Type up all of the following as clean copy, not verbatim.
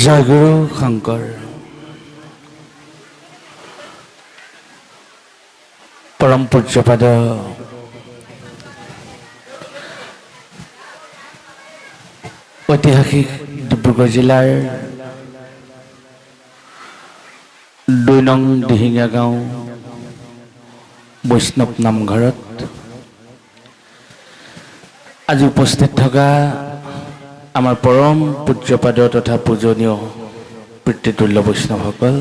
জয়গুৰু শংকৰ পৰম পূজ্যপাদ ঐতিহাসিক ডিব্ৰুগড় জিলাৰ ২ নং দিহিঙীয়া গাঁও বৈষ্ণৱ নামঘৰত আজি উপস্থিত থকা আমাৰ পৰম পূজ্যপাদ তথা পূজনীয় পিতৃতুল্য বৈষ্ণৱসকল,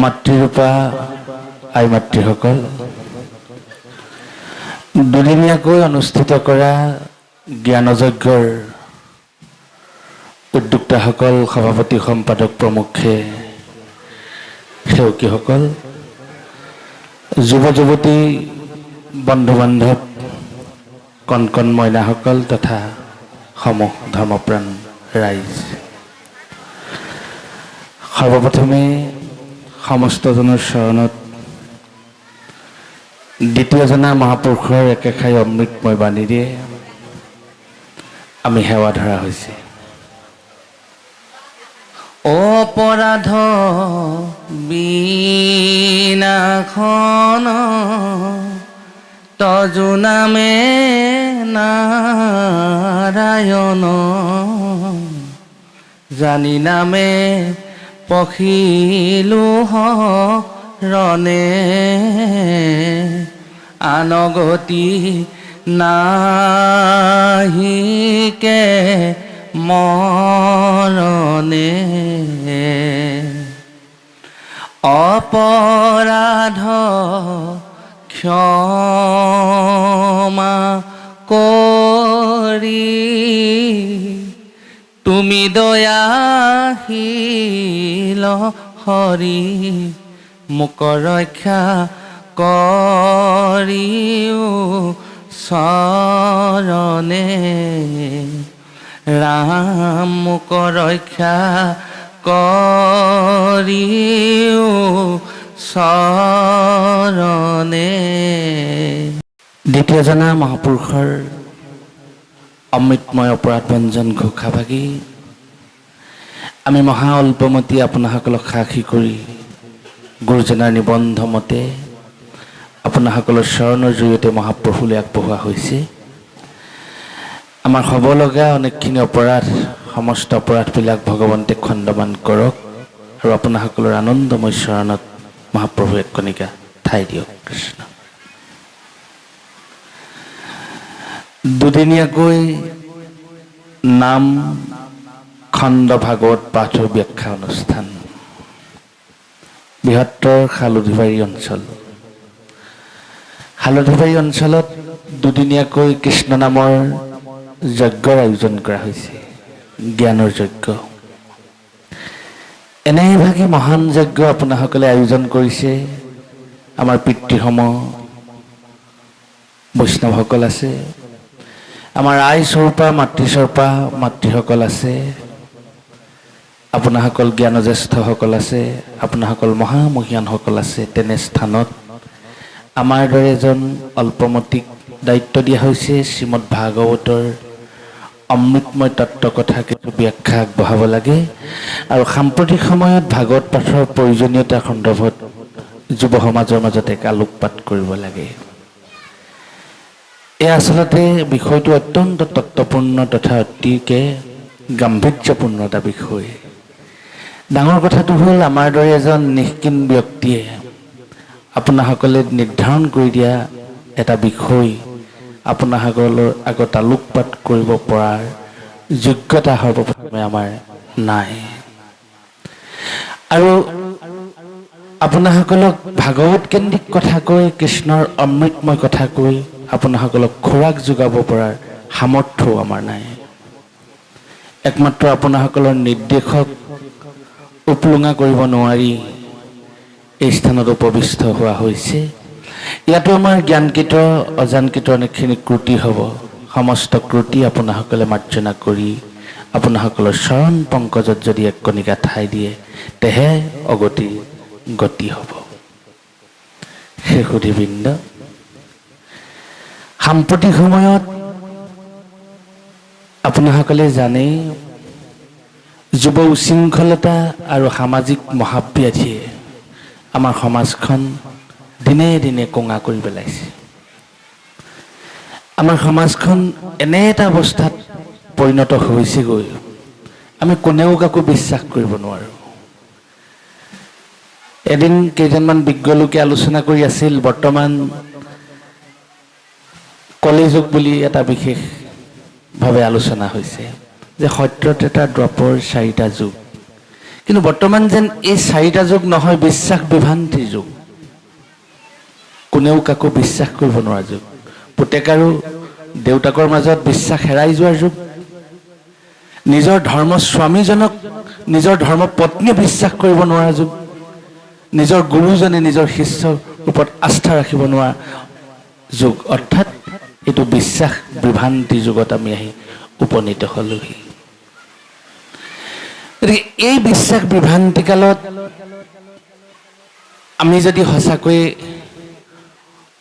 মাতৃৰূপা আই মাতৃসকল, দুদিনীয়াকৈ অনুষ্ঠিত কৰা জ্ঞানযজ্ঞৰ উদ্যোক্তাসকল, সভাপতি সম্পাদক প্ৰমুখে সেৱকীসকল, যুৱ যুৱতী বন্ধু বান্ধৱ, কণ কণ মইনাসকল তথা সমূহ ধৰ্মপ্ৰাণ ৰাইজ, সৰ্বপ্ৰথমে সমস্তজনৰ চৰণত দ্বিতীয় জনা মহাপুৰুষৰ একেষাৰি অমৃতময় বাণীৰে আমি সেৱা ধৰা হৈছে। অপৰাধ বিনাশন তজু নামে নাৰায়ণ, জানি নামে পখিলো হৰণে, আনগতি নাহিকে মৰণে, অপৰাধ ক্ষমা কৰি তুমি দয়াশীল হৰি, মোক ৰক্ষা কৰিও চৰণে, ৰাম মোক ৰক্ষা কৰিও চৰণে। দ্বিতীয় জনা মহাপুৰুষৰ অমৃতময় অপৰাধভঞ্জন ঘোষাভাগি আমি মহা অল্পমতী আপোনাসকলক সাক্ষী কৰি গুৰুজনাৰ নিবন্ধ মতে আপোনাসকলৰ চৰণৰ জৰিয়তে মহাপ্ৰভুলৈ আগবঢ়োৱা হৈছে। আমাৰ হ'ব লগা অনেকখিনি অপৰাধ, সমস্ত অপৰাধবিলাক ভগৱন্তে খণ্ডমান কৰক আৰু আপোনাসকলৰ আনন্দময় চৰণত মহাপ্ৰভু এক কণিকা ঠাই দিয়ক। কৃষ্ণ। দুদিনীয়াকৈ নাম খণ্ড ভাগৱত পাঠৰ ব্যাখ্যা অনুষ্ঠান বৃহত্তৰ হালধিবাৰী অঞ্চল। হালধিবাৰী অঞ্চলত দুদিনীয়াকৈ কৃষ্ণ নামৰ যজ্ঞৰ আয়োজন কৰা হৈছে, জ্ঞানৰ যজ্ঞ। এনেভাগি মহান যজ্ঞ আপোনাসকলে আয়োজন কৰিছে। আমাৰ পিতৃসম বৈষ্ণৱসকল আছে, আমাৰ আই স্বৰূপা মাতৃস্বৰূপা মাতৃসকল আছে, আপোনাসকল জ্ঞানজ্যেষ্ঠসকল আছে, আপোনাসকল মহামহীয়ানসকল আছে। তেনে স্থানত আমাৰ দৰে এজন অল্পমতীক দায়িত্ব দিয়া হৈছে শ্ৰীমদ ভাগৱতৰ অমৃতময় তত্ত্বকথা কিছু ব্যাখ্যা আগবঢ়াব লাগে আৰু সাম্প্ৰতিক সময়ত ভাগৱত পাঠৰ প্ৰয়োজনীয়তা সন্দৰ্ভত যুৱ সমাজৰ মাজত এক আলোকপাত কৰিব লাগে। এয়া আচলতে বিষয়টো অত্যন্ত তত্ত্বপূৰ্ণ তথা অতিকে গাম্ভীৰ্যপূৰ্ণ এটা বিষয়। ডাঙৰ কথাটো হ'ল আমাৰ দৰে এজন নিষ্কিন ব্যক্তিয়ে আপোনাসকলে নিৰ্ধাৰণ কৰি দিয়া এটা বিষয় আপোনাসকলৰ আগত আলোকপাত কৰিব পৰাৰ যোগ্যতা সৰ্বপ্ৰথমে আমাৰ নাই। আৰু আপোনাসকলক ভাগৱত কেন্দ্ৰিক কথা কৈ, কৃষ্ণৰ অমৃতময় কথা কৈ আপোনাসকলক খোৰাক যোগাব পৰাৰ সামৰ্থ্যও আমাৰ নাই। একমাত্ৰ আপোনাসকলৰ নিৰ্দেশক উপলুঙা কৰিব নোৱাৰি এই স্থানত উপবিষ্ট হোৱা হৈছে। ইয়াতো আমাৰ জ্ঞানকৃত অজানকৃত অনেকখিনি ত্ৰুটি হ'ব। সমস্ত ত্ৰুটি আপোনাসকলে মাৰ্জনা কৰি আপোনাসকলৰ চৰণ পংকজত যদি এক কণিকা ঠাই দিয়ে, তেহে অগতি গতি হ'ব। সেই সুধীবৃন্দ, সাম্প্ৰতিক সময়ত আপোনাসকলে জানেই যুৱ উশৃংখলতা আৰু সামাজিক মহাব্যাধিয়ে আমাৰ সমাজখন দিনে দিনে কঙা কৰি পেলাইছে। আমাৰ সমাজখন এনে এটা অৱস্থাত পৰিণত হৈছেগৈ, আমি কোনেও কাকো বিশ্বাস কৰিব নোৱাৰোঁ। এদিন কেইজনমান বিজ্ঞ লোকে আলোচনা কৰি আছিল, বৰ্তমান কলি যুগ বুলি এটা বিশেষভাৱে আলোচনা হৈছে যে সত্য ত্ৰেতা দ্বাপৰ চাৰিটা যুগ, কিন্তু বৰ্তমান যেন এই চাৰিটা যুগ নহয়, বিশ্বাস বিভ্ৰান্তিৰ যুগ। কোনেও কাকো বিশ্বাস কৰিব নোৱাৰা যুগ, পুতেক আৰু দেউতাকৰ মাজত বিশ্বাস হেৰাই যোৱাৰ যুগ, নিজৰ ধৰ্ম স্বামীজনক নিজৰ ধৰ্ম পত্নীয়ে বিশ্বাস কৰিব নোৱাৰা যুগ, নিজৰ গুৰুজনে নিজৰ শিষ্যৰ ওপৰত আস্থা ৰাখিব নোৱাৰা যুগ, অৰ্থাৎ এইটো বিশ্বাস বিভ্ৰান্তিৰ যুগত আমি আহি উপনীত হলোহি। গতিকে এই বিশ্বাস বিভ্ৰান্তি কালত আমি যদি সঁচাকৈ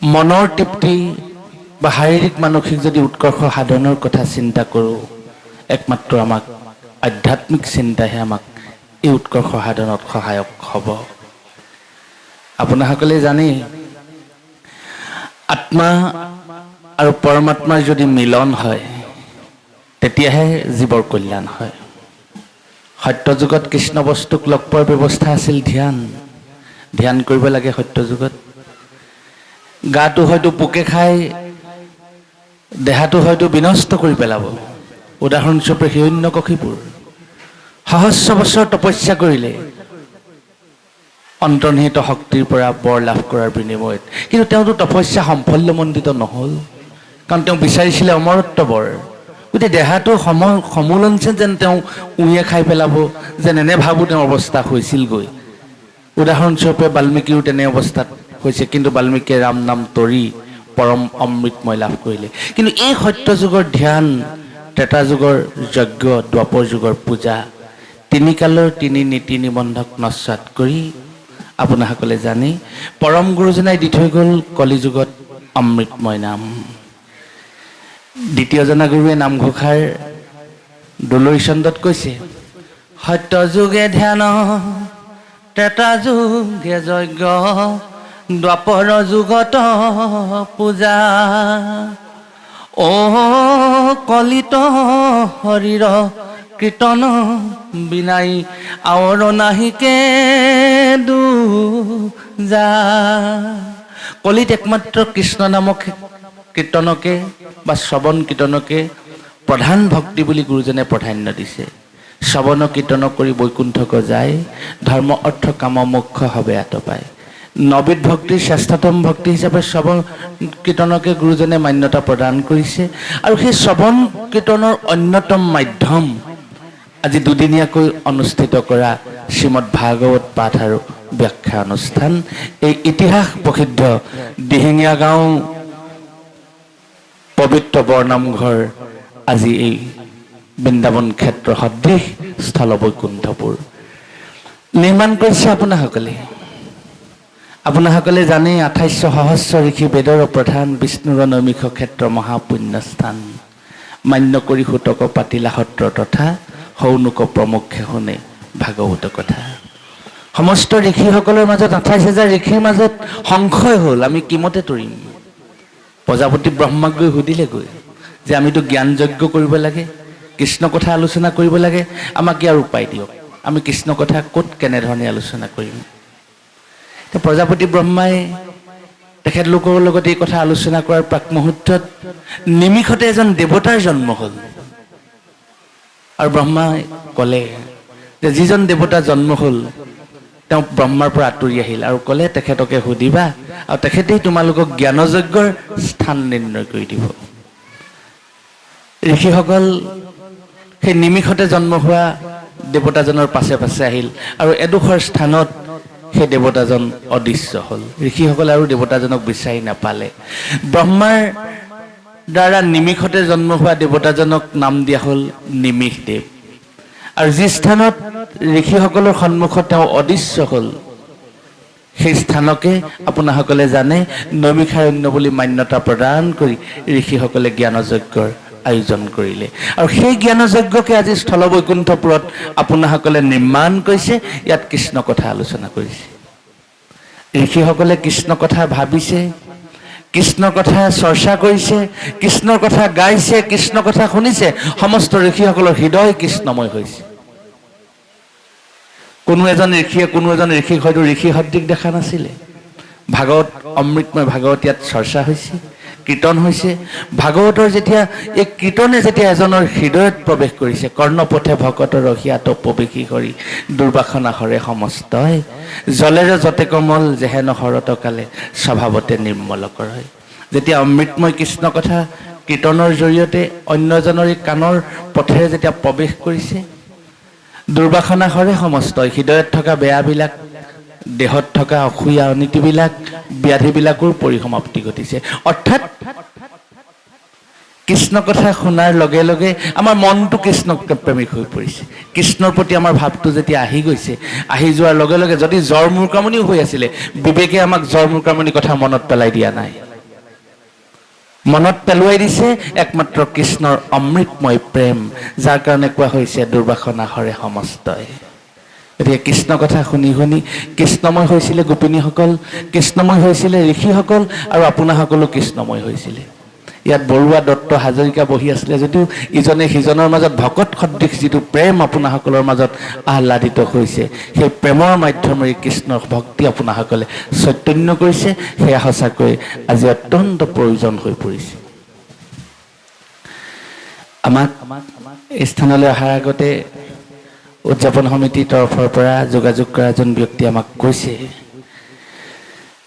মনৰ তৃপ্তি বা শাৰীৰিক মানসিক যদি উৎকৰ্ষ সাধনৰ কথা চিন্তা কৰোঁ, একমাত্ৰ আমাক আধ্যাত্মিক চিন্তাহে আমাক এই উৎকৰ্ষ সাধনত সহায়ক হ'ব। আপোনাসকলে জানে, আত্মা আৰু পৰমাত্মাৰ যদি মিলন হয় তেতিয়াহে জীৱৰ কল্যাণ হয়। সত্য যুগত কৃষ্ণ বস্তুক লগ পোৱাৰ ব্যৱস্থা আছিল ধ্যান কৰিব লাগে। সত্য যুগত গাটো হয়তো পোকে খাই, দেহাটো হয়তো বিনষ্ট কৰি পেলাব। উদাহৰণস্বৰূপে হিৰণ্যকশিপুৰ সহস্ৰ বছৰ তপস্যা কৰিলে অন্তৰ্নিহিত শক্তিৰ পৰা বৰ লাভ কৰাৰ বিনিময়ত, কিন্তু তেওঁতো তপস্যা সাফল্যমণ্ডিত নহ'ল, কাৰণ তেওঁ বিচাৰিছিলে অমৰত্ব বৰ। গতিকে দেহাটো সমূলঞ্চে যেন তেওঁ উঁয়ে খাই পেলাব, যেন এনে ভাবোঁ তেওঁৰ অৱস্থা হৈছিলগৈ। উদাহৰণস্বৰূপে বাল্মীকিৰো তেনে অৱস্থাত হৈছে, কিন্তু বাল্মীকিয়ে ৰাম নাম তৰি পৰম অমৃতময় লাভ কৰিলে। কিন্তু এই সত্য যুগৰ ধ্যান, ত্ৰেতা যুগৰ যজ্ঞ, দ্বাপৰ যুগৰ পূজা, তিনি কালৰ তিনি নীতি নিবন্ধক নস্বাত কৰি আপোনাসকলে জানে পৰম গুৰুজনাই দি থৈ গ'ল কলি যুগত অমৃতময় নাম। দ্বিতীয় জনাগুৰুৱে নামঘোষাৰ দোলৰি চন্দত কৈছে, সত্য যুগে ধ্যান, ত্ৰেতা যুগে যজ্ঞ, দ্বাপৰ যুগত পূজা। অ কলিত শৰীৰ কীৰ্তন বিনাই আৱৰ নাহিকে দুজা। কলিত একমাত্ৰ কৃষ্ণ নামক কীৰ্তনকে বা শ্ৰৱণ কীৰ্তনকে প্ৰধান ভক্তি বুলি গুৰুজনে প্ৰাধান্য দিছে। শ্ৰৱণ কীৰ্তন কৰি বৈকুণ্ঠক যায়, ধৰ্ম অৰ্থ কাম মোক্ষ হবে আতপায়। নবিদ ভক্তিৰ শ্ৰেষ্ঠতম ভক্তি হিচাপে শ্ৰৱণ কীৰ্তনকে গুৰুজনে মান্যতা প্ৰদান কৰিছে। আৰু সেই শ্ৰৱণ কীৰ্তনৰ অন্যতম মাধ্যম আজি দুদিনীয়াকৈ অনুষ্ঠিত কৰা শ্ৰীমদ ভাগৱত পাঠ আৰু ব্যাখ্যা অনুষ্ঠান। এই ইতিহাস প্ৰসিদ্ধ দিহিঙীয়া গাঁও পবিত্ৰ বৰনামঘৰ আজি এই বৃন্দাবন ক্ষেত্ৰ সদৃশ স্থল বৈকুণ্ঠপুৰ নিৰ্মাণ কৰিছে আপোনাসকলে জানে। 28 সহস্ৰ ঋষি বেদৰ প্ৰধান বিষ্ণুৰ নৈমিষ ক্ষেত্ৰ মহাপুণ্যস্থান। মান্য কৰি সুতক পাতিলা সত্ৰ তথা সৌনুক প্ৰমুখে শুনে ভাগৱত কথা। সমস্ত ঋষিসকলৰ মাজত 28,000 ঋষিৰ মাজত সংশয় হ'ল, আমি কিমতে তৰিম। প্ৰজাপতি ব্ৰহ্মাক গৈ সুধিলেগৈ যে আমিতো জ্ঞান যজ্ঞ কৰিব লাগে, কৃষ্ণ কথা আলোচনা কৰিব লাগে, আমাক ইয়াৰ উপায় দিয়ক, আমি কৃষ্ণ কথা ক'ত কেনেধৰণে আলোচনা কৰিম। প্ৰজাপতি ব্ৰহ্মাই তেখেতলোকৰ লগত এই কথা আলোচনা কৰাৰ প্ৰাক মুহূৰ্তত নিমিষতে এজন দেৱতাৰ জন্ম হ'ল। আৰু ব্ৰহ্মাই ক'লে যে যিজন দেৱতা জন্ম হ'ল তেওঁ ব্ৰহ্মাৰ পৰা আঁতৰি আহিল আৰু ক'লে তেখেতকে সুধিবা আৰু তেখেতেই তোমালোকক জ্ঞানযজ্ঞৰ স্থান নিৰ্ণয় কৰি দিব। ঋষিসকল সেই নিমিষতে জন্ম হোৱা দেৱতাজনৰ পাছে পাছে আহিল আৰু এডোখৰ স্থানত সেই দেৱতাজন অদৃশ্য হ'ল। ঋষিসকলে আৰু দেৱতাজনক বিচাৰি নাপালে। ব্ৰহ্মাৰ দ্বাৰা নিমিষতে জন্ম হোৱা দেৱতাজনক নাম দিয়া হ'ল নিমিষ দেৱ। আৰু যি স্থানত ঋষিসকলৰ সন্মুখত তেওঁ অদৃশ্য হ'ল সেই স্থানকে আপোনাসকলে জানে নৈমিষাৰণ্য বুলি মান্যতা প্ৰদান কৰি ঋষিসকলে জ্ঞানযজ্ঞৰ আয়োজন কৰিলে আৰু সেই জ্ঞানযজ্ঞকে আজি স্থল বৈকুণ্ঠপুৰত আপোনাসকলে নিৰ্মাণ কৰিছে ইয়াত কৃষ্ণ কথা আলোচনা কৰিছে ঋষিসকলে কৃষ্ণ কথা ভাবিছে কৃষ্ণৰ কথা চৰ্চা কৰিছে কৃষ্ণৰ কথা গাইছে কৃষ্ণ কথা শুনিছে সমস্ত ঋষিসকলৰ হৃদয় কৃষ্ণময় হৈছে কোনো এজন ঋষিক হয়তো ঋষি সদৃশ দেখা নাছিলে ভাগৱত অমৃতময় ভাগৱত ইয়াত চৰ্চা হৈছে কীৰ্তন হৈছে ভাগৱতৰ যেতিয়া এই কীৰ্তনে যেতিয়া এজনৰ হৃদয়ত প্ৰৱেশ কৰিছে কৰ্ণপথে ভকত ৰহিয়াত প্ৰৱেশী কৰি দুৰ্বাসনা হৰে সমস্তই জলেৰে যতে কমল যেহেন হৰত কালে স্বভাৱতে নিৰ্মল কৰে যেতিয়া অমৃতময় কৃষ্ণ কথা কীৰ্তনৰ জৰিয়তে অন্য এজনৰ কাণৰ পথেৰে যেতিয়া প্ৰৱেশ কৰিছে দুৰ্বাসনা হৰে সমস্তই হৃদয়ত থকা বেয়াবিলাক দেহত থকা অসূয়া অনীতিবিলাক ব্যাধিবিলাকৰ পৰিসমাপ্তি ঘটিছে অৰ্থাৎ কৃষ্ণ কথা শুনাৰ লগে লগে আমাৰ মনটো কৃষ্ণ প্ৰেমিক হৈ পৰিছে কৃষ্ণৰ প্ৰতি আমাৰ ভাৱটো যেতিয়া আহি গৈছে আহি যোৱাৰ লগে লগে যদি জ্বৰ মূৰ্কামণিও হৈ আছিলে বিবেকে আমাক জ্বৰ মূৰ্কামণিৰ কথা মনত পেলাই দিয়া নাই মনত পেলুৱাই দিছে একমাত্ৰ কৃষ্ণৰ অমৃতময় প্ৰেম যাৰ কাৰণে কোৱা হৈছে দুৰ্বাসনা হৰে সমস্তই এতিয়া কৃষ্ণ কথা শুনি শুনি কৃষ্ণময় হৈছিলে গোপিনীসকল কৃষ্ণময় হৈছিলে ঋষিসকল আৰু আপোনাসকলো কৃষ্ণময় হৈছিলে ইয়াত বৰুৱা দত্ত হাজৰিকা বহি আছিলে যদিও ইজনে সিজনৰ মাজত ভকত সদৃশ যিটো প্ৰেম আপোনাসকলৰ মাজত আহ্লাদিত হৈছে সেই প্ৰেমৰ মাধ্যমেৰে কৃষ্ণৰ ভক্তি আপোনাসকলে চৈতন্য কৰিছে সেয়া সঁচাকৈ আজি অত্যন্ত প্ৰয়োজন হৈ পৰিছে আমাক এই স্থানলৈ অহাৰ আগতে উদযাপন সমিতিৰ তৰফৰ পৰা যোগাযোগ কৰা এজন ব্যক্তি আমাক কৈছে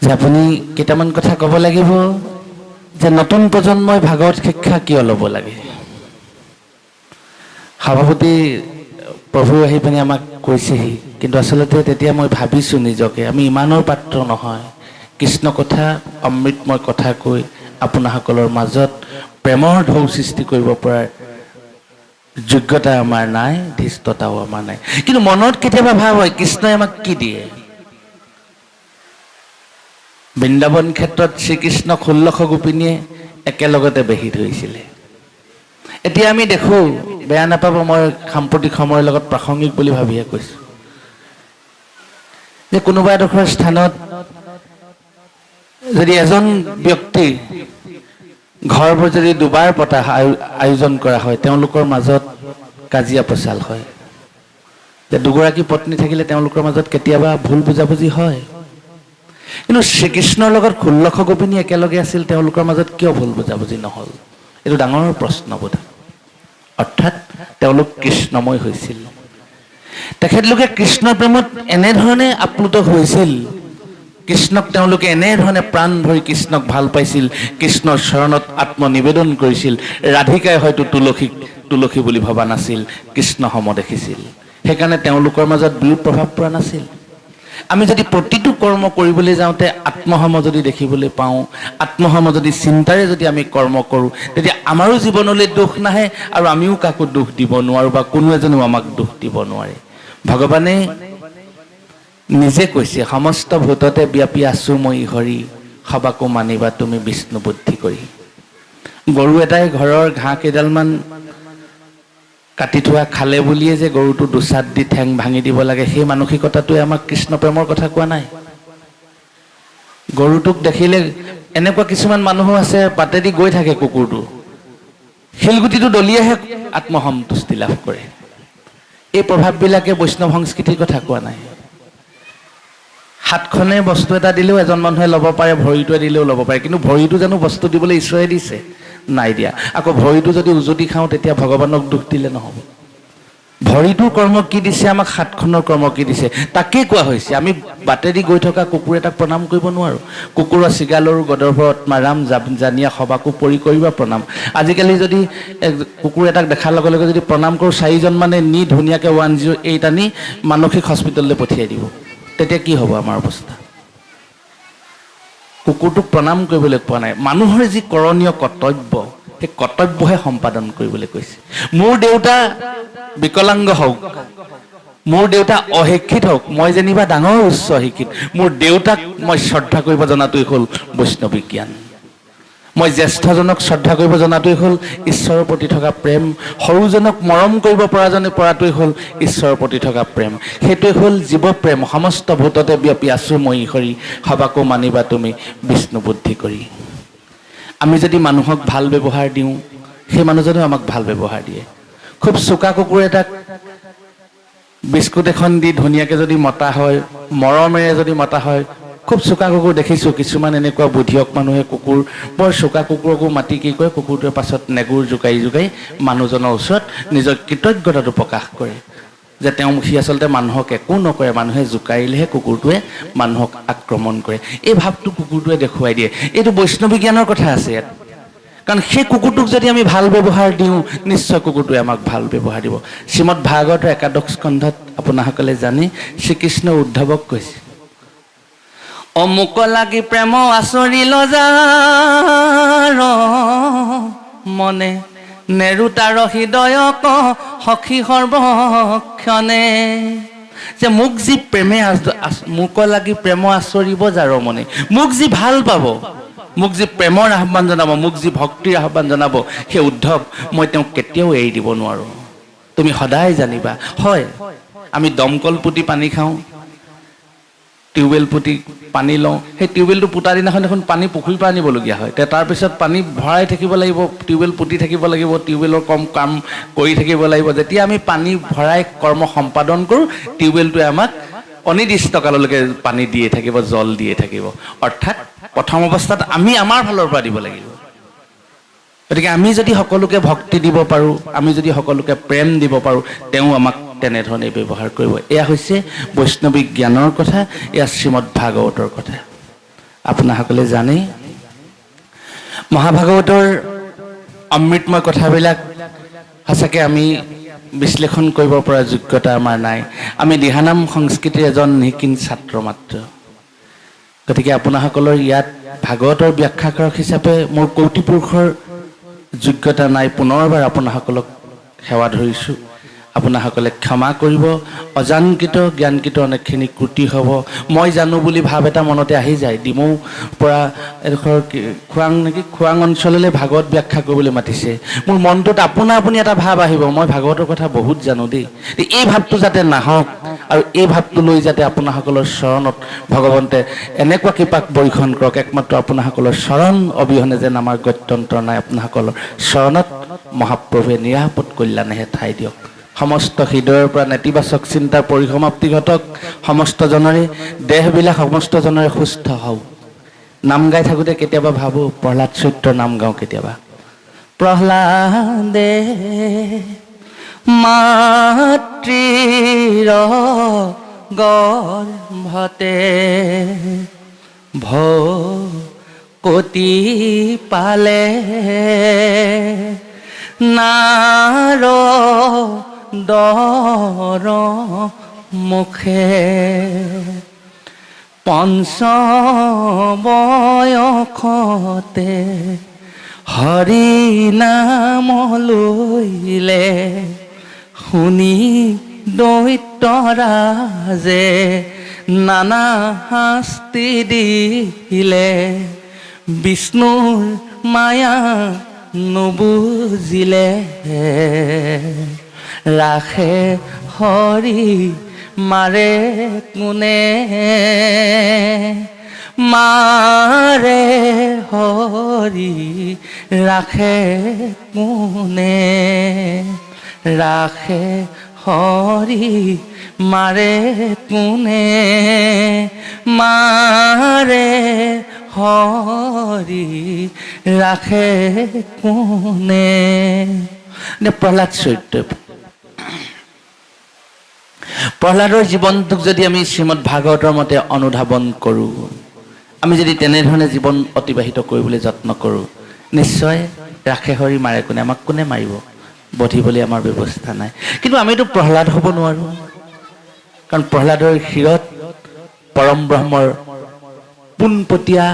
যে আপুনি কেইটামান কথা ক'ব লাগিব যে নতুন প্ৰজন্মই ভাগৱত শিক্ষা কিয় ল'ব লাগে সভাপতি প্ৰভু আহি পিনে আমাক কৈছেহি কিন্তু আচলতে তেতিয়া মই ভাবিছোঁ নিজকে আমি ইমানৰ পাত্ৰ নহয় কৃষ্ণ কথা অমৃতময় কথা কৈ আপোনাসকলৰ মাজত প্ৰেমৰ ঢৌ সৃষ্টি কৰিব পৰা যোগ্যতা আমাৰ নাই ধৃষ্টতাও আমাৰ নাই কিন্তু মনত কেতিয়াবা ভাৱ হয় কৃষ্ণই আমাক কি দিয়ে বৃন্দাবন ক্ষেত্ৰত শ্ৰীকৃষ্ণক 1600 গোপিনীয়ে একেলগতে বেহি ধৰিছিলে এতিয়া আমি দেখোঁ বেয়া নাপাব মই সাম্প্ৰতিক সময়ৰ লগত প্ৰাসংগিক বুলি ভাবিহে কৈছোঁ যে কোনোবা এডোখৰ স্থানত যদি এজন ব্যক্তি ঘৰবোৰ যদি দুবাৰ পতা আয়োজন কৰা হয় তেওঁলোকৰ মাজত কাজিয়া পেচাল হয় যে দুগৰাকী পত্নী থাকিলে তেওঁলোকৰ মাজত কেতিয়াবা ভুল বুজাবুজি হয় কিন্তু শ্ৰীকৃষ্ণৰ লগত 1600 গোপিনী একেলগে আছিল তেওঁলোকৰ মাজত কিয় ভুল বুজাবুজি নহ'ল এইটো ডাঙৰ প্ৰশ্নবোধ অৰ্থাৎ তেওঁলোক কৃষ্ণময় হৈছিল তেখেতলোকে কৃষ্ণৰ প্ৰেমত এনেধৰণে আপ্লুত হৈছিল কৃষ্ণক তেওঁলোকে এনেধৰণে প্ৰাণ ভৰি কৃষ্ণক ভাল পাইছিল কৃষ্ণৰ চৰণত আত্মনিবেদন কৰিছিল ৰাধিকাই হয়তো তুলসী বুলি ভবা নাছিল কৃষ্ণ সম দেখিছিল সেইকাৰণে তেওঁলোকৰ মাজত বিৰূপ প্ৰভাৱ পৰা নাছিল আমি যদি প্ৰতিটো কৰ্ম কৰিবলৈ যাওঁতে আত্মসম যদি দেখিবলৈ পাওঁ আত্মসম যদি চিন্তাৰে যদি আমি কৰ্ম কৰোঁ তেতিয়া আমাৰো জীৱনলৈ দুখ নাহে আৰু আমিও কাকো দুখ দিব নোৱাৰোঁ বা কোনো এজনেও আমাক দুখ দিব নোৱাৰে ভগৱানে নিজে কৈছে সমস্ত ভূততে ব্যাপী আছো মই হৰি সবাকো মানিবা তুমি বিষ্ণু বুদ্ধি কৰি গৰু এটাই ঘৰৰ ঘাঁহ কেইডালমান কাটি থোৱা খালে বুলিয়ে যে গৰুটো দুচাত দি ঠেং ভাঙি দিব লাগে সেই মানসিকতাটোৱে আমাক কৃষ্ণ প্ৰেমৰ কথা কোৱা নাই গৰুটোক দেখিলে এনেকুৱা কিছুমান মানুহো আছে বাটেদি গৈ থাকে কুকুৰটো শিলগুটিটো দলিয়াহে আত্মসন্তুষ্টি লাভ কৰে এই প্ৰভাৱবিলাকে বৈষ্ণৱ সংস্কৃতিৰ কথা কোৱা নাই হাতখনে বস্তু এটা দিলেও এজন মানুহে ল'ব পাৰে ভৰিটোৱে দিলেও ল'ব পাৰে কিন্তু ভৰিটো জানো বস্তু দিবলৈ ঈশ্বৰে দিছে নাই দিয়া আকৌ ভৰিটো যদি উজুতি খাওঁ তেতিয়া ভগৱানক দুখ দিলে নহ'ব ভৰিটোৰ কৰ্ম কি দিছে আমাক হাতখনৰ কৰ্ম কি দিছে তাকেই কোৱা হৈছে আমি বাটেদি গৈ থকা কুকুৰ এটাক প্ৰণাম কৰিব নোৱাৰোঁ কুকুৰৰ চিগালৰো গদৰ্ভত মাৰাম জানিয়া সবাকো পৰি কৰিবা প্ৰণাম আজিকালি যদি কুকুৰ এটাক দেখাৰ লগে লগে যদি প্ৰণাম কৰোঁ 4জন মানে নি ধুনীয়াকৈ 108 আনি মানসিক হস্পিটেললৈ পঠিয়াই দিব তেতিয়া কি হ'ব আমাৰ অৱস্থা কুকুৰটোক প্ৰণাম কৰিবলৈ পোৱা নাই মানুহৰ যি কৰণীয় কৰ্তব্য সেই কৰ্তব্যহে সম্পাদন কৰিবলৈ কৈছে মোৰ দেউতা বিকলাংগ হওক মোৰ দেউতা অশিক্ষিত হওক মই যেনিবা ডাঙৰ উচ্চ শিক্ষিত মোৰ দেউতাক মই শ্ৰদ্ধা কৰিব জনাটোৱেই হ'ল বৈষ্ণৱিক জ্ঞান মই জ্যেষ্ঠজনক শ্ৰদ্ধা কৰিব জনাটোৱেই হ'ল ঈশ্বৰৰ প্ৰতি থকা প্ৰেম, সৰুজনক মৰম কৰিব পৰাটোৱেই হ'ল ঈশ্বৰৰ প্ৰতি থকা প্ৰেম। সেইটোৱেই হ'ল জীৱ প্ৰেম। সমস্ত ভূততে ব্যাপী আছো মই ঈশ্বৰী, সবাকো মানিবা তুমি বিষ্ণু বুদ্ধি কৰি। আমি যদি মানুহক ভাল ব্যৱহাৰ দিওঁ, সেই মানুহজনেও আমাক ভাল ব্যৱহাৰ দিয়ে। খুব চোকা কুকুৰ এটাক বিস্কুট এখন দি ধুনীয়াকৈ যদি মতা হয়, মৰমেৰে যদি মতা হয়, খুব চোকা কুকুৰ দেখিছোঁ। কিছুমান এনেকুৱা বুদ্ধিয়ক মানুহে কুকুৰ, বৰ চোকা কুকুৰকো মাতি কি কৰে, কুকুৰটোৱে পাছত নেগুৰ জোকাৰি জোকাৰি মানুহজনৰ ওচৰত নিজৰ কৃতজ্ঞতাটো প্ৰকাশ কৰে যে সি আচলতে মানুহক একো নকৰে, মানুহে জোকাৰিলেহে কুকুৰটোৱে মানুহক আক্ৰমণ কৰে। এই ভাৱটো কুকুৰটোৱে দেখুৱাই দিয়ে। এইটো বৈষ্ণৱী জ্ঞানৰ কথা আছে ইয়াত। কাৰণ সেই কুকুৰটোক যদি আমি ভাল ব্যৱহাৰ দিওঁ, নিশ্চয় কুকুৰটোৱে আমাক ভাল ব্যৱহাৰ দিব। শ্ৰীমদ ভাগৱতৰ একাদশ স্কন্ধত আপোনাসকলে জানে শ্ৰীকৃষ্ণ উদ্ধৱক কৈছে, অমুক লাগি প্ৰেম আচৰিল যাৰ মনে, নেৰুতাৰ হৃদয়ক সখী সৰ্বক্ষণে। যে মোক যি প্ৰেমে মোক লাগি প্ৰেম আচৰিব যাৰ মনে, মোক যি ভাল পাব, মোক যি প্ৰেমৰ আহ্বান জনাব, মোক যি ভক্তিৰ আহ্বান জনাব, সেই উদ্ধৱ মই তেওঁক কেতিয়াও এৰি দিব নোৱাৰোঁ। তুমি সদায় জানিবা। হয়, আমি দমকল পুতি পানী খাওঁ, টিউবৱেল পুতি পানী লওঁ। সেই টিউবৱেলটো পুতা দিনাখন দেখোন পানী পুখুৰীৰ পৰা আনিবলগীয়া হয়। তাৰপিছত পানী ভৰাই থাকিব লাগিব, টিউবৱেল পুতি থাকিব লাগিব, টিউবৱেলৰ কাম কৰি থাকিব লাগিব। যেতিয়া আমি পানী ভৰাই কৰ্ম সম্পাদন কৰোঁ, টিউবৱেলটোৱে আমাক অনিৰ্দিষ্ট কাললৈকে পানী দিয়ে থাকিব, জল দিয়ে থাকিব। অৰ্থাৎ প্ৰথম অৱস্থাত আমি আমাৰ ফালৰ পৰা দিব লাগিব। গতিকে আমি যদি সকলোকে ভক্তি দিব পাৰোঁ, আমি যদি সকলোকে প্ৰেম দিব পাৰোঁ, তেওঁ আমাক তেনেধৰণে ব্যৱহাৰ কৰিব। এয়া হৈছে বৈষ্ণৱিক জ্ঞানৰ কথা, এয়া শ্ৰীমদ ভাগৱতৰ কথা। আপোনাসকলে জানে মহাভাগৱতৰ অমৃতময় কথাবিলাক সঁচাকৈ আমি বিশ্লেষণ কৰিব পৰা যোগ্যতা আমাৰ নাই। আমি দিহানাম সংস্কৃতিৰ এজন নিকিন ছাত্ৰ মাত্ৰ। গতিকে আপোনাসকলৰ ইয়াত ভাগৱতৰ ব্যাখ্যাকাৰক হিচাপে মোৰ কৌটিপুৰুষৰ যোগ্যতা নাই। পুনৰবাৰ আপোনাসকলক সেৱা ধৰিছোঁ। আপোনাসকলে ক্ষমা কৰিব। অজানকৃত জ্ঞানকৃত অনেকখিনি ক্ৰুটি হ'ব। মই জানো বুলি ভাৱ এটা মনতে আহি যায়। ডিমৌ পৰা এডোখৰ খোৱাং অঞ্চললৈ ভাগৱত ব্যাখ্যা কৰিবলৈ মাতিছে। মোৰ মনটোত আপুনি এটা ভাৱ আহিব, মই ভাগৱতৰ কথা বহুত জানো দেই। এই ভাৱটো যাতে নাহক, আৰু এই ভাৱটো লৈ যাতে আপোনাসকলৰ চৰণত ভগৱন্তে এনেকুৱা কৃপাক বৰ্ষণ কৰক। একমাত্ৰ আপোনাসকলৰ চৰণ অবিহনে যেন আমাৰ গত্যন্তৰ নাই। আপোনাসকলৰ চৰণত মহাপ্ৰভুৱে নিৰাপদ কল্যাণেহে ঠাই দিয়ক। সমস্ত হৃদয়ৰ পৰা নেতিবাচক চিন্তাৰ পৰিসমাপ্তি ঘটক। সমস্তজনৰে দেহবিলাক সমস্তজনৰে সুস্থ হওক। নাম গাই থাকোঁতে কেতিয়াবা ভাবোঁ, প্ৰহ্লাদ চৰিত্ৰৰ নাম গাওঁ কেতিয়াবা। প্ৰহ্লাদে মাতৃৰ গৰ্ভতে ভকতি পালে, নাৰদৰ মুখে পঞ্চবয়সতে হৰি নাম লইলে, শুনি দৈত্যৰাজে নানা শাস্তি দিলে, বিষ্ণুৰ মায়া নুবুজিলে, ৰাখে হৰি মাৰে কোনে, মাৰে হৰি ৰাখে কোনে, ৰাখে হৰি মাৰে কোনে, মাৰে হৰি ৰাখে কোনে। প্ৰহ্লাদ চৰিত্ৰ। প্ৰহ্লাদৰ জীৱনটোক যদি আমি শ্ৰীমদ ভাগৱতৰ মতে অনুধাৱন কৰোঁ, আমি যদি তেনেধৰণে জীৱন অতিবাহিত কৰিবলৈ যত্ন কৰোঁ, নিশ্চয় ৰাখে হৰি মাৰে কোনে, আমাক কোনে মাৰিব, বধিবলৈ আমাৰ ব্যৱস্থা নাই। কিন্তু আমিতো প্ৰহ্লাদ হ'ব নোৱাৰোঁ, কাৰণ প্ৰহ্লাদৰ শিৰত পৰম ব্ৰহ্মৰ পোনপটীয়া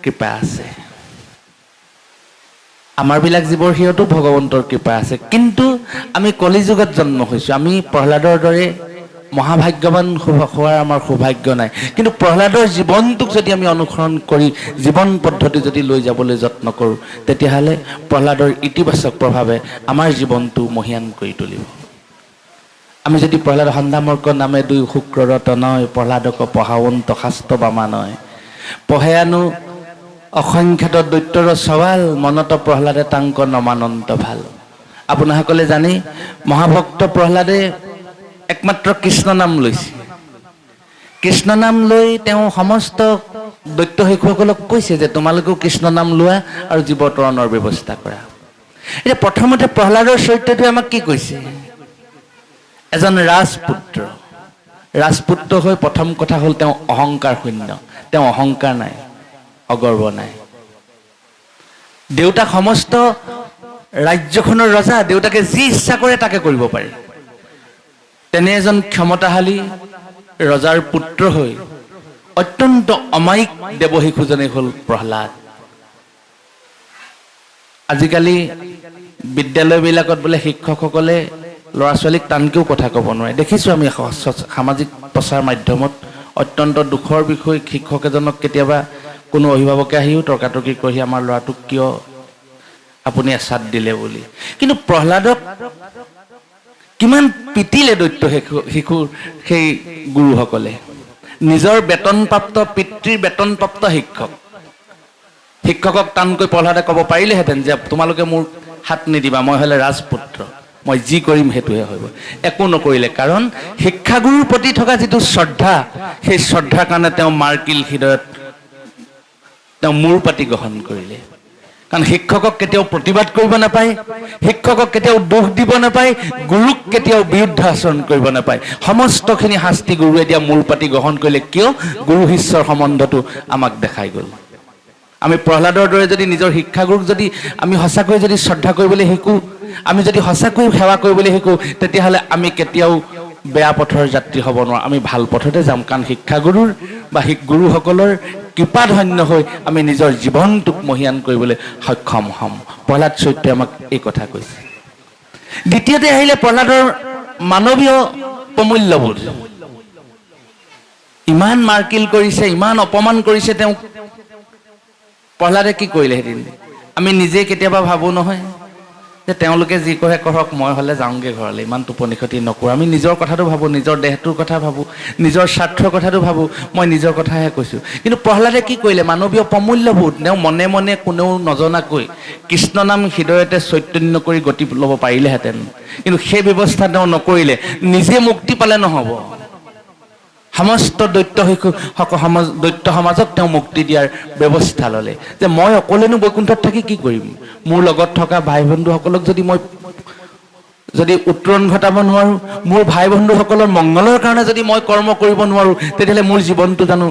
কৃপা আছে। আমাৰবিলাক জীৱৰ শিৰতো ভগৱন্তৰ কৃপা আছে। কিন্তু আমি কলিযুগত জন্ম হৈছোঁ। আমি প্ৰহ্লাদৰ দৰে মহাভাগ্যৱান হোৱাৰ আমাৰ সৌভাগ্য নাই। কিন্তু প্ৰহ্লাদৰ জীৱনটোক যদি আমি অনুসৰণ কৰি জীৱন পদ্ধতি যদি লৈ যাবলৈ যত্ন কৰোঁ, তেতিয়াহ'লে প্ৰহ্লাদৰ ইতিবাচক প্ৰভাৱে আমাৰ জীৱনটো মহীয়ান কৰি তুলিব। আমি যদি প্ৰহ্লাদ সন্ধামৰ্ক নামে দুই শুক্ৰৰ তনয়, প্ৰহ্লাদক পঢ়াৱন্ত শাস্ত্ৰ বামা নয়, পঢ়েয়ানো অসংখ্যাত দৈত্যৰ সৱাল, মনত প্ৰহ্লাদে তাংক নমানন্ত ভাল। আপোনাসকলে জানে মহাভক্ত প্ৰহ্লাদে একমাত্ৰ কৃষ্ণ নাম লৈছে। কৃষ্ণ নাম লৈ তেওঁ সমস্ত দৈত্য শিশুসকলক কৈছে যে তোমালোকেও কৃষ্ণ নাম লোৱা আৰু জীৱতৰণৰ ব্যৱস্থা কৰা। এতিয়া প্ৰথমতে প্ৰহ্লাদৰ চৰিত্ৰটোৱে আমাক কি কৈছে? এজন ৰাজপুত্ৰ হৈ প্ৰথম কথা হ'ল তেওঁ অহংকাৰ শূন্য। তেওঁ অহংকাৰ নাই, অগৰ্ব নাই। দেউতাক সমস্ত ৰাজ্যখনৰ ৰজা, দেউতাকে যি ইচ্ছা কৰে তাকে কৰিব পাৰে। তেনে এজন ক্ষমতাশালী ৰজাৰ পুত্ৰ হৈ অত্যন্ত অমায়িক দেৱশিশুজনে হ'ল প্ৰহ্লাদ। আজিকালি বিদ্যালয়বিলাকত বোলে শিক্ষকসকলে ল'ৰা ছোৱালীক টানকৈও কথা ক'ব নোৱাৰে। দেখিছোঁ আমি সামাজিক প্ৰচাৰ মাধ্যমত অত্যন্ত দুখৰ বিষয়, শিক্ষক এজনক কেতিয়াবা কোনো অভিভাৱকে আহিও তৰ্কাতৰ্কি কৰি আমাৰ ল'ৰাটোক কিয় আপুনি এচাত দিলে বুলি। কিন্তু প্ৰহ্লাদক কিমান পিটিলে দৈত্য শিশুৰ সেই গুৰুসকলে। নিজৰ বেতনপ্ৰাপ্ত পিতৃৰ বেতনপ্ৰাপ্ত শিক্ষকক টানকৈ প্ৰহ্লাদে ক'ব পাৰিলেহেঁতেন যে তোমালোকে মোৰ হাত নিদিবা, মই হ'লে ৰাজপুত্ৰ, মই যি কৰিম সেইটোহে হ'ব। একো নকৰিলে, কাৰণ শিক্ষাগুৰুৰ প্ৰতি থকা যিটো শ্ৰদ্ধা, সেই শ্ৰদ্ধাৰ কাৰণে তেওঁ মাৰ্কিল হৃদয়ত তেওঁ মূৰ পাতি গ্ৰহণ কৰিলে। কাৰণ শিক্ষকক কেতিয়াও প্ৰতিবাদ কৰিব নাপায়, শিক্ষকক কেতিয়াও দোষ দিব নাপায়, গুৰুক কেতিয়াও বিৰুদ্ধ আচৰণ কৰিব নাপায়। সমস্তখিনি শাস্তি গুৰুৱে দিয়া মূৰ পাতি গ্ৰহণ কৰিলে। কিয়? গুৰু শিষ্যৰ সম্বন্ধটো আমাক দেখাই গ'ল। আমি প্ৰহ্লাদৰ দৰে যদি নিজৰ শিক্ষাগুৰুক যদি আমি সঁচাকৈ যদি শ্ৰদ্ধা কৰিবলৈ শিকোঁ, আমি যদি সঁচাকৈ সেৱা কৰিবলৈ শিকোঁ, তেতিয়াহ'লে আমি কেতিয়াও বেয়া পথৰ যাত্ৰী হ'ব নোৱাৰোঁ। আমি ভাল পথতে যাম, কাৰণ শিক্ষাগুৰুৰ বা গুৰুসকলৰ কৃপাধন্য হৈ আমি নিজৰ জীৱনটোক মহীয়ান কৰিবলৈ সক্ষম হ'ম। প্ৰহ্লাদ চৰিত্ৰই আমাক এই কথা কৈছে। দ্বিতীয়তে আহিলে প্ৰহ্লাদৰ মানৱীয় প্ৰমূল্যবোধ। ইমান মাৰ্কিল কৰিছে, ইমান অপমান কৰিছে তেওঁক, প্ৰহ্লাদে কি কৰিলে সেইদিন? আমি নিজে কেতিয়াবা ভাবোঁ নহয় যে তেওঁলোকে যি কৰে কৰক, মই হ'লে যাওঁগৈ ঘৰলৈ, ইমান টোপনি ক্ষতি নকৰোঁ। আমি নিজৰ কথাটো ভাবোঁ, নিজৰ দেহটোৰ কথা ভাবোঁ, নিজৰ স্বাৰ্থৰ কথাটো ভাবোঁ। মই নিজৰ কথাহে কৈছোঁ। কিন্তু প্ৰহ্লাদে কি কৰিলে? মানৱীয় প্ৰমূল্যবোধ তেওঁ মনে মনে কোনেও নজনাকৈ কৃষ্ণ নাম হৃদয়তে চৈতন্য কৰি গতি ল'ব পাৰিলেহেঁতেন, কিন্তু সেই ব্যৱস্থা তেওঁ নকৰিলে। নিজে মুক্তি পালে নহ'ব, সমস্ত দৈত্য সমাজক তেওঁ মুক্তি দিয়াৰ ব্যৱস্থা ল'লে। যে মই অকলেনো বৈকুণ্ঠত থাকি কি কৰিম? মোৰ লগত থকা ভাই বন্ধুসকলক যদি উত্তৰণ ঘটাব নোৱাৰোঁ, মোৰ ভাই বন্ধুসকলৰ মংগলৰ কাৰণে যদি মই কৰ্ম কৰিব নোৱাৰোঁ, তেতিয়াহ'লে মোৰ জীৱনটো জানো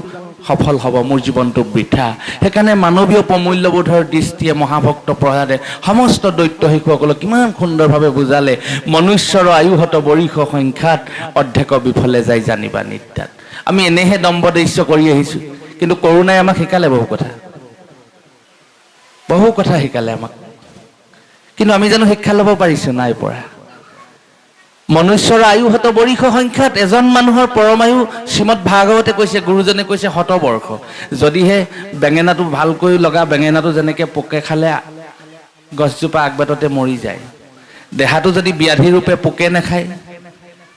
সফল হ'ব? মোৰ জীৱনটো বৃথা। সেইকাৰণে মানৱীয় প্ৰমূল্যবোধৰ দৃষ্টিয়ে মহাভক্ত প্ৰহ্লাদে সমস্ত দৈত্য শিশুসকলক কিমান সুন্দৰভাৱে বুজালে। মনুষ্যৰ আয়ুহত বৰিষ সংখ্যাত, অৰ্ধেক বিফলে যায় জানিবা নিত্যাত। আমি এনেহে দম্বদস্য কৰি আহিছোঁ, কিন্তু কৰোণাই আমাক শিকালে বহু কথা শিকালে আমাক। কিন্তু আমি জানো শিক্ষা ল'ব পাৰিছোঁ? নাই পৰা। মনুষ্যৰ আয়ুহত বৰিষ সংখ্যাত, এজন মানুহৰ পৰমায়ু শ্ৰীমদ ভাগৱতে কৈছে, গুৰুজনে কৈছে 100 বৰ্ষ। যদিহে বেঙেনাটো ভালকৈ লগা বেঙেনাটো যেনেকৈ পোকে খালে গছজোপা আগবাটতে মৰি যায়, দেহাটো যদি ব্যাধি ৰূপে পোকে নাখায়,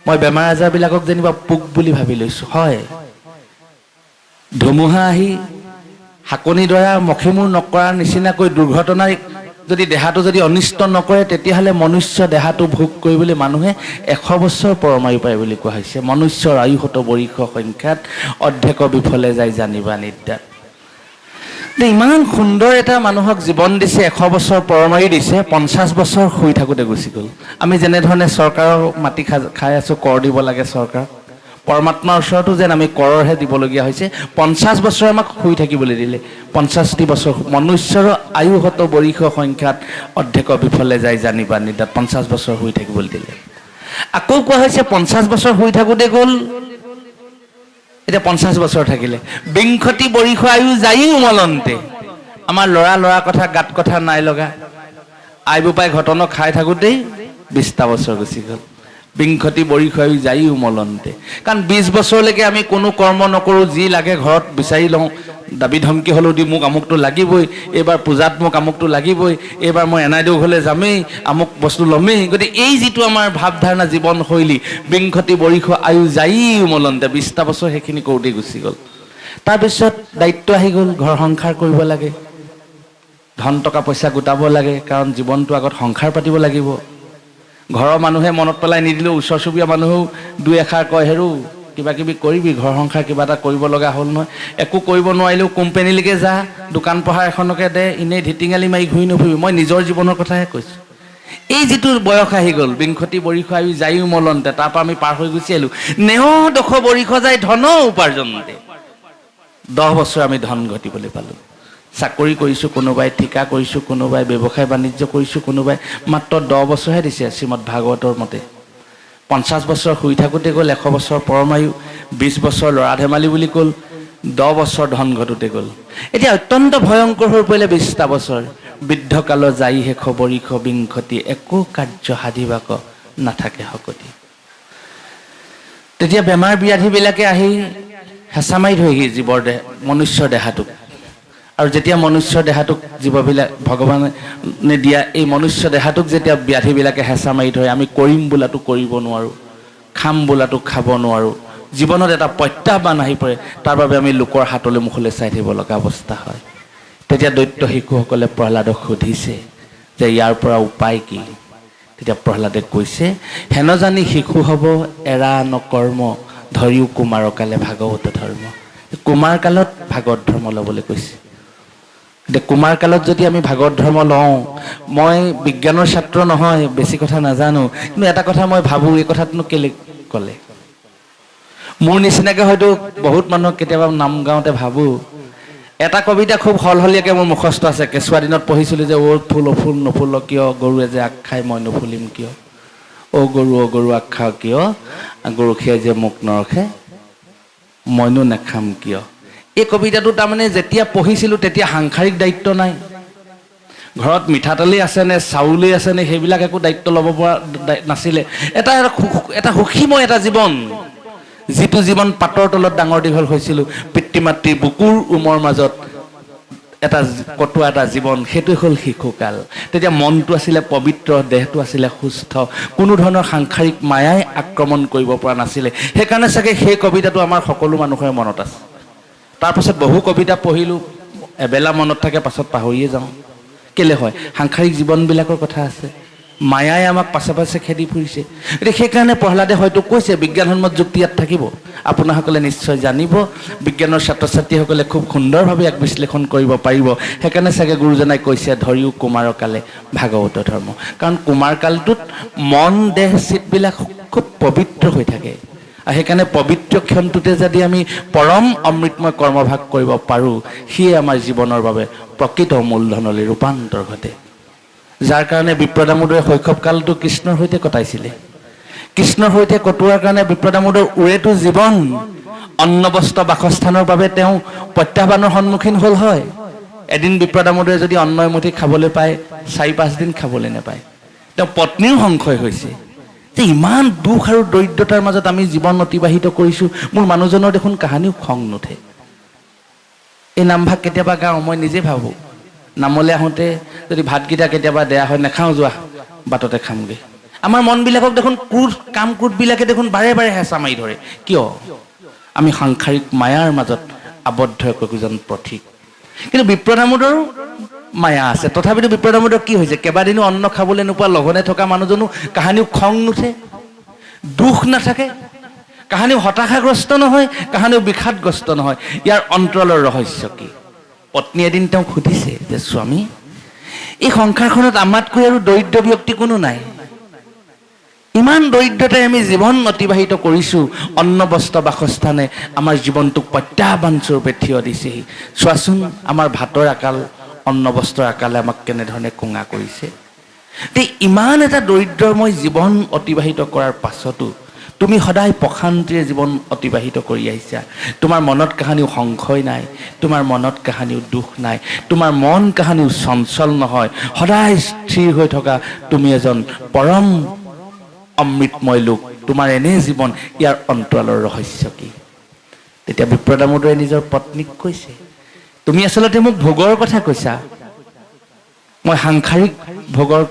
মই বেমাৰ আজাৰবিলাকক যেনিবা পোক বুলি ভাবি লৈছোঁ। হয়, ধুমুহা আহি শাকনি দৰা মখি মূৰ নকৰাৰ নিচিনাকৈ দুৰ্ঘটনাই যদি দেহাটো যদি অনিষ্ট নকৰে, তেতিয়াহ'লে মনুষ্য দেহাটো ভোগ কৰিবলৈ মানুহে 100 বছৰ পৰমায়ু পায় বুলি কোৱা হৈছে। মনুষ্যৰ আয়ুহত বৰিষ সংখ্যাত, অৰ্ধেক বিফলে যায় জানিবা নিদ্যাত। ইমান সুন্দৰ এটা মানুহক জীৱন দিছে, 100 বছৰ পৰমায়ু দিছে, 50 বছৰ শুই থাকোঁতে গুচি গ'ল। আমি যেনেধৰণে চৰকাৰৰ মাটি খাই আছোঁ, কৰ দিব লাগে চৰকাৰক, পৰমাত্মাৰ ওচৰতো যেন আমি কৰৰহে দিবলগীয়া হৈছে। 50 বছৰ আমাক শুই থাকিবলৈ দিলে, 50টি বছৰ। মনুষ্যৰ আয়ুহত বৰিষ সংখ্যাত, অৰ্ধেক বিফলে যায় জানিবা নিদ্যাত। 50 বছৰ শুই থাকিবলৈ দিলে। আকৌ কোৱা হৈছে 50 বছৰ শুই থাকোঁতে গ'ল, এতিয়া 50 বছৰ থাকিলে। বিংশতি বৰিষ আয়ু যায়ো উমলন্তে। আমাৰ ল'ৰা কথা গাত কথা নাই লগা, আই বোপাই ঘটনা খাই থাকোঁতেই 20টা বছৰ গুচি গ'ল। বিংশতি বৰিষ আয়ু যায়ি উমলন্তে। কাৰণ 20 বছৰলৈকে আমি কোনো কৰ্ম নকৰোঁ, যি লাগে ঘৰত বিচাৰি লওঁ, দাবী ধমকি হ'লেও দি মোক আমুকটো লাগিবই, এইবাৰ পূজাত মোক আমুকটো লাগিবই, এইবাৰ মই এনাইদেউ ঘৰলৈ যামেই, আমুক বস্তু ল'মেই। গতিকে এই যিটো আমাৰ ভাৱধাৰণা জীৱনশৈলী, বিংশতি বৰিষ আয়ু যায়ি উমলন্তে, 20টা বছৰ সেইখিনি কৰোঁতেই গুচি গ'ল। তাৰপিছত দায়িত্ব আহি গ'ল, ঘৰ সংসাৰ কৰিব লাগে, ধন টকা পইচা গোটাব লাগে, কাৰণ জীৱনটো আগত সংসাৰ পাতিব লাগিব। ঘৰৰ মানুহে মনত পেলাই নিদিলেও ওচৰ চুবুৰীয়া মানুহেও দুই এষাৰ কয়, হেৰু কিবা কিবি কৰিবি, ঘৰ সংসাৰ কিবা এটা কৰিব লগা হ'ল নহয়। একো কৰিব নোৱাৰিলেও কোম্পেনীলৈকে যা, দোকান পোহাৰ এখনকে দে, এনেই ধিটিঙালি মাৰি ঘূৰি নুফুৰিবি। মই নিজৰ জীৱনৰ কথাহে কৈছোঁ। এই যিটো বয়স আহি গ'ল, বিংশতি বৰিষ আয়ু যায়ি উমলন্তে, তাৰপৰা আমি পাৰ হৈ গুচি আহিলোঁ। নেহ দশ বৰিষ যায় ধন উপাৰ্জনতে। 10 বছৰ আমি ধন ঘটিবলৈ পালোঁ। চাকৰি কৰিছোঁ, কোনোবাই ঠিকা কৰিছোঁ, কোনোবাই ব্যৱসায় বাণিজ্য কৰিছোঁ, কোনোবাই মাত্ৰ 10 বছৰহে দিছে শ্ৰীমদ ভাগৱতৰ মতে। 50 বছৰ শুই থাকোঁতে গ'ল, 100 বছৰ পৰমায়ু, 20 বছৰ ল'ৰা ধেমালি বুলি গ'ল, 10 বছৰ ধন ঘটোতে গ'ল। এতিয়া অত্যন্ত ভয়ংকৰ হৈ পৰিলে 20টা বছৰ। বৃদ্ধকাল যায়ি শেষ বৰিষ বিংশতি, একো কাৰ্য সাধিবাক নাথাকে শকতি। তেতিয়া বেমাৰ ব্যাধিবিলাকে আহি হেঁচা মাৰি ধৰেহি জীৱৰ দেহ, মনুষ্যৰ দেহাটোক। আৰু যেতিয়া মনুষ্যৰ দেহাটোক জীৱবিলাক ভগৱানে দিয়া এই মনুষ্য দেহাটোক যেতিয়া ব্যাধিবিলাকে হেঁচা মাৰি ধৰে, আমি কৰিম বোলাটো কৰিব নোৱাৰোঁ, খাম বোলাটো খাব নোৱাৰোঁ, জীৱনত এটা প্ৰত্যাহ্বান আহি পৰে। তাৰ বাবে আমি লোকৰ হাতলৈ মুখলৈ চাই থাকিব লগা অৱস্থা হয়। তেতিয়া দৈত্য শিশুসকলে প্ৰহ্লাদক সুধিছে যে ইয়াৰ পৰা উপায় কি? তেতিয়া প্ৰহ্লাদে কৈছে, হেন জানি শিশু হ'ব এৰা নকৰ্ম, ধৰিও কুমাৰ কালে ভাগৱত ধৰ্ম। কুমাৰ কালত ভাগৱত ধৰ্ম ল'বলৈ কৈছে। এতিয়া কুমাৰ কালত যদি আমি ভাগৱত ধৰ্ম লওঁ, মই বিজ্ঞানৰ ছাত্ৰ নহয়, বেছি কথা নাজানো, কিন্তু এটা কথা মই ভাবোঁ, এই কথাটোনো কেলে ক'লে? মোৰ নিচিনাকৈ হয়তো বহুত মানুহক কেতিয়াবা নাম গাওঁতে ভাবোঁ। এটা কবিতা খুব সলসলীয়াকৈ মোৰ মুখস্থ আছে, কেঁচুৱা দিনত পঢ়িছিলোঁ যে, অ' ফুল অ' ফুল নুফুল কিয়, গৰুৱে যে আগ খাই মই নুফুলিম কিয়, অ' গৰু আগ খাওঁ কিয়, গৰখীয়াই যে মোক নৰখে মইনো নাখাম কিয়। এই কবিতাটো তাৰমানে যেতিয়া পঢ়িছিলোঁ তেতিয়া সাংসাৰিক দায়িত্ব নাই, ঘৰত মিঠাতেলেই আছেনে চাউলেই আছেনে সেইবিলাক একো দায়িত্ব ল'ব পৰা নাছিলে। এটা সুখীময় এটা জীৱন, যিটো জীৱন পাতৰ তলত ডাঙৰ দীঘল হৈছিলোঁ, পিতৃ মাতৃৰ বুকুৰ উমৰ মাজত এটা কটোৱা এটা জীৱন, সেইটোৱে হ'ল শিশুকাল। তেতিয়া মনটো আছিলে পবিত্ৰ, দেহটো আছিলে সুস্থ, কোনো ধৰণৰ সাংসাৰিক মায়াই আক্ৰমণ কৰিব পৰা নাছিলে। সেইকাৰণে চাগে সেই কবিতাটো আমাৰ সকলো মানুহৰে মনত আছে। তাৰপাছত বহু কবিতা পঢ়িলোঁ, এবেলা মনত থাকে, পাছত পাহৰিয়ে যাওঁ। কেলে হয়? সাংসাৰিক জীৱনবিলাকৰ কথা আছে, মায়াই আমাক পাছে পাছে খেদি ফুৰিছে। গতিকে সেইকাৰণে প্ৰহ্লাদে হয়তো কৈছে, বিজ্ঞানসন্মত যুক্তি ইয়াত থাকিব, আপোনাসকলে নিশ্চয় জানিব, বিজ্ঞানৰ ছাত্ৰ ছাত্ৰীসকলে খুব সুন্দৰভাৱে ইয়াক বিশ্লেষণ কৰিব পাৰিব। সেইকাৰণে চাগে গুৰুজনাই কৈছে, ধৰিও কুমাৰ কালে ভাগৱত ধৰ্ম। কাৰণ কুমাৰ কালটোত মন দেহ চিতবিলাক খুব পবিত্ৰ হৈ থাকে, আৰু সেইকাৰণে পবিত্ৰ ক্ষণটোতে যদি আমি পৰম অমৃতময় কৰ্মভাগ কৰিব পাৰোঁ, সিয়ে আমাৰ জীৱনৰ বাবে প্ৰকৃত মূলধনলৈ ৰূপান্তৰ ঘটে। যাৰ কাৰণে বিপ্ৰদামোদৰে শৈশৱকালটো কৃষ্ণৰ সৈতে কটাইছিলে। কৃষ্ণৰ সৈতে কটোৱাৰ কাৰণে বিপ্ৰদামোদৰ ওৰেটো জীৱন, অন্ন বস্ত্ৰ বাসস্থানৰ বাবে তেওঁ প্ৰত্যাহ্বানৰ সন্মুখীন হ'ল হয়। এদিন বিপ্ৰদামোদৰে যদি অন্ন এমুঠি খাবলৈ পায়, 4-5 দিন খাবলৈ নাপায়। তেওঁ পত্নীও সংশয় হৈছে যে ইমান দুখ আৰু দৰিদ্ৰতাৰ মাজত আমি জীৱন অতিবাহিত কৰিছোঁ, মোৰ মানুহজনৰ দেখোন কাহানিও খং নুঠে। এই নামভাগ কেতিয়াবা গাওঁ, মই নিজে ভাবোঁ, নামলৈ আহোঁতে যদি ভাতকেইটা কেতিয়াবা বেয়া হয়, নাখাওঁ, যোৱা বাটতে খামগৈ। আমাৰ মনবিলাকক দেখোন কাম ক্ৰোধবিলাকে দেখোন বাৰে বাৰে হেঁচা মাৰি ধৰে। কিয়? আমি সাংসাৰিক মায়াৰ মাজত আবদ্ধ একোজন পথিক। কিন্তু বিপ্ৰদামোদৰো মায়া আছে, তথাপিতো বিপ্ৰদামোদৰ কি হৈছে? কেইবাদিনো অন্ন খাবলৈ নোপোৱা লঘনে থকা মানুহজনো কাহানিও খং নুঠে, দুখ নাথাকে, কাহানিও হতাশাগ্ৰস্ত নহয়, কাহানিও বিষাদগ্ৰস্ত নহয়। ইয়াৰ অন্তৰালৰ ৰহস্য কি? পত্নী এদিন তেওঁক সুধিছে যে, স্বামী, এই সংসাৰখনত আমাতকৈ আৰু দৰিদ্ৰ ব্যক্তি কোনো নাই, ইমান দৰিদ্ৰতাই আমি জীৱন অতিবাহিত কৰিছোঁ, অন্ন বস্ত্ৰ বাসস্থানে আমাৰ জীৱনটোক প্ৰত্যাহ্বান স্বৰূপে থিয় দিছেহি। চোৱাচোন আমাৰ ভাতৰ আকাল, অন্ন বস্ত্ৰৰ আকালে আমাক কেনেধৰণে কোঙা কৰিছে। ইমান এটা দৰিদ্ৰময় জীৱন অতিবাহিত কৰাৰ পাছতো তুমি সদায় প্ৰশান্তিৰে জীৱন অতিবাহিত কৰি আহিছা। তোমাৰ মনত কাহানিও সংশয় নাই, তোমাৰ মনত কাহানিও দুখ নাই, তোমাৰ মন কাহানিও চঞ্চল নহয়, সদায় স্থিৰ হৈ থকা তুমি এজন পৰম অমৃতময় লোক, তোমাৰ এনে জীৱন, ইয়াৰ অন্তৰালৰ ৰহস্য কি? তেতিয়া বিপ্ৰদামোদৰে নিজৰ পত্নীক কৈছে, তুমি আচলতে মোক ভোগৰ কথা কৈছা, মই সাংসাৰিক ভোগৰ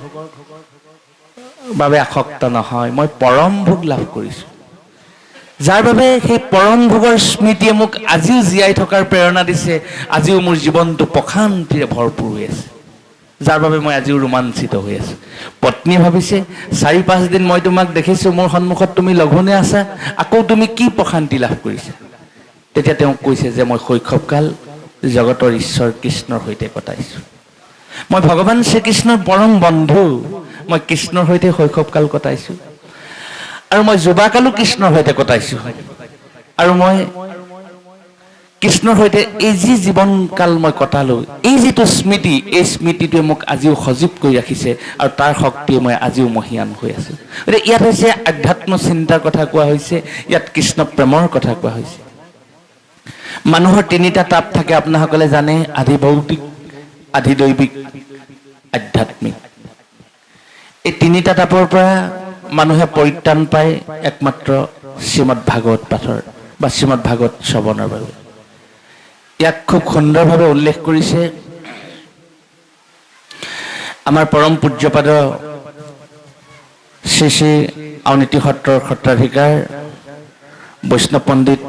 বাবে আসক্ত নহয়, মই পৰম ভোগ লাভ কৰিছোঁ, যাৰ বাবে সেই পৰম ভোগৰ স্মৃতিয়ে মোক আজিও জীয়াই থকাৰ প্ৰেৰণা দিছে, আজিও মোৰ জীৱনটো প্ৰশান্তিৰে ভৰপূৰ হৈ আছে, যাৰ বাবে মই আজিও ৰোমাঞ্চিত হৈ আছোঁ। পত্নীয়ে ভাবিছে 4-5 দিন মই তোমাক দেখিছোঁ, মোৰ সন্মুখত তুমি লঘোণে আছা, আকৌ তুমি কি প্ৰশান্তি লাভ কৰিছা? তেতিয়া তেওঁ কৈছে যে মই শৈশৱকাল জগতৰ ঈশ্বৰ কৃষ্ণৰ সৈতে কটাইছোঁ, মই ভগৱান শ্ৰীকৃষ্ণৰ পৰম বন্ধু, মই কৃষ্ণৰ সৈতে শৈশৱকাল কটাইছোঁ, আৰু মই যুৱাকালো কৃষ্ণৰ সৈতে কটাইছোঁ, আৰু মই কৃষ্ণৰ সৈতে এই যি জীৱনকাল মই কটালোঁ, এই যিটো স্মৃতি, এই স্মৃতিটোৱে মোক আজিও সজীৱ কৰি ৰাখিছে, আৰু তাৰ শক্তিয়ে মই আজিও মহীয়ান হৈ আছোঁ। গতিকে ইয়াত হৈছে আধ্যাত্ম চিন্তাৰ কথা কোৱা হৈছে, ইয়াত কৃষ্ণ প্ৰেমৰ কথা কোৱা হৈছে। মানুহৰ 3টা তাপ থাকে, আপোনাসকলে জানে, আধি ভৌতিক, আধি দৈবিক, আধ্যাত্মিক। এই 3টা তাপৰ পৰা মানুহে পৰিত্ৰাণ পায় একমাত্ৰ শ্ৰীমদ ভাগৱত পাঠৰ বা শ্ৰীমদ ভাগৱত শ্ৰৱণৰ বাবে। ইয়াক খুব সুন্দৰভাৱে উল্লেখ কৰিছে আমাৰ পৰম পূজ্যপাদ শ্ৰী শ্ৰী আউনীতি সত্ৰৰ সত্ৰাধিকাৰ বৈষ্ণৱ পণ্ডিত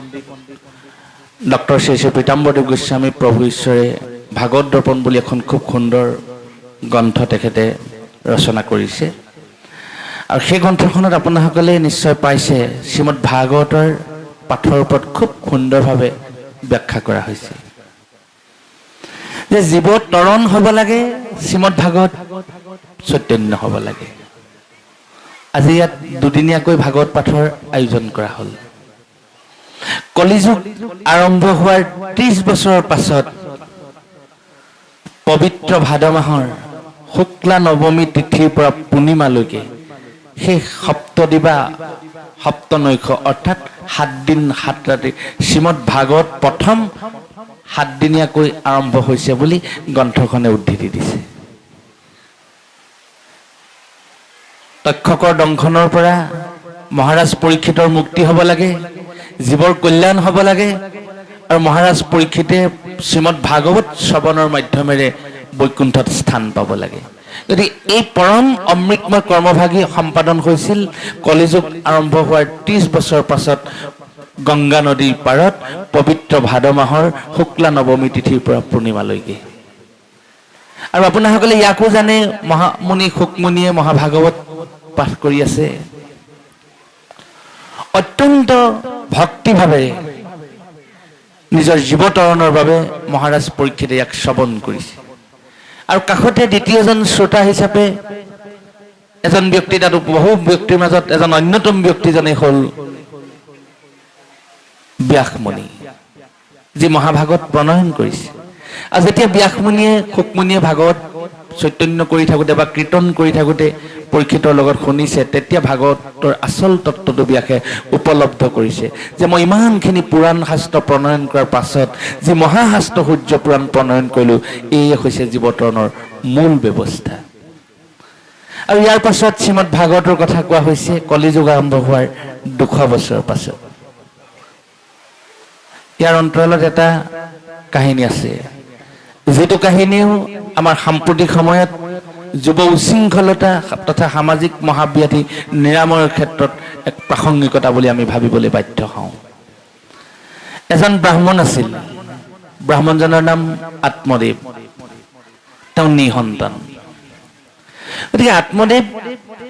ডক্টৰ শ্ৰী শ্ৰী পীতাম্বৰদেৱ গোস্বামী প্ৰভু ঈশ্বৰে ভাগৱত দৰ্পণ বুলি এখন খুব সুন্দৰ গ্ৰন্থ তেখেতে ৰচনা কৰিছে, আৰু সেই গ্ৰন্থখনত আপোনাসকলে নিশ্চয় পাইছে শ্ৰীমদ ভাগৱতৰ পাঠৰ ওপৰত খুব সুন্দৰভাৱে ব্যাখ্যা কৰা হৈছে যে জীৱ তৰণ হ'ব লাগে, শ্ৰীমদ ভাগৱত চৈতন্য হ'ব লাগে। আজি ইয়াত দুদিনীয়াকৈ ভাগৱত পাঠৰ আয়োজন কৰা হ'ল। কলিযুগ আৰম্ভ হোৱাৰ 30 বছৰৰ পাছত পবিত্ৰ ভাদ মাহৰ শুক্লা নৱমী তিথিৰ পৰা পূৰ্ণিমালৈকে সেই সপ্তদিবা সপ্তনৈশ অৰ্থাৎ 7 দিন 7 ৰাতি শ্ৰীমদ ভাগৱত প্ৰথম 7 দিনীয়াকৈ আৰম্ভ হৈছে বুলি গ্ৰন্থখনে উদ্ধৃতি দিছে। তক্ষকৰ দংশনৰ পৰা মহাৰাজ পৰীক্ষিতৰ মুক্তি হ'ব লাগে, জীৱৰ কল্যাণ হ'ব লাগে, আৰু মহাৰাজ পৰীক্ষিতে শ্ৰীমদ ভাগৱত শ্ৰৱণৰ মাধ্যমেৰে বৈকুণ্ঠত স্থান পাব লাগে। গতিকে এই পৰম অমৃতময় কৰ্মভাগী সম্পাদন হৈছিল কলিযুগ আৰম্ভ হোৱাৰ 30 বছৰ পাছত গংগা নদীৰ পাৰত পবিত্ৰ ভাদ মাহৰ শুক্লা নৱমী তিথিৰ পৰা পূৰ্ণিমালৈকে। আৰু আপোনাসকলে ইয়াকো জানে, মহামুনি শুকমুনিয়ে মহাভাগৱত পাঠ কৰি আছে, অত্যন্ত ভক্তিভাৱে নিজৰ জীৱতৰণৰ বাবে মহাৰাজ পৰীক্ষিতে ইয়াক শ্ৰৱণ কৰিছে, আৰু কাষতে দ্বিতীয়জন শ্ৰোতা হিচাপে এজন ব্যক্তি, তাত বহু ব্যক্তিৰ মাজত এজন অন্যতম ব্যক্তিজনেই হ'ল ব্যাসমুনি, যি মহাভাগৱত প্ৰণয়ন কৰিছে। আৰু যেতিয়া ব্যাসমুনিয়ে শুকমুনিয়ে ভাগৱত চৈতন্য কৰি থাকোঁতে বা কীৰ্তন কৰি থাকোঁতে পৰীক্ষিতৰ লগত শুনিছে, তেতিয়া ভাগৱতৰ আচল তত্ত্বটো ব্যাসে উপলব্ধ কৰিছে যে মই ইমানখিনি পুৰাণ শাস্ত্ৰ প্ৰণয়ন কৰাৰ পাছত যি মহাশাস্ত্ৰ সূৰ্য পুৰাণ প্ৰণয়ন কৰিলোঁ, এয়ে হৈছে জীৱতৰণৰ মূল ব্যৱস্থা। আৰু ইয়াৰ পাছত শ্ৰীমদ ভাগৱতৰ কথা কোৱা হৈছে কলিযুগ আৰম্ভ হোৱাৰ 200 বছৰৰ পাছত। ইয়াৰ অন্তৰালত এটা কাহিনী আছে, যিটো কাহিনীও আমাৰ সাম্প্ৰতিক সময়ত যুৱ উশৃংখলতা তথা সামাজিক মহাব্যাধি নিৰাময়ৰ ক্ষেত্ৰত এক প্ৰাসংগিকতা বুলি আমি ভাবিবলৈ বাধ্য হওঁ। এজন ব্ৰাহ্মণ আছিল, ব্ৰাহ্মণজনৰ নাম আত্মদেৱ, তেওঁ নিঃসন্তান। গতিকে আত্মদেৱ,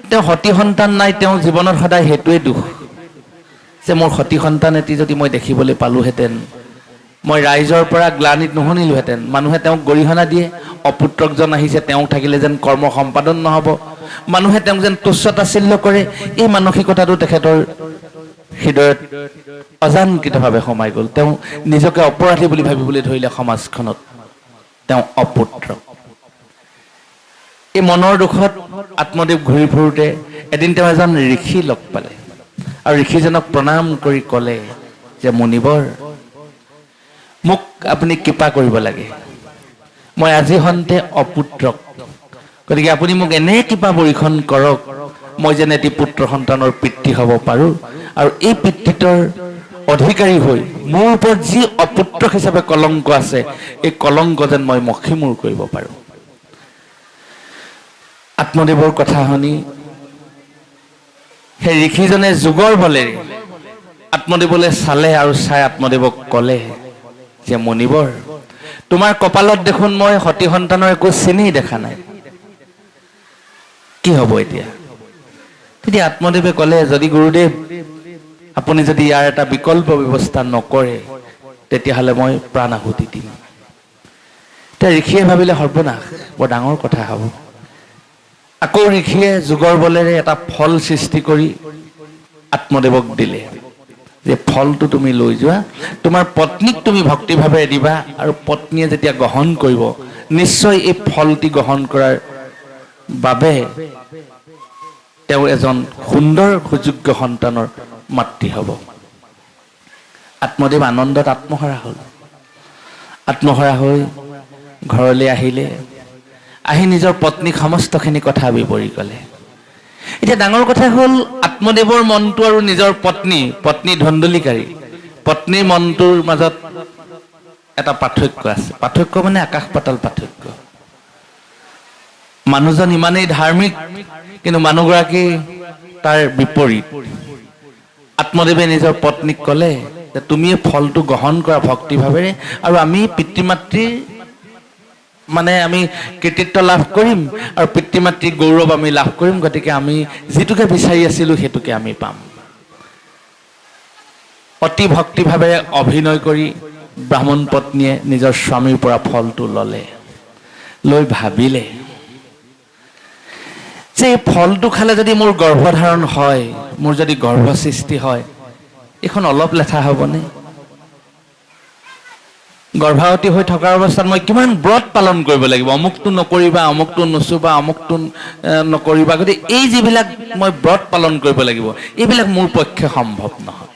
তেওঁ সতী সন্তান নাই, তেওঁ জীৱনত সদায় সেইটোৱে দুখ যে মোৰ সতী সন্তান এটি যদি মই দেখিবলৈ পালোহেঁতেন, মই ৰাইজৰ পৰা গ্লানিত নুশুনিলোহেঁতেন। মানুহে তেওঁক গৰিহণা দিয়ে, অপুত্ৰকজন আহিছে, তেওঁ থাকিলে যেন কৰ্ম সম্পাদন নহ'ব, মানুহে তেওঁক যেন তুচ্ছ তাচ্ছিল্য কৰে, এই মানসিকতাটো তেখেতৰ হৃদয়ত অজানকৃতভাৱে সোমাই গ'ল। তেওঁ নিজকে অপৰাধী বুলি ভাবিবলৈ ধৰিলে সমাজখনত, তেওঁ অপুত্ৰ। এই মনৰ দুখত আত্মদেৱ ঘূৰি ফুৰোঁতে এদিন তেওঁ এজন ঋষি লগ পালে, আৰু ঋষিজনক প্ৰণাম কৰি ক'লে যে মুনিবৰ, মোক আপুনি কৃপা কৰিব লাগে, মই আজি সন্তে অপুত্ৰক, গতিকে আপুনি মোক এনে কৃপা বৰ্ষণ কৰক মই যেন এটি পুত্ৰ সন্তানৰ পিতৃ হ'ব পাৰোঁ আৰু এই পিতৃত্বৰ অধিকাৰী হৈ মোৰ ওপৰত যি অপুত্ৰ হিচাপে কলংক আছে এই কলংক যেন মই মষিমূৰ কৰিব পাৰোঁ। আত্মদেৱৰ কথা শুনি সেই ঋষিজনে যুগৰ বলেৰে আত্মদেৱলৈ চালে আৰু চাই আত্মদেৱক ক'লে যে মুনিবৰ, তোমাৰ কপালত দেখোন মই সতী সন্তানৰ একো চিনেই দেখা নাই, কি হ'ব এতিয়া? তেতিয়া আত্মদেৱে ক'লে, যদি গুৰুদেৱ আপুনি যদি ইয়াৰ এটা বিকল্প ব্যৱস্থা নকৰে তেতিয়াহ'লে মই প্ৰাণ আহুতি দিম। এতিয়া ঋষিয়ে ভাবিলে সৰ্বনাশ, বৰ ডাঙৰ কথা হ'ব। আকৌ ঋষিয়ে যুগৰ বলেৰে এটা ফল সৃষ্টি কৰি আত্মদেৱক দিলে যে ফলটো তুমি লৈ যোৱা, তোমাৰ পত্নীক তুমি ভক্তিভাৱে দিবা আৰু পত্নীয়ে যেতিয়া গ্ৰহণ কৰিব নিশ্চয় এই ফলটি গ্ৰহণ কৰাৰ বাবে তেওঁ এজন সুন্দৰ সুযোগ্য সন্তানৰ মাতৃ হ'ব। আত্মদেৱ আনন্দত আত্মহাৰা হ'ল। আত্মহাৰা হৈ ঘৰলৈ আহিলে, আহি নিজৰ পত্নীক সমস্তখিনি কথা বিৱৰি ক'লে। এতিয়া ডাঙৰ কথা হ'ল আত্মদেৱৰ মনটো আৰু নিজৰ পত্নী ধন্দুলিকাৰী পত্নীৰ মনটোৰ মাজত এটা পাৰ্থক্য আছে। পাৰ্থক্য মানে আকাশ পাতাল পাৰ্থক্য। মানুহজন ইমানেই ধাৰ্মিক কিন্তু মানুহগৰাকী তাৰ বিপৰীত। আত্মদেৱে নিজৰ পত্নীক ক'লে যে তুমি ফলটো গ্ৰহণ কৰা ভক্তিভাৱেৰে আৰু আমি পিতৃ মাতৃৰ মানে আমি কৃতিত্ব লাভ কৰিম আৰু পিতৃ মাতৃৰ গৌৰৱ আমি লাভ কৰিম, গতিকে আমি যিটোকে বিচাৰি আছিলোঁ সেইটোকে আমি পাম। অতি ভক্তিভাৱেৰে অভিনয় কৰি ব্ৰাহ্মণ পত্নীয়ে নিজৰ স্বামীৰ পৰা ফলটো ল'লে, লৈ ভাবিলে যে এই ফলটো খালে যদি মোৰ গৰ্ভধাৰণ হয়, মোৰ যদি গৰ্ভ সৃষ্টি হয়, এইখন অলপ লেঠা হ'বনে? গৰ্ভৱতী হৈ থকাৰ অৱস্থাত মই কিমান ব্ৰত পালন কৰিব লাগিব, অমুকটো নকৰিবা, অমুকটো নুচুবা, অমুকটো নকৰিবা, গতিকে এই যিবিলাক মই ব্ৰত পালন কৰিব লাগিব এইবিলাক মোৰ পক্ষে সম্ভৱ নহয়।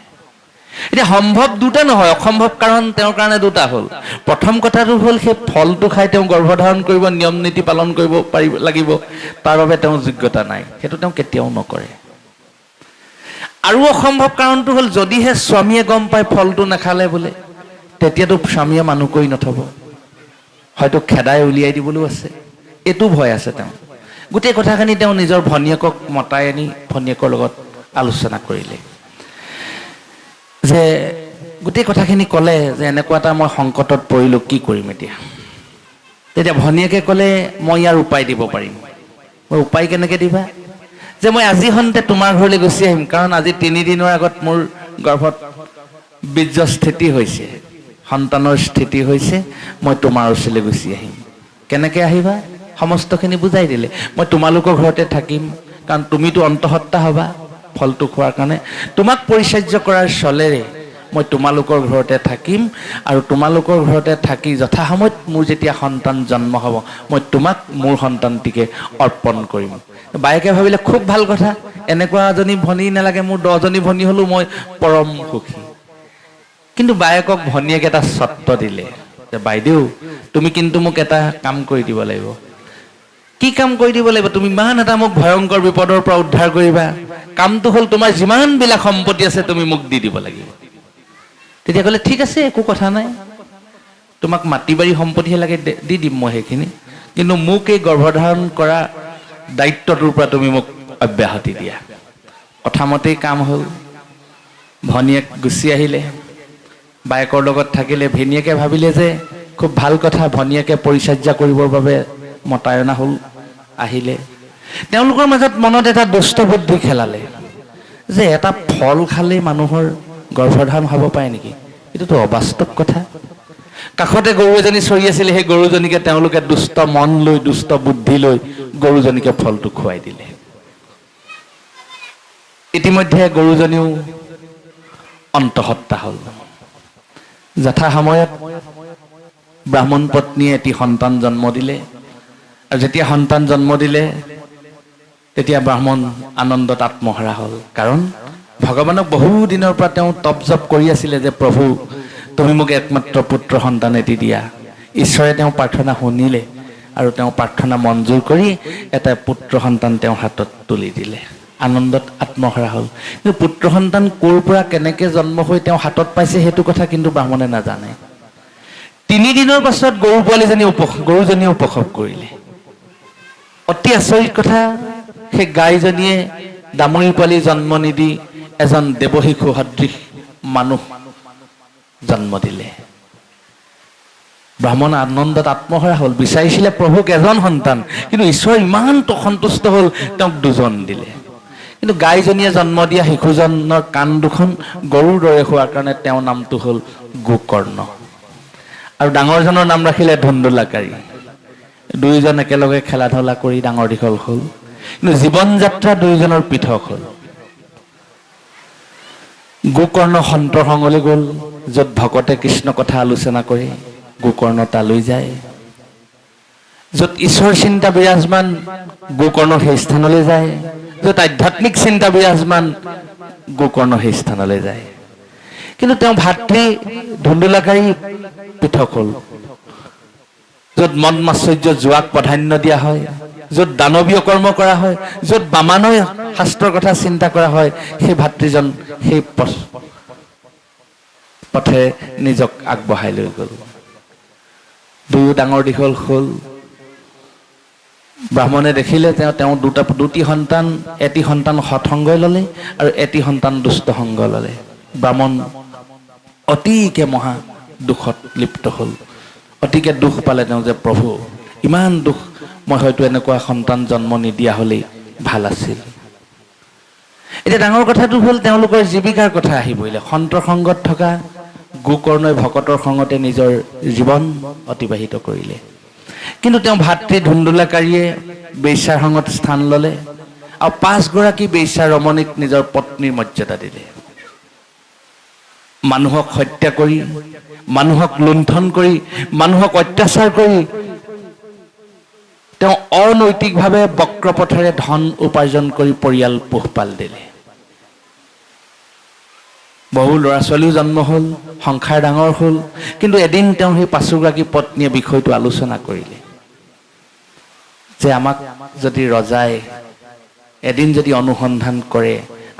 এতিয়া সম্ভৱ দুটা নহয়, অসম্ভৱ কাৰণ তেওঁৰ কাৰণে দুটা হ'ল। প্ৰথম কথাটো হ'ল সেই ফলটো খাই তেওঁ গৰ্ভধাৰণ কৰিব, নিয়ম নীতি পালন কৰিব লাগিব, তাৰ বাবে তেওঁৰ যোগ্যতা নাই, সেইটো তেওঁ কেতিয়াও নকৰে। আৰু অসম্ভৱ কাৰণটো হ'ল যদিহে স্বামীয়ে গম পায় ফলটো নাখালে বোলে, তেতিয়াতো স্বামীয়ে মানুহ কৰি নথব, হয়তো খেদাই উলিয়াই দিবলৈও আছে, এইটো ভয় আছে তেওঁ। গোটেই কথাখিনি তেওঁ নিজৰ ভনীয়েকক মতাই আনি ভনীয়েকৰ লগত আলোচনা কৰিলে যে গোটেই কথাখিনি ক'লে যে এনেকুৱা এটা মই সংকটত পৰিলোঁ, কি কৰিম এতিয়া? তেতিয়া ভনীয়েকে ক'লে মই ইয়াৰ উপায় দিব পাৰিম। মই উপায় কেনেকৈ দিবা? যে মই আজি সন্তে তোমাৰ ঘৰলৈ গুচি আহিম, কাৰণ আজি 3 দিনৰ আগত মোৰ গৰ্ভত বীৰ্য স্থিতি হৈছে, সন্তানৰ স্থিতি হৈছে, মই তোমাৰ ওচৰলৈ গুচি আহিম। কেনেকৈ আহিবা? সমস্তখিনি বুজাই দিলে। মই তোমালোকৰ ঘৰতে থাকিম, কাৰণ তুমিতো অন্তঃসত্ত্বা হ'বা ফলটো খোৱাৰ কাৰণে, তোমাক পৰিচৰ্য কৰাৰ চলেৰে মই তোমালোকৰ ঘৰতে থাকিম আৰু তোমালোকৰ ঘৰতে থাকি যথাসময়ত মোৰ যেতিয়া সন্তান জন্ম হ'ব মই তোমাক মোৰ সন্তানটিকে অৰ্পণ কৰিম। বায়েকে ভাবিলে খুব ভাল কথা, এনেকুৱা এজনী ভনী নালাগে, মোৰ 10জনী ভনী হ'লেও মই পৰম সুখী। কিন্তু বায়েকক ভনীয়েকে এটা চৰ্ত দিলে যে বাইদেউ তুমি কিন্তু মোক এটা কাম কৰি দিব লাগিব। কি কাম কৰি দিব লাগিব? তুমি ইমান এটা মোক ভয়ংকৰ বিপদৰ পৰা উদ্ধাৰ কৰিবা, কামটো হ'ল তোমাৰ যিমানবিলাক সম্পত্তি আছে তুমি মোক দি দিব লাগিব। তেতিয়া ক'লে ঠিক আছে, একো কথা নাই, তোমাক মাটি বাৰী সম্পত্তিহে লাগে দি দিম মই সেইখিনি, কিন্তু মোক এই গৰ্ভধাৰণ কৰা দায়িত্বটোৰ পৰা তুমি মোক অব্যাহতি দিয়া। কথামতেই কাম হ'ল। ভনীয়েক গুচি আহিলে, বায়েকৰ লগত থাকিলে। ভিনীয়েকে ভাবিলে যে খুব ভাল কথা, ভনীয়েকে পৰিচৰ্যা কৰিবৰ বাবে মতাই অনা হ'ল, আহিলে। তেওঁলোকৰ মাজত মনত এটা দুষ্ট বুদ্ধি খেলালে যে এটা ফল খালেই মানুহৰ গৰ্ভধাৰণ হ'ব পাৰে নেকি? এইটোতো অবাস্তৱ কথা। কাষতে গৰু এজনী চৰি আছিলে, সেই গৰুজনীকে তেওঁলোকে দুষ্ট মন লৈ দুষ্ট বুদ্ধি লৈ গৰুজনীকে ফলটো খুৱাই দিলে। ইতিমধ্যে গৰুজনীও অন্তঃসত্ত্বা হ'ল। যথাসময়ত ব্ৰাহ্মণ পত্নীয়ে এটি সন্তান জন্ম দিলে, আৰু যেতিয়া সন্তান জন্ম দিলে তেতিয়া ব্ৰাহ্মণ আনন্দত আত্মহাৰা হ'ল। কাৰণ ভগৱানক বহু দিনৰ পৰা তেওঁ তপ জপ কৰি আছিলে যে প্ৰভু তুমি মোক একমাত্ৰ পুত্ৰ সন্তান এটি দিয়া। ঈশ্বৰে তেওঁ প্ৰাৰ্থনা শুনিলে আৰু তেওঁ প্ৰাৰ্থনা মঞ্জুৰ কৰি এটা পুত্ৰ সন্তান তেওঁৰ হাতত তুলি দিলে। আনন্দত আত্মহাৰা হ'ল। কিন্তু পুত্ৰ সন্তান ক'ৰ পৰা কেনেকৈ জন্ম হৈ তেওঁ হাতত পাইছে সেইটো কথা কিন্তু ব্ৰাহ্মণে নাজানে। 3 দিনৰ পাছত গৰুজনীয়ে উপশম কৰিলে। অতি আচৰিত কথা, সেই গাইজনীয়ে দামুৰী পোৱালি জন্ম নিদি এজন দেৱশিশু সদৃশ মানুহ জন্ম দিলে। ব্ৰাহ্মণ আনন্দত আত্মহাৰা হ'ল। বিচাৰিছিলে প্ৰভুক এজন সন্তান, কিন্তু ঈশ্বৰ ইমান সন্তুষ্ট হ'ল, তেওঁক 2জন দিলে। কিন্তু গাইজনীয়ে জন্ম দিয়া শিশুজনৰ কাণ দুখন গৰুৰ দৰে হোৱাৰ কাৰণে তেওঁৰ নামটো হ'ল গোকৰ্ণ। আৰু ডাঙৰজনৰ নাম ৰাখিলে ধুন্দুলাকাৰী। 2জন একেলগে খেলা ধূলা কৰি ডাঙৰ দীঘল হ'ল, কিন্তু জীৱন যাত্ৰা 2জনৰ পৃথক হ'ল। গোকৰ্ণ সন্তৰ সংগলৈ গ'ল, য'ত ভকতে কৃষ্ণ কথা আলোচনা কৰে, গোকৰ্ণ তালৈ যায়। য'ত ঈশ্বৰ চিন্তা বিৰাজমান, গোকৰ্ণ সেই স্থানলৈ যায়। য'ত আধ্যাত্মিক চিন্তা বিৰাজমান, গোকৰ্ণ সেই স্থানলৈ যায়। কিন্তু তেওঁ ভাতৃ ধুন্দুলাকাৰী পৃথক হ'ল। য'ত মদ মাশ্চৰ্য জোৱাক প্ৰাধান্য দিয়া হয়, য'ত দানৱীয় কৰ্ম কৰা হয়, য'ত বামানয় শাস্ত্ৰৰ কথা চিন্তা কৰা হয়, সেই ভাতৃজন সেই পথে নিজক আগবঢ়াই লৈ গ'ল। 2 ডাঙৰ দীঘল হ'ল। ব্ৰাহ্মণে দেখিলে তেওঁ দুটি সন্তান, এটি সন্তান সৎসংগই ল'লে আৰু এটি সন্তান দুষ্ট সংগ ল'লে। ব্ৰাহ্মণ অতিকে মহা দুখত লিপ্ত হ'ল। অতিকে দুখ পালে তেওঁ যে প্ৰভু, ইমান দুখ, মই হয়তো এনেকুৱা সন্তান জন্ম নিদিয়া হ'লেই ভাল আছিল। এতিয়া ডাঙৰ কথাটো হ'ল তেওঁলোকৰ জীৱিকাৰ কথা আহি পৰিলে। সন্তৰ সংগত থকা গোকৰ্ণই ভকতৰ সংগতে নিজৰ জীৱন অতিবাহিত কৰিলে। কিন্তু তেওঁ ভাতৃ ধুন্দুলাকাৰীয়ে বেশ্যাৰ সংগত স্থান ল'লে আৰু 5গৰাকী বেশ্যা ৰমণীক নিজৰ পত্নীৰ মৰ্যাদা দিলে। মানুহক হত্যা কৰি, মানুহক লুণ্ঠন কৰি, মানুহক অত্যাচাৰ কৰি তেওঁ অনৈতিকভাৱে বক্ৰপথেৰে ধন উপাৰ্জন কৰি পৰিয়াল পোহপাল দিলে। বহু ল'ৰা ছোৱালীও জন্ম হ'ল, সংসাৰ ডাঙৰ হ'ল। কিন্তু এদিন তেওঁ সেই 5গৰাকী পত্নীয়ে বিষয়টো আলোচনা কৰিলে যে আমাক যদি ৰজাই এদিন যদি অনুসন্ধান কৰে,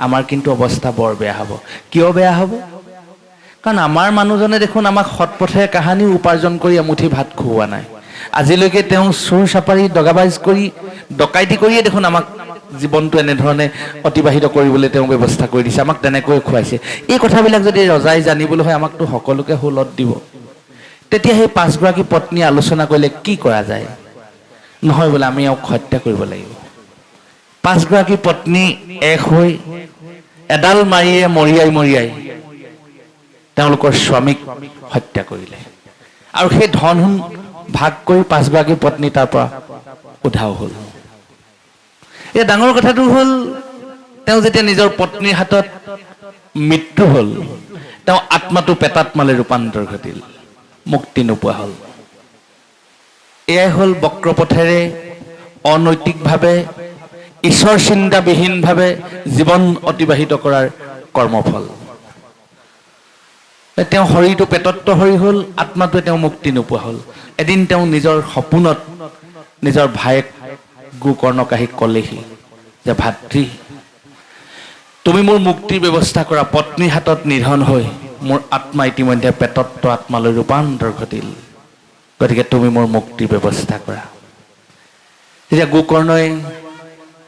আমাৰ কিন্তু অৱস্থা বৰ বেয়া হ'ব। কিয় বেয়া হ'ব? কাৰণ আমাৰ মানুহজনে দেখোন আমাক সৎপথেৰে কাহানি উপাৰ্জন কৰি এমুঠি ভাত খুওৱা নাই। আজিলৈকে তেওঁ চোৰ চাপাৰী দগাবাজ কৰি ডকাইতি কৰিয়ে দেখোন আমাক জীৱনটো এনেধৰণে অতিবাহিত কৰিবলৈ তেওঁ ব্যৱস্থা কৰি দিছে, আমাক তেনেকৈ খুৱাইছে। এই কথাবিলাক যদি ৰজাই জানিবলৈ হয়, আমাকতো সকলোকে হুলত দিব। তেতিয়া সেই 5গৰাকী পত্নীয়ে আলোচনা কৰিলে, কি কৰা যায়? নহয় বোলে, আমি তেওঁক হত্যা কৰিব লাগিব। 5গৰাকী পত্নী এক হৈ এডাল মাৰিয়ে মৰিয়াই তেওঁলোকৰ স্বামীক হত্যা কৰিলে। আৰু সেই ধন ভাগ কৰি 5গৰাকী পত্নী তাৰ পৰা উধাও হ'ল। এই ডাঙৰ কথাটো হ'ল, তেওঁ যেতিয়া নিজৰ পত্নীৰ হাতত মৃত্যু হ'ল, তেওঁ আত্মাটো পেটাত্মালৈ ৰূপান্তৰ ঘটিল, মুক্তি নোপোৱা হ'ল। এয়াই হ'ল বক্ৰপথেৰে অনৈতিকভাৱে ঈশ্বৰ চিন্তাবিহীনভাৱে জীৱন অতিবাহিত কৰাৰ কৰ্মফল। তেওঁ শৰীৰটো পেটত্ব শৰীৰ হ'ল, আত্মাটোৱে তেওঁ মুক্তি নোপোৱা হ'ল। এদিন তেওঁ নিজৰ সপোনত নিজৰ ভায়েক গোকৰ্ণক আহি ক'লেহি যে, ভাতৃ, তুমি মোৰ মুক্তিৰ ব্যৱস্থা কৰা। পত্নীৰ হাতত নিধন হৈ মোৰ আত্মা ইতিমধ্যে পেটত্ব আত্মালৈ ৰূপান্তৰ ঘটিল, গতিকে তুমি মোৰ মুক্তিৰ ব্যৱস্থা কৰা। তেতিয়া গোকৰ্ণই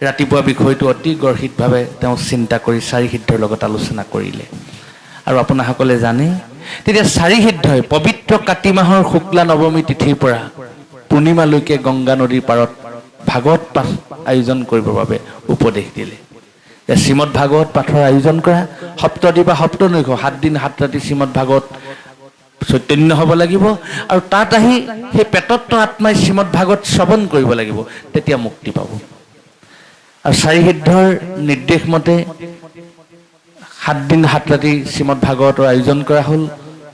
ৰাতিপুৱা বিষয়টো অতি গৰ্হিতভাৱে তেওঁ চিন্তা কৰি 4 সিদ্ধৰ লগত আলোচনা কৰিলে। আৰু আপোনাসকলে জানে, তেতিয়া 4 সিদ্ধই পবিত্ৰ কাতি মাহৰ শুক্লা নৱমী তিথিৰ পৰা পূৰ্ণিমালৈকে গংগা নদীৰ পাৰত ভাগৱত পাঠ আয়োজন কৰিবৰ বাবে উপদেশ দিলে। শ্ৰীমদ ভাগৱত পাঠৰ আয়োজন কৰা, সপ্তদী বা সপ্তনৈশ 7 দিন 7 ৰাতি শ্ৰীমদ ভাগৱত চৈতন্য হ'ব লাগিব। আৰু তাত আহি সেই পেটত্ব আত্মাই শ্ৰীমদ ভাগৱত শ্ৰৱণ কৰিব লাগিব, তেতিয়া মুক্তি পাব। আৰু 4 সিদ্ধৰ নিৰ্দেশ মতে 7 দিন 7 ৰাতি শ্ৰীমদ ভাগৱতৰ আয়োজন কৰা হ'ল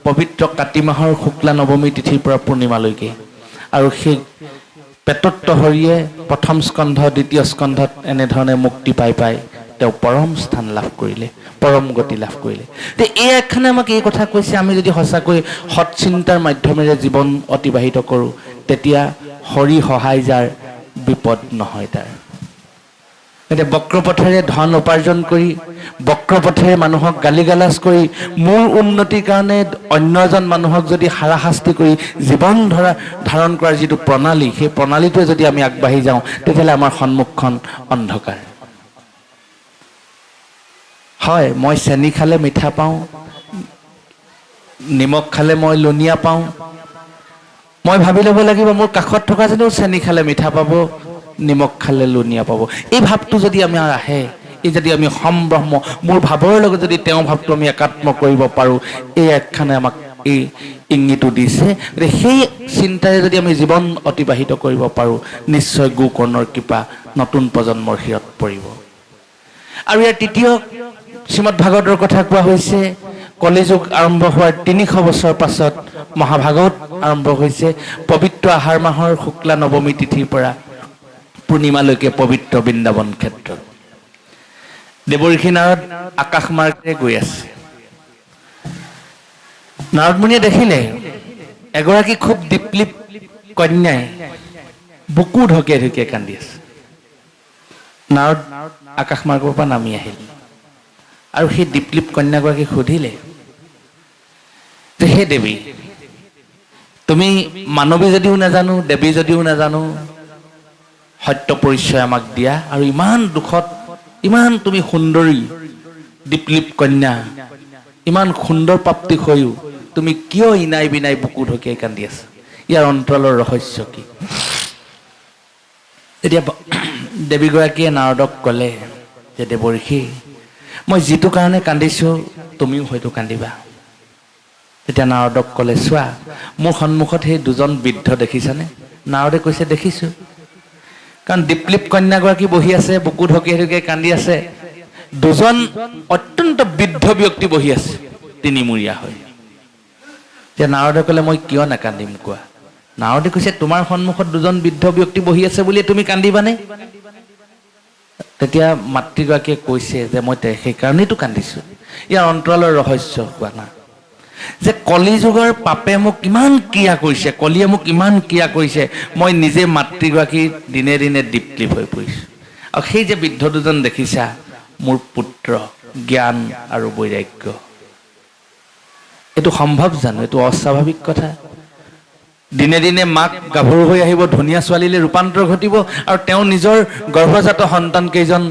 পবিত্ৰ কাতি মাহৰ শুক্লা নৱমী তিথিৰ পৰা পূৰ্ণিমালৈকে। আৰু সেই পেটত্ব হৰিয়ে প্ৰথম স্কন্ধ, দ্বিতীয় স্কন্ধত এনেধৰণে মুক্তি পাই তেওঁ পৰম স্থান লাভ কৰিলে, পৰম গতি লাভ কৰিলে। এই একখানে আমাক এই কথা কৈছে, আমি যদি সঁচাকৈ সৎ চিন্তাৰ মাধ্যমেৰে জীৱন অতিবাহিত কৰোঁ, তেতিয়া হৰি সহায় যাৰ বিপদ নহয় তাৰ। এতিয়া বক্ৰপথেৰে ধন উপাৰ্জন কৰি বক্ৰপথেৰে মানুহক গালি গালাজ কৰি মোৰ উন্নতিৰ কাৰণে অন্য এজন মানুহক যদি হাৰাশাস্তি কৰি জীৱন ধাৰণ কৰাৰ যিটো প্ৰণালী, সেই প্ৰণালীটোৱে যদি আমি আগবাঢ়ি যাওঁ, তেতিয়াহ'লে আমাৰ সন্মুখখন অন্ধকাৰ। হয়, মই চেনি খালে মিঠা পাওঁ, নিমখ খালে মই লুণীয়া পাওঁ। মই ভাবি ল'ব লাগিব মোৰ কাষত থকা জনেও চেনি খালে মিঠা পাব, নিমখ খালে লুণীয়া পাব। এই ভাৱটো যদি আমাৰ আহে, এই যদি আমি সম্ব্ৰহ্ম মোৰ ভাৱৰ লগত যদি তেওঁৰ ভাৱটো আমি একাত্ম কৰিব পাৰোঁ, এই একখানে আমাক এই ইংগিতটো দিছে। গতিকে সেই চিন্তাৰে যদি আমি জীৱন অতিবাহিত কৰিব পাৰোঁ, নিশ্চয় গোকৰ্ণৰ কৃপা নতুন প্ৰজন্মৰ শিৰত পৰিব। আৰু ইয়াৰ তৃতীয় শ্ৰীমদ ভাগৱতৰ কথা কোৱা হৈছে। কলিযুগ আৰম্ভ হোৱাৰ ৩০০ বছৰ পাছত মহাভাগৱত আৰম্ভ হৈছে। পবিত্ৰ আহাৰ মাহৰ শুক্লা নৱমী তিথিৰ পৰা পূৰ্ণিমালৈকে পবিত্ৰ বৃন্দাবন ক্ষেত্ৰত দেৱঋষি নাৰদ আকাশ মাৰ্গেৰে গৈ আছে। নাৰদ মুনিয়ে দেখিলে এগৰাকী খুব দীপ্লিপ কন্যাই বুকু ঢকিয়াই ঢকিয়াই কান্দি আছে। নাৰদ আকাশ মাৰ্গৰ পৰা নামি আহিল আৰু সেই দীপ্লিপ কন্যাগৰাকীক সুধিলে যে হে দেৱী, তুমি মানৱী যদিও নাজানো, দেৱী যদিও নাজানো, সত্য পৰিচয় আমাক দিয়া, আৰু ইমান দুখত, ইমান তুমি সুন্দৰী দীপ্লিপ কন্যা, ইমান সুন্দৰ প্ৰাপ্তি হৈও তুমি কিয় ইনাই বিনাই বুকু ঢকিয়াই কান্দি আছা? ইয়াৰ অন্তৰালৰ ৰহস্য কি? এতিয়া দেৱীগৰাকীয়ে নাৰদক ক'লে যে দেৱঋষি, মই যিটো কাৰণে কান্দিছোঁ তুমিও হয়তো কান্দিবা। তেতিয়া নাৰদক ক'লে, চোৱা মোৰ সন্মুখত সেই দুজন বৃদ্ধ দেখিছানে? নাৰদে কৈছে, দেখিছোঁ। কাৰণ দীপ্লিপ কন্যাগৰাকী বহি আছে, বুকু ঢকিয়াই ঢকিয়াই কান্দি আছে। দুজন অত্যন্ত বৃদ্ধ ব্যক্তি বহি আছে তিনিমূৰীয়া হৈ। এতিয়া নাৰদে ক'লে, মই কিয় নাকান্দিম কোৱা? নাৰদে কৈছে, তোমাৰ সন্মুখত দুজন বৃদ্ধ ব্যক্তি বহি আছে বুলিয়ে তুমি কান্দিবানে? তেতিয়া মাতৃগৰাকীয়ে কৈছে যে মই সেইকাৰণেইতো কান্দিছোঁ। ইয়াৰ অন্তৰালৰ ৰহস্য কোৱা না, যে কলিযুগৰ পাপে মোক ইমান ক্ৰিয়া কৰিছে, কলিয়ে মোক ইমান ক্ৰিয়া কৰিছে, মই নিজে মাতৃগৰাকী দিনে দিনে দীপ্লিপ হৈ পৰিছোঁ। আৰু সেই যে বৃদ্ধ দুজন দেখিছা, মোৰ পুত্ৰ জ্ঞান আৰু বৈৰাগ্য। এইটো সম্ভৱ জানো? এইটো অস্বাভাৱিক কথা। দিনে দিনে মাক গাভৰু হৈ আহিব, ধুনীয়া ছোৱালীলৈ ৰূপান্তৰ ঘটিব, আৰু তেওঁ নিজৰ গৰ্ভজাত সন্তান কেইজন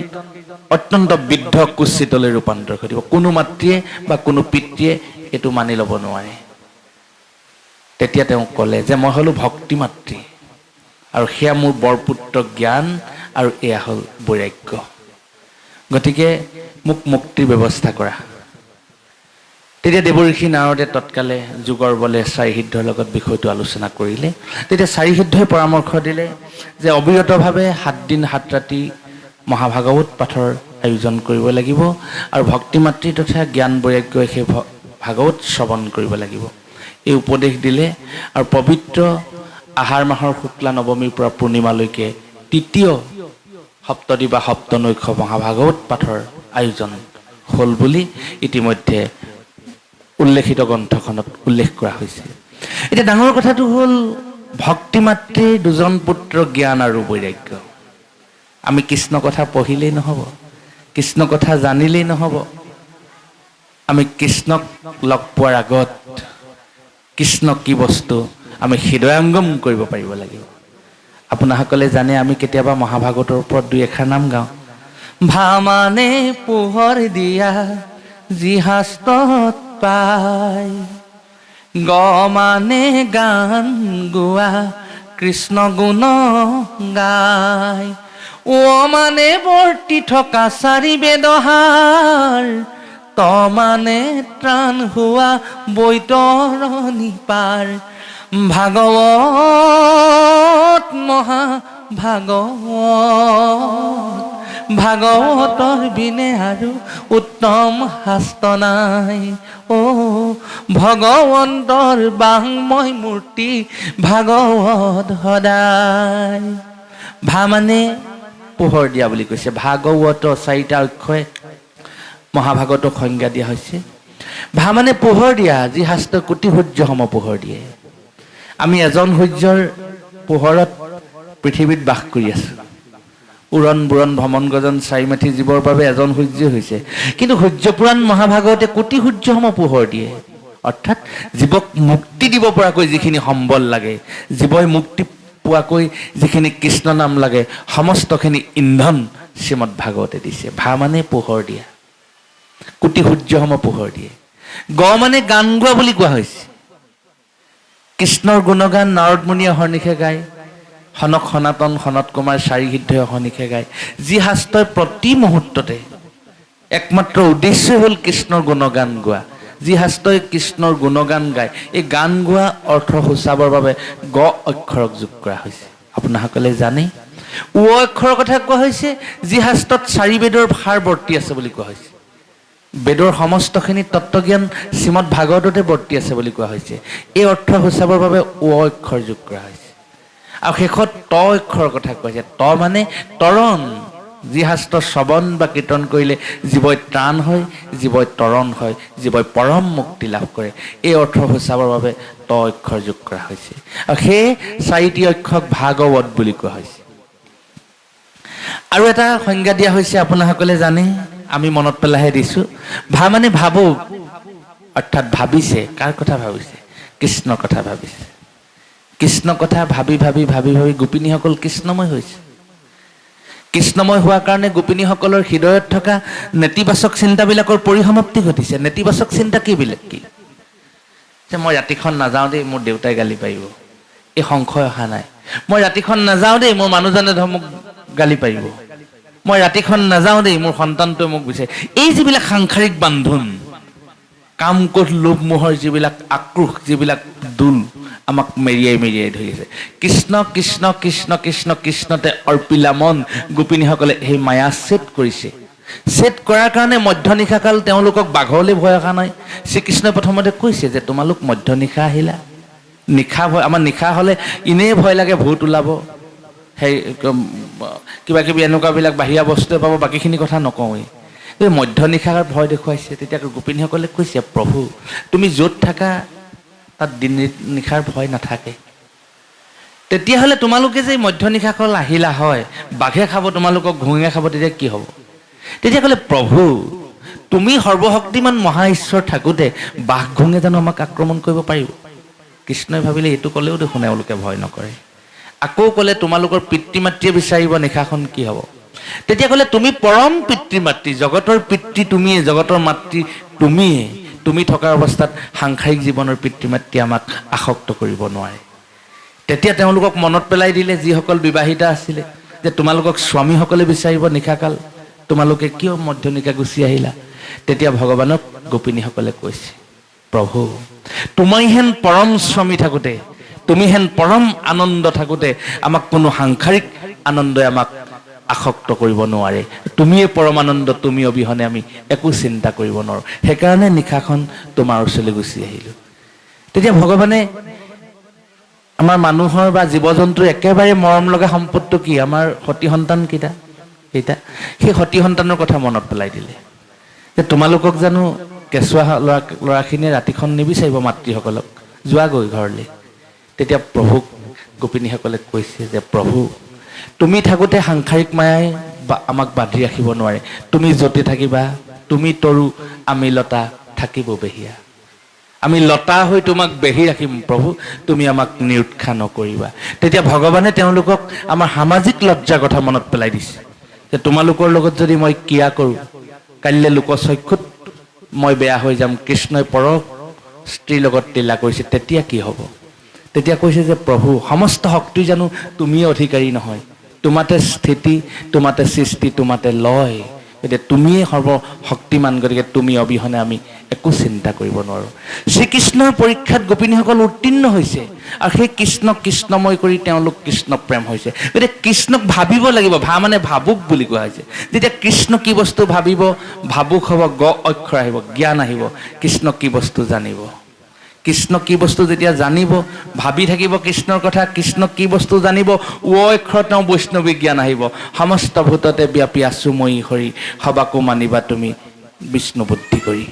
অত্যন্ত বৃদ্ধ কুৎসিতলৈ ৰূপান্তৰ ঘটিব। কোনো মাতৃয়ে বা কোনো পিতৃয়ে এইটো মানি ল'ব নোৱাৰে। তেতিয়া তেওঁ ক'লে যে মই হ'লো ভক্তি মাতৃ, আৰু সেয়া মোৰ বৰপুত্ৰ জ্ঞান, আৰু এয়া হ'ল বৈৰাগ্য। গতিকে মোক মুক্তিৰ ব্যৱস্থা কৰা। তেতিয়া দেৱঋষি নাৰদে তৎকালে যুগৰ বলে চাৰিসিদ্ধৰ লগত বিষয়টো আলোচনা কৰিলে। তেতিয়া চাৰিসিদ্ধই পৰামৰ্শ দিলে যে অবিৰতভাৱে 7 দিন 7 ৰাতি মহাভাগৱত পাঠৰ আয়োজন কৰিব লাগিব, আৰু ভক্তি মাতৃ তথা জ্ঞান বৈৰাগ্যই সেই ভাগৱত শ্ৰৱণ কৰিব লাগিব। এই উপদেশ দিলে। আৰু পবিত্ৰ আহাৰ মাহৰ শুক্লা নৱমীৰ পৰা পূৰ্ণিমালৈকে তৃতীয় সপ্তদী বা সপ্তনৈশ মহাভাগৱত পাঠৰ আয়োজন হ'ল বুলি ইতিমধ্যে উল্লেখিত গ্ৰন্থখনত উল্লেখ কৰা হৈছে। এতিয়া ডাঙৰ কথাটো হ'ল, ভক্তি মাতৃৰ দুজন পুত্ৰ জ্ঞান আৰু বৈৰাগ্য। আমি কৃষ্ণ কথা পঢ়িলেই নহ'ব, কৃষ্ণ কথা জানিলেই নহ'ব। আমি কৃষ্ণক লগ পোৱাৰ আগত কৃষ্ণ কি বস্তু আমি হৃদয়ংগম কৰিব পাৰিব লাগিব। আপোনাসকলে জানে, আমি কেতিয়াবা মহাভাগৱতৰ ওপৰত 2-এষাৰ নাম গাওঁ। ভামানে পোহৰ দিয়া যি শাস্ত্ৰত পাই, গমানে গান গোৱা কৃষ্ণ গুণ গায়, ও মানে বৰ্তি থকা 4 বেদহাৰ, তমানে ত্ৰাণ হোৱা বৈতৰণি পাৰ। ভাগৱত ভাগৱতৰ বিনে আৰু উত্তম শাস্ত্ৰ নাই। অ ভগৱন্তৰ বাংময় মূৰ্তি ভাগৱত সদায়। ভা মানে পোহৰ দিয়া বুলি কৈছে। ভাগৱত 4টা অক্ষৰে মহাভাগৱতক সংজ্ঞা দিয়া হৈছে। ভা মানে পোহৰ দিয়া, যি শাস্ত্ৰ কোটি সূৰ্য সম পোহৰ দিয়ে। আমি এজন সূৰ্যৰ পোহৰত পৃথিৱীত বাস কৰি আছো। উৰণ বুৰণ ভ্ৰমণ গজন চাৰিমাথি জীৱৰ বাবে এজন সূৰ্য হৈছে। কিন্তু সূৰ্যপুৰাণ মহাভাগৱতে কোটি সূৰ্যসম পোহৰ দিয়ে। অৰ্থাৎ জীৱক মুক্তি দিব পৰাকৈ যিখিনি সম্বল লাগে, জীৱই মুক্তি পোৱাকৈ যিখিনি কৃষ্ণ নাম লাগে, সমস্তখিনি ইন্ধন শ্ৰীমদ ভাগৱতে দিছে। ভা মানে পোহৰ দিয়া, কোটি সূৰ্যসম পোহৰ দিয়ে। গ মানে গান গোৱা বুলি কোৱা হৈছে। কৃষ্ণৰ গুণগান নাৰদ মুনিয়ে অহৰ্নিশে গায়, সনক সনাতন সনত কুমাৰ চাৰি সিদ্ধই অহৰ্নিশে গায়। যি শাস্ত্ৰই প্ৰতি মুহূৰ্ততে একমাত্ৰ উদ্দেশ্যই হ'ল কৃষ্ণৰ গুণগান গোৱা। যি শাস্ত্ৰই কৃষ্ণৰ গুণগান গায়, এই গান গোৱা অৰ্থ সূচাবৰ বাবে গ অক্ষৰক যোগ কৰা হৈছে। আপোনাসকলে জানে উ অক্ষৰৰ কথা কোৱা হৈছে, যি শাস্ত্ৰত চাৰি বেদৰ ভাৰ বৰ্তি আছে বুলি কোৱা হৈছে। বেদৰ সমস্তখিনি তত্ত্বজ্ঞান শ্ৰীমদ ভাগৱততে বৰ্তি আছে বুলি কোৱা হৈছে। এই অৰ্থ সূচাবৰ বাবে উ অক্ষৰ যোগ কৰা হৈছে। আৰু শেষত ত অক্ষৰৰ কথা কোৱা হৈছে। ত মানে তৰণ। যি শাস্ত্ৰ শ্ৰৱণ বা কীৰ্তন কৰিলে জীৱই ত্ৰাণ হয়, জীৱই তৰণ হয়, জীৱই পৰম মুক্তি লাভ কৰে। এই অৰ্থ সূচাবৰ বাবে ত অক্ষৰ যোগ কৰা হৈছে। আৰু সেই চাৰিটি অক্ষৰক ভাগৱত বুলি কোৱা হৈছে। আৰু এটা সংজ্ঞা দিয়া হৈছে, আপোনাসকলে জানে, আমি মনত পেলাইহে দিছোঁ। ভা মানে ভাবো, অৰ্থাৎ ভাবিছে। কাৰ কথা ভাবিছে? কৃষ্ণৰ কথা ভাবিছে। কৃষ্ণ কথা ভাবি ভাবি ভাবি ভাবি গোপিনীসকল কৃষ্ণময় হৈছে। কৃষ্ণময় হোৱাৰ কাৰণে গোপিনীসকলৰ হৃদয়ত থকা নেতিবাচক চিন্তাবিলাকৰ পৰিসমাপ্তি ঘটিছে। নেতিবাচক চিন্তা কি যে মই ৰাতিখন নাযাওঁ দেই, মোৰ দেউতাই গালি পাৰিব, এই সংশয় অহা নাই। মই ৰাতিখন নাযাওঁ দেই, মোৰ মানুহজনে ধৰ মোক গালি পাৰিব। মই ৰাতিখন নাযাওঁ দেই, মোৰ সন্তানটোৱে মোক বিচাৰে। এই যিবিলাক সাংসাৰিক বান্ধোন, কাম ক্ৰোধ লোভ মোহৰ যিবিলাক আক্ৰোশ, যিবিলাক দোল আমাক মেৰিয়াই মেৰিয়াই ধৰি আছে। কৃষ্ণ কৃষ্ণ কৃষ্ণ কৃষ্ণ কৃষ্ণতে অৰ্পিলা মন। গোপিনীসকলে সেই মায়া ছেদ কৰিছে। ছেদ কৰাৰ কাৰণে মধ্যনিশাকাল তেওঁলোকক বাঘৰলৈ ভয় অহা নাই। শ্ৰীকৃষ্ণই প্ৰথমতে কৈছে যে তোমালোক মধ্যনিশা আহিলা, নিশা ভয়, আমাৰ নিশা হ'লে এনেই ভয় লাগে, ভূত ওলাব, সেই কিবা কিবি এনেকুৱাবিলাক বাহিৰা বস্তুৱে পাব, বাকীখিনি কথা নকওঁৱেই। এই মধ্যনিশাৰ ভয় দেখুৱাইছে। তেতিয়া গোপিনীসকলে কৈছে, প্ৰভু তুমি য'ত থাকা তাত দিন নিশাৰ ভয় নাথাকে। তেতিয়াহ'লে তোমালোকে যে মধ্যনিশাকাল আহিলা হয়, বাঘে খাব তোমালোকক, ঘোঁঙে খাব, তেতিয়া কি হ'ব? তেতিয়া ক'লে, প্ৰভু তুমি সৰ্বশক্তিমান মহা ঈশ্বৰ থাকোঁতে বাঘ ঘোঁঙে জানো আমাক আক্ৰমণ কৰিব পাৰিব? কৃষ্ণই ভাবিলে এইটো ক'লেও দেখোন এওঁলোকে ভয় নকৰে। আকৌ ক'লে, তোমালোকৰ পিতৃ মাতৃয়ে বিচাৰিব নিশাখন কি হ'ব? তেতিয়া ক'লে, তুমি পৰম পিতৃ মাতৃ, জগতৰ পিতৃ তুমিয়ে, জগতৰ মাতৃ তুমিয়ে। তুমি থকাৰ অৱস্থাত সাংসাৰিক জীৱনৰ পিতৃ মাতৃয়ে আমাক আসক্ত কৰিব নোৱাৰে। তেতিয়া তেওঁলোকক মনত পেলাই দিলে, যিসকল বিবাহিতা আছিলে, যে তোমালোকক স্বামীসকলে বিচাৰিব নিশাকাল, তোমালোকে কিয় মধ্যনিশা গুচি আহিলা? তেতিয়া ভগৱানক গোপিনীসকলে কৈছে, প্ৰভু তুমি হেন পৰম স্বামী থাকোঁতে, তুমি হেন পৰম আনন্দ থাকোঁতে আমাক কোনো সাংসাৰিক আনন্দই আমাক আসক্ত কৰিব নোৱাৰে। তুমিয়ে পৰম আনন্দ, তুমি অবিহনে আমি একো চিন্তা কৰিব নোৱাৰোঁ। সেইকাৰণে নিশাখন তোমাৰ ওচৰলৈ গুচি আহিলোঁ। তেতিয়া ভগৱানে আমাৰ মানুহৰ বা জীৱ জন্তুৰ একেবাৰে মৰম লগা সম্পদটো কি? আমাৰ সতী সন্তান কেইটা, সেই সতী সন্তানৰ কথা মনত পেলাই দিলে, যে তোমালোকক জানো কেঁচুৱা ল'ৰাখিনিয়ে ৰাতিখন নিবিচাৰিব মাতৃসকলক, যোৱাগৈ ঘৰলৈ। তেতিয়া প্ৰভুক গোপিনীসকলে কৈছে যে, প্ৰভু তুমি থাকোঁতে সাংসাৰিক মায়াই আমাক বান্ধি ৰাখিব নোৱাৰে। তুমি য'তে থাকিবা, তুমি তৰু আমি লতা, থাকিব বেহিয়া। আমি লতা হৈ তোমাক বেহি ৰাখিম প্ৰভু, তুমি আমাক নিৰুৎসাহ নকৰিবা। তেতিয়া ভগৱানে তেওঁলোকক আমাৰ সামাজিক লজ্জাৰ কথা মনত পেলাই দিছে, যে তোমালোকৰ লগত যদি মই ক্ৰিয়া কৰোঁ, কাইলৈ লোকচক্ষুত মই বেয়া হৈ যাম। কৃষ্ণই পৰ স্ত্ৰীৰ লগত লীলা কৰিছে, তেতিয়া কি হ'ব? তেতিয়া কৈছে যে, প্ৰভু সমস্ত শক্তি জানো তুমিয়ে অধিকাৰী নহয়? তোমাতে স্থিতি, তোমাতে সৃষ্টি, তোমাতে লয়। গতিকে তুমিয়ে সৰ্বশক্তিমান, গতিকে তুমি অবিহনে আমি একো চিন্তা কৰিব নোৱাৰোঁ। শ্ৰীকৃষ্ণৰ পৰীক্ষাত গোপিনীসকল উত্তীৰ্ণ হৈছে, আৰু সেই কৃষ্ণক কৃষ্ণময় কৰি তেওঁলোক কৃষ্ণ প্ৰেম হৈছে। গতিকে কৃষ্ণক ভাবিব লাগিব। ভা মানে ভাবুক বুলি কোৱা হৈছে। যেতিয়া কৃষ্ণ কি বস্তু ভাবিব, ভাবুক হ'ব, গ অক্ষৰ আহিব, জ্ঞান আহিব। কৃষ্ণ কি বস্তু জানিব, কৃষ্ণ কি বস্তু যেতিয়া জানিব, ভাবি থাকিব কৃষ্ণৰ কথা, কৃষ্ণ কি বস্তু জানিব, ও অক্ষৰ তেওঁ বৈষ্ণৱী জ্ঞান আহিব। সমস্ত ভূততে ব্যাপী আছো মই হৰি, সবাকো মানিবা তুমি বিষ্ণু বুদ্ধি কৰি।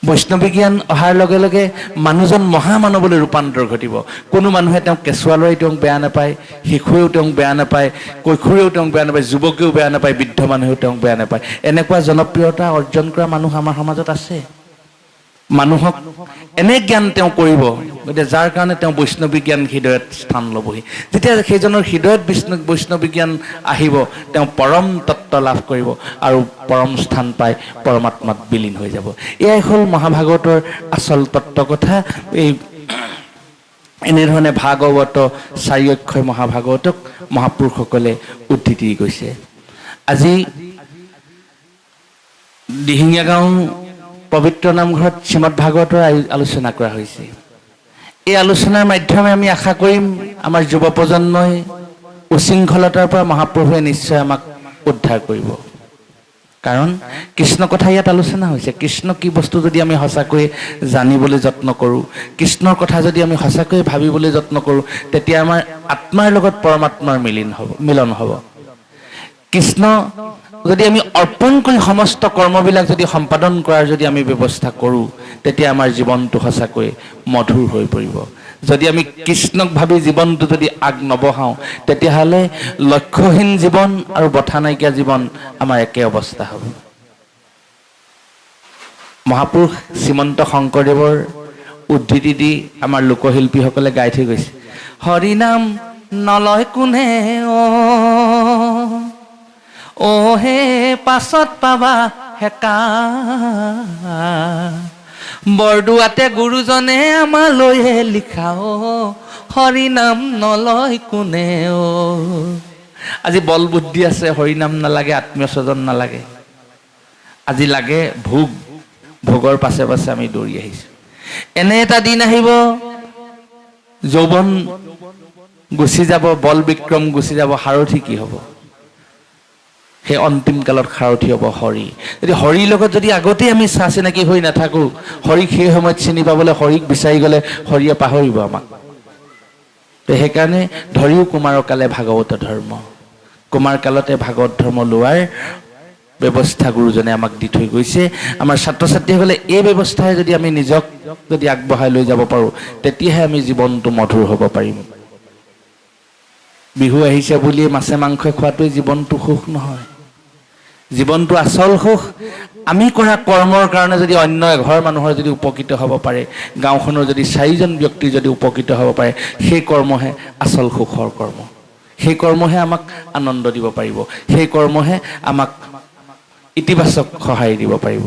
বৈষ্ণৱী জ্ঞান অহাৰ লগে লগে মানুহজন মহামানৱলৈ ৰূপান্তৰ ঘটিব। কোনো মানুহে তেওঁক কেঁচুৱা ল'ৰাই তেওঁক বেয়া নাপায়, শিশুৱেও তেওঁক বেয়া নাপায়, কৈশোৰেও তেওঁক বেয়া নাপায়, যুৱকেও বেয়া নাপায়, বৃদ্ধ মানুহেও তেওঁক বেয়া নাপায়। এনেকুৱা জনপ্ৰিয়তা অৰ্জন কৰা মানুহ আমাৰ সমাজত আছে। মানুহক এনে জ্ঞান তেওঁ কৰিব, গতিকে যাৰ কাৰণে তেওঁ বৈষ্ণৱী জ্ঞান হৃদয়ত স্থান ল'বহি। যেতিয়া সেইজনৰ হৃদয়ত বৈষ্ণৱী জ্ঞান আহিব, তেওঁ পৰম তত্ত্ব লাভ কৰিব আৰু পৰম স্থান পাই পৰমাত্মাত বিলীন হৈ যাব। এয়াই হ'ল মহাভাগৱতৰ আচল তত্ত্ব কথা। এই এনেধৰণে ভাগৱত 4 অক্ষয় মহাভাগৱতক মহাপুৰুষসকলে উদ্ধৃতি গৈছে। আজি দিহিঙীয়া গাঁও পবিত্ৰ নামঘৰত শ্ৰীমদ ভাগৱতৰ আলোচনা কৰা হৈছে। এই আলোচনাৰ মাধ্যমে আমি আশা কৰিম আমাৰ যুৱ প্ৰজন্মই উশৃংখলতাৰ পৰা মহাপ্ৰভুৱে নিশ্চয় আমাক উদ্ধাৰ কৰিব। কাৰণ কৃষ্ণ কথা ইয়াত আলোচনা হৈছে। কৃষ্ণ কি বস্তু যদি আমি সঁচাকৈ জানিবলৈ যত্ন কৰোঁ, কৃষ্ণৰ কথা যদি আমি সঁচাকৈ ভাবিবলৈ যত্ন কৰোঁ, তেতিয়া আমাৰ আত্মাৰ লগত পৰমাত্মাৰ মিলন হ'ব। কৃষ্ণ যদি আমি অৰ্পণ কৰি সমস্ত কৰ্মবিলাক যদি সম্পাদন কৰাৰ যদি আমি ব্যৱস্থা কৰোঁ, তেতিয়া আমাৰ জীৱনটো সঁচাকৈ মধুৰ হৈ পৰিব। যদি আমি কৃষ্ণক ভাবি জীৱনটো যদি আগ নবঢ়াওঁ, তেতিয়াহ'লে লক্ষ্যহীন জীৱন আৰু বঠা নাইকিয়া জীৱন আমাৰ একে অৱস্থা হ'ব। মহাপুৰুষ শ্ৰীমন্ত শংকৰদেৱৰ উদ্ধৃতি দি আমাৰ লোকশিল্পীসকলে গাই থৈ গৈছে, হৰি নাম নলয় কোনে অ হে পাছত পাবা হেকা, বৰদোৱাতে গুৰুজনে আমালৈহে লিখা হৰি নাম নলয় কোনে আজি বল বুদ্ধি আছে, হৰি নাম নালাগে, আত্মীয় স্বজন নালাগে, আজি লাগে ভোগ। ভোগৰ পাছে পাছে আমি দৌৰি আহিছোঁ। এনে এটা দিন আহিব, যৌৱন গুচি যাব, বল বিক্ৰম গুচি যাব, সাৰথি কি হ'ব? সেই অন্তিম কালত সাৰথি হ'ব হৰি। যদি হৰিৰ লগত যদি আগতেই আমি চা চিনাকি হৈ নাথাকোঁ, হৰিক সেই সময়ত চিনি পাবলৈ হৰিক বিচাৰি গ'লে হৰিয়ে পাহৰিব আমাক। সেইকাৰণে ধৰিও কুমাৰৰ কালে ভাগৱত ধৰ্ম, কুমাৰ কালতে ভাগৱত ধৰ্ম লোৱাৰ ব্যৱস্থা গুৰুজনে আমাক দি থৈ গৈছে। আমাৰ ছাত্ৰ ছাত্ৰীসকলে এই ব্যৱস্থাৰে যদি আমি নিজক যদি আগবঢ়াই লৈ যাব পাৰোঁ, তেতিয়াহে আমি জীৱনটো মধুৰ হ'ব পাৰিম। বিহু আহিছে বুলিয়ে মাছে মাংসই খোৱাটোৱে জীৱনটো সুখ নহয়। জীৱনটো আচল সুখ আমি কৰা কৰ্মৰ কাৰণে যদি অন্য এঘৰ মানুহৰ যদি উপকৃত হ'ব পাৰে, গাঁওখনৰ যদি 4জন ব্যক্তি যদি উপকৃত হ'ব পাৰে, সেই কৰ্মহে আচল সুখৰ কৰ্ম। সেই কৰ্মহে আমাক আনন্দ দিব পাৰিব, সেই কৰ্মহে আমাক ইতিবাচক সহায় দিব পাৰিব।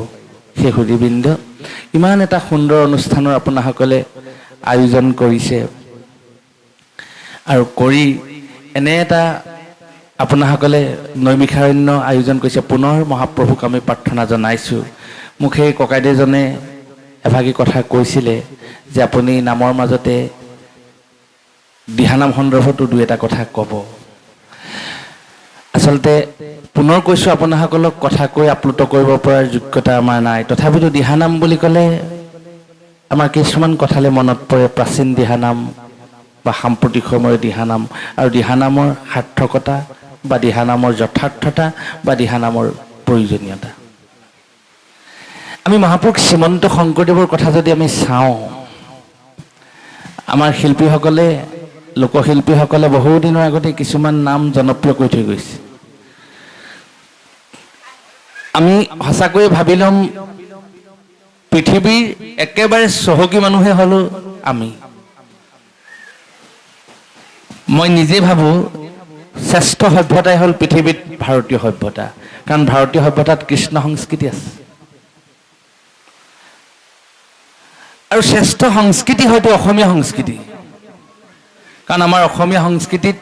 সেই সুধীবৃন্দ, ইমান এটা সুন্দৰ অনুষ্ঠানৰ আপোনাসকলে আয়োজন কৰিছে আৰু কৰি এনে এটা আপোনাসকলে নৈমিষাৰণ্য আয়োজন কৰিছে। পুনৰ মহাপ্ৰভুক আমি প্ৰাৰ্থনা জনাইছোঁ। মোক সেই ককাইদেউজনে এভাগী কথা কৈছিলে যে আপুনি নামৰ মাজতে দিহানাম সন্দৰ্ভতো 2 এটা কথা ক'ব। আচলতে পুনৰ কৈছোঁ, আপোনাসকলক কথা কৈ আপ্লুত কৰিব পৰাৰ যোগ্যতা আমাৰ নাই। তথাপিতো দিহানাম বুলি ক'লে আমাৰ কিছুমান কথালৈ মনত পৰে, প্ৰাচীন দিহানাম বা সাম্প্ৰতিক সময়ৰ দিহানাম, আৰু দিহানামৰ সাৰ্থকতা বা দিহানামৰ যথাৰ্থতা বা দিহানামৰ প্ৰয়োজনীয়তা। আমি মহাপুৰুষ শ্ৰীমন্ত শংকৰদেৱৰ কথা যদি আমি চাওঁ, আমাৰ শিল্পীসকলে, লোকশিল্পীসকলে বহুদিনৰ আগতে কিছুমান নাম জনপ্ৰিয় কৰি থৈ গৈছে। আমি সঁচাকৈয়ে ভাবি ল'ম, পৃথিৱীৰ একেবাৰে চহকী মানুহে হ'লো আমি। মই নিজে ভাবোঁ শ্ৰেষ্ঠ সভ্যতাই হ'ল পৃথিৱীত ভাৰতীয় সভ্যতা, কাৰণ ভাৰতীয় সভ্যতাত কৃষ্ণ সংস্কৃতি আছে। আৰু শ্ৰেষ্ঠ সংস্কৃতি হয়তো অসমীয়া সংস্কৃতি, কাৰণ আমাৰ অসমীয়া সংস্কৃতিত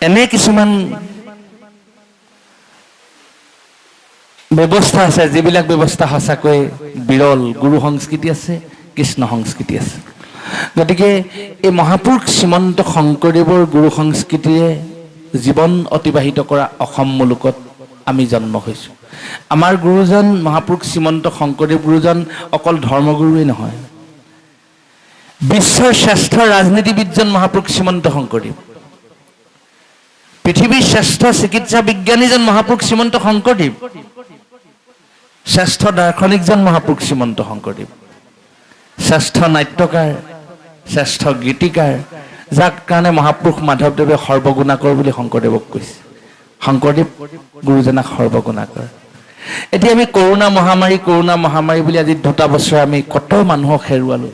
এনে কিছুমান ব্যৱস্থা আছে যিবিলাক ব্যৱস্থা সঁচাকৈ বিৰল। গুৰু সংস্কৃতি আছে, কৃষ্ণ সংস্কৃতি আছে। গতিকে এই মহাপুৰুষ শ্ৰীমন্ত শংকৰদেৱৰ গুৰু সংস্কৃতিৰে জীৱন অতিবাহিত কৰা অসম মুলুকত আমি জন্ম হৈছোঁ। আমাৰ গুৰুজন মহাপুৰুষ শ্ৰীমন্ত শংকৰদেৱ গুৰুজন অকল ধৰ্মগুৰুৱেই নহয়, বিশ্বৰ শ্ৰেষ্ঠ ৰাজনীতিবিদজন মহাপুৰুষ শ্ৰীমন্ত শংকৰদেৱ, পৃথিৱীৰ শ্ৰেষ্ঠ চিকিৎসা বিজ্ঞানীজন মহাপুৰুষ শ্ৰীমন্ত শংকৰদেৱ, শ্ৰেষ্ঠ দাৰ্শনিকজন মহাপুৰুষ শ্ৰীমন্ত শংকৰদেৱ, শ্ৰেষ্ঠ নাট্যকাৰ, শ্ৰেষ্ঠ গীতিকাৰ, যাক কাৰণে মহাপুৰুষ মাধৱদেৱে সৰ্বগুণাকৰ বুলি শংকৰদেৱক কৈছে। শংকৰদেৱ গুৰুজনাক সৰ্বগুণাকৰ। এতিয়া আমি কৰোণা মহামাৰী বুলি আজি 2টা বছৰ আমি কত মানুহক হেৰুৱালো,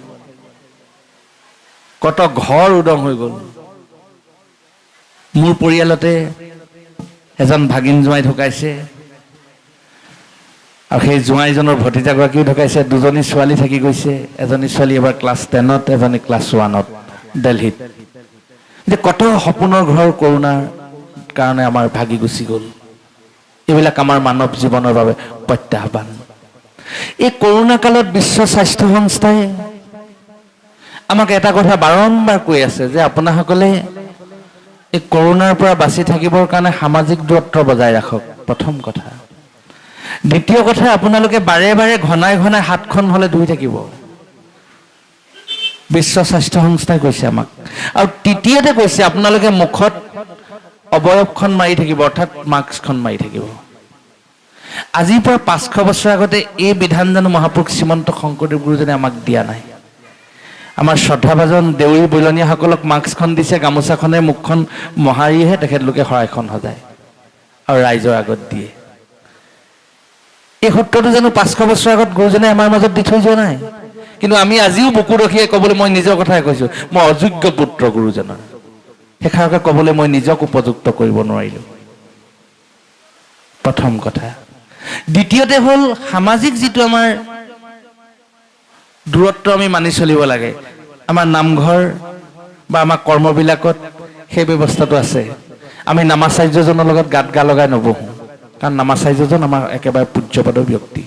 কত ঘৰ উদং হৈ গ'ল। মোৰ পৰিয়ালতে এজন ভাগিন জোঁৱাই ঢুকাইছে, আৰু সেই জোঁৱাইজনৰ ভতিজাগৰাকীও ঢুকাইছে। 2জনী ছোৱালী থাকি গৈছে, এজনী ছোৱালী এবাৰ ক্লাছ 10ত, এজনী ক্লাছ 1ত দিল্লীত। এতিয়া কত সপোনৰ ঘৰ কৰোণাৰ কাৰণে আমাৰ ভাগি গুচি গ'ল। এইবিলাক আমাৰ মানৱ জীৱনৰ বাবে প্ৰত্যাহ্বান। এই কৰোণা কালত বিশ্ব স্বাস্থ্য সংস্থাই আমাক এটা কথা বাৰম্বাৰ কৈ আছে যে আপোনাসকলে এই কৰোণাৰ পৰা বাচি থাকিবৰ কাৰণে সামাজিক দূৰত্ব বজাই ৰাখক, প্ৰথম কথা। দ্বিতীয় কথা, আপোনালোকে বাৰে বাৰে ঘনাই হাতখন হ'লে ধুই থাকিব, বিশ্ব স্বাস্থ্য সংস্থাই কৈছে আমাক। আৰু তৃতীয়তে কৈছে আপোনালোকে মুখত অৱয়বখন মাৰি থাকিব, অৰ্থাৎ মাস্কখন মাৰি থাকিব। আজিৰ পৰা 500 বছৰ আগতে এই বিধান জানো মহাপুৰুষ শ্ৰীমন্ত শংকৰদেৱ গুৰুজনে আমাক দিয়া নাই? আমাৰ শ্ৰদ্ধাভাজন দেউৰী বৈলনীয়াসকলক মাস্কখন দিছে, গামোচাখনে মুখখন মোহাৰিহে তেখেতলোকে শৰাইখন সজায় আৰু ৰাইজৰ আগত দিয়ে। এই সূত্ৰটো জানো 500 বছৰ আগত গুৰুজনে আমাৰ মাজত দি থৈ যোৱা নাই? কিন্তু আমি আজিও বুকু ৰখিয়ে ক'বলৈ, মই নিজৰ কথাই কৈছোঁ, মই অযোগ্য পুত্ৰ গুৰুজনৰ। সেইষাৰকে ক'বলৈ মই নিজক উপযুক্ত কৰিব নোৱাৰিলোঁ, প্ৰথম কথা। দ্বিতীয়তে হ'ল সামাজিক যিটো আমাৰ দূৰত্ব আমি মানি চলিব লাগে। আমাৰ নামঘৰ বা আমাৰ কৰ্মবিলাকত সেই ব্যৱস্থাটো আছে। আমি নামাচাৰ্যজনৰ লগত গাত গা লগাই নবহোঁ, কাৰণ নামাচাৰ্যজন আমাৰ একেবাৰে পূজ্যপদৰ ব্যক্তি।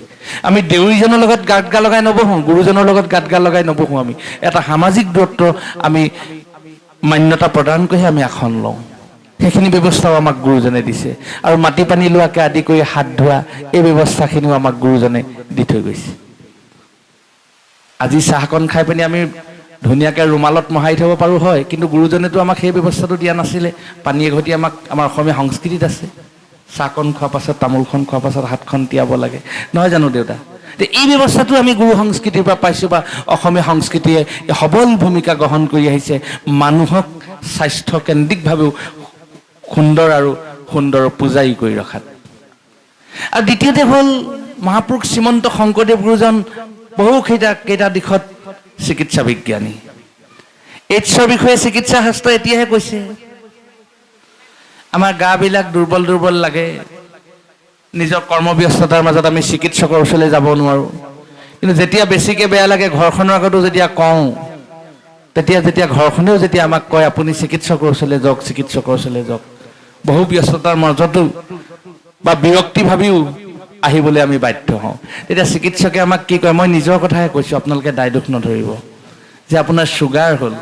আমি দেউৰীজনৰ লগত গাত গা লগাই নবহোঁ, গুৰুজনৰ লগত গাত গা লগাই নবহোঁ। আমি এটা সামাজিক দূৰত্ব আমি মান্যতা প্ৰদান কৰিহে আমি আসন লওঁ। সেইখিনি ব্যৱস্থাও আমাক গুৰুজনে দিছে। আৰু মাটি পানী লোৱাকে আদি কৰি হাত ধোৱা, এই ব্যৱস্থাখিনিও আমাক গুৰুজনে দি থৈ গৈছে। আজি চাহকণ খাই পিনি আমি ধুনীয়াকৈ ৰুমালত মোহাৰি থ'ব পাৰোঁ, হয়, কিন্তু গুৰুজনেতো আমাক সেই ব্যৱস্থাটো দিয়া নাছিলে। পানী এঘটি আমাক আমাৰ অসমীয়া সংস্কৃতিত আছে, চাহকণ খোৱাৰ পাছত, তামোলখন খোৱাৰ পাছত হাতখন তিয়াব লাগে, নহয় জানো দেউতা? এই ব্যৱস্থাটো আমি গুৰু সংস্কৃতিৰ পৰা পাইছোঁ, বা অসমীয়া সংস্কৃতিয়ে সবল ভূমিকা গ্ৰহণ কৰি আহিছে মানুহক স্বাস্থ্যকেন্দ্ৰিকভাৱেও সুন্দৰ পূজাৰী কৰি ৰখাত। আৰু দ্বিতীয়তে হ'ল মহাপুৰুষ শ্ৰীমন্ত শংকৰদেৱ গুৰুজন কেইটা দিশত চিকিৎসা বিজ্ঞানী। এইডছৰ বিষয়ে চিকিৎসা শাস্ত্ৰ এতিয়াহে কৈছে। আমাৰ গাবিলাক দুৰ্বল লাগে, নিজৰ কৰ্মব্যস্ততাৰ মাজত আমি চিকিৎসকৰ ওচৰলৈ যাব নোৱাৰোঁ। কিন্তু যেতিয়া বেছিকৈ বেয়া লাগে, ঘৰখনৰ আগতো যেতিয়া কওঁ, যেতিয়া ঘৰখনেও যেতিয়া আমাক কয় আপুনি চিকিৎসকৰ ওচৰলৈ যাওক, বহু ব্যস্ততাৰ মাজতো বা বিৰক্তি ভাবিও আহিবলৈ আমি বাধ্য হওঁ। তেতিয়া চিকিৎসকে আমাক কি কয়, মই নিজৰ কথাই কৈছোঁ, আপোনালোকে দায় দোষ নধৰিব, যে আপোনাৰ চুগাৰ হ'ল,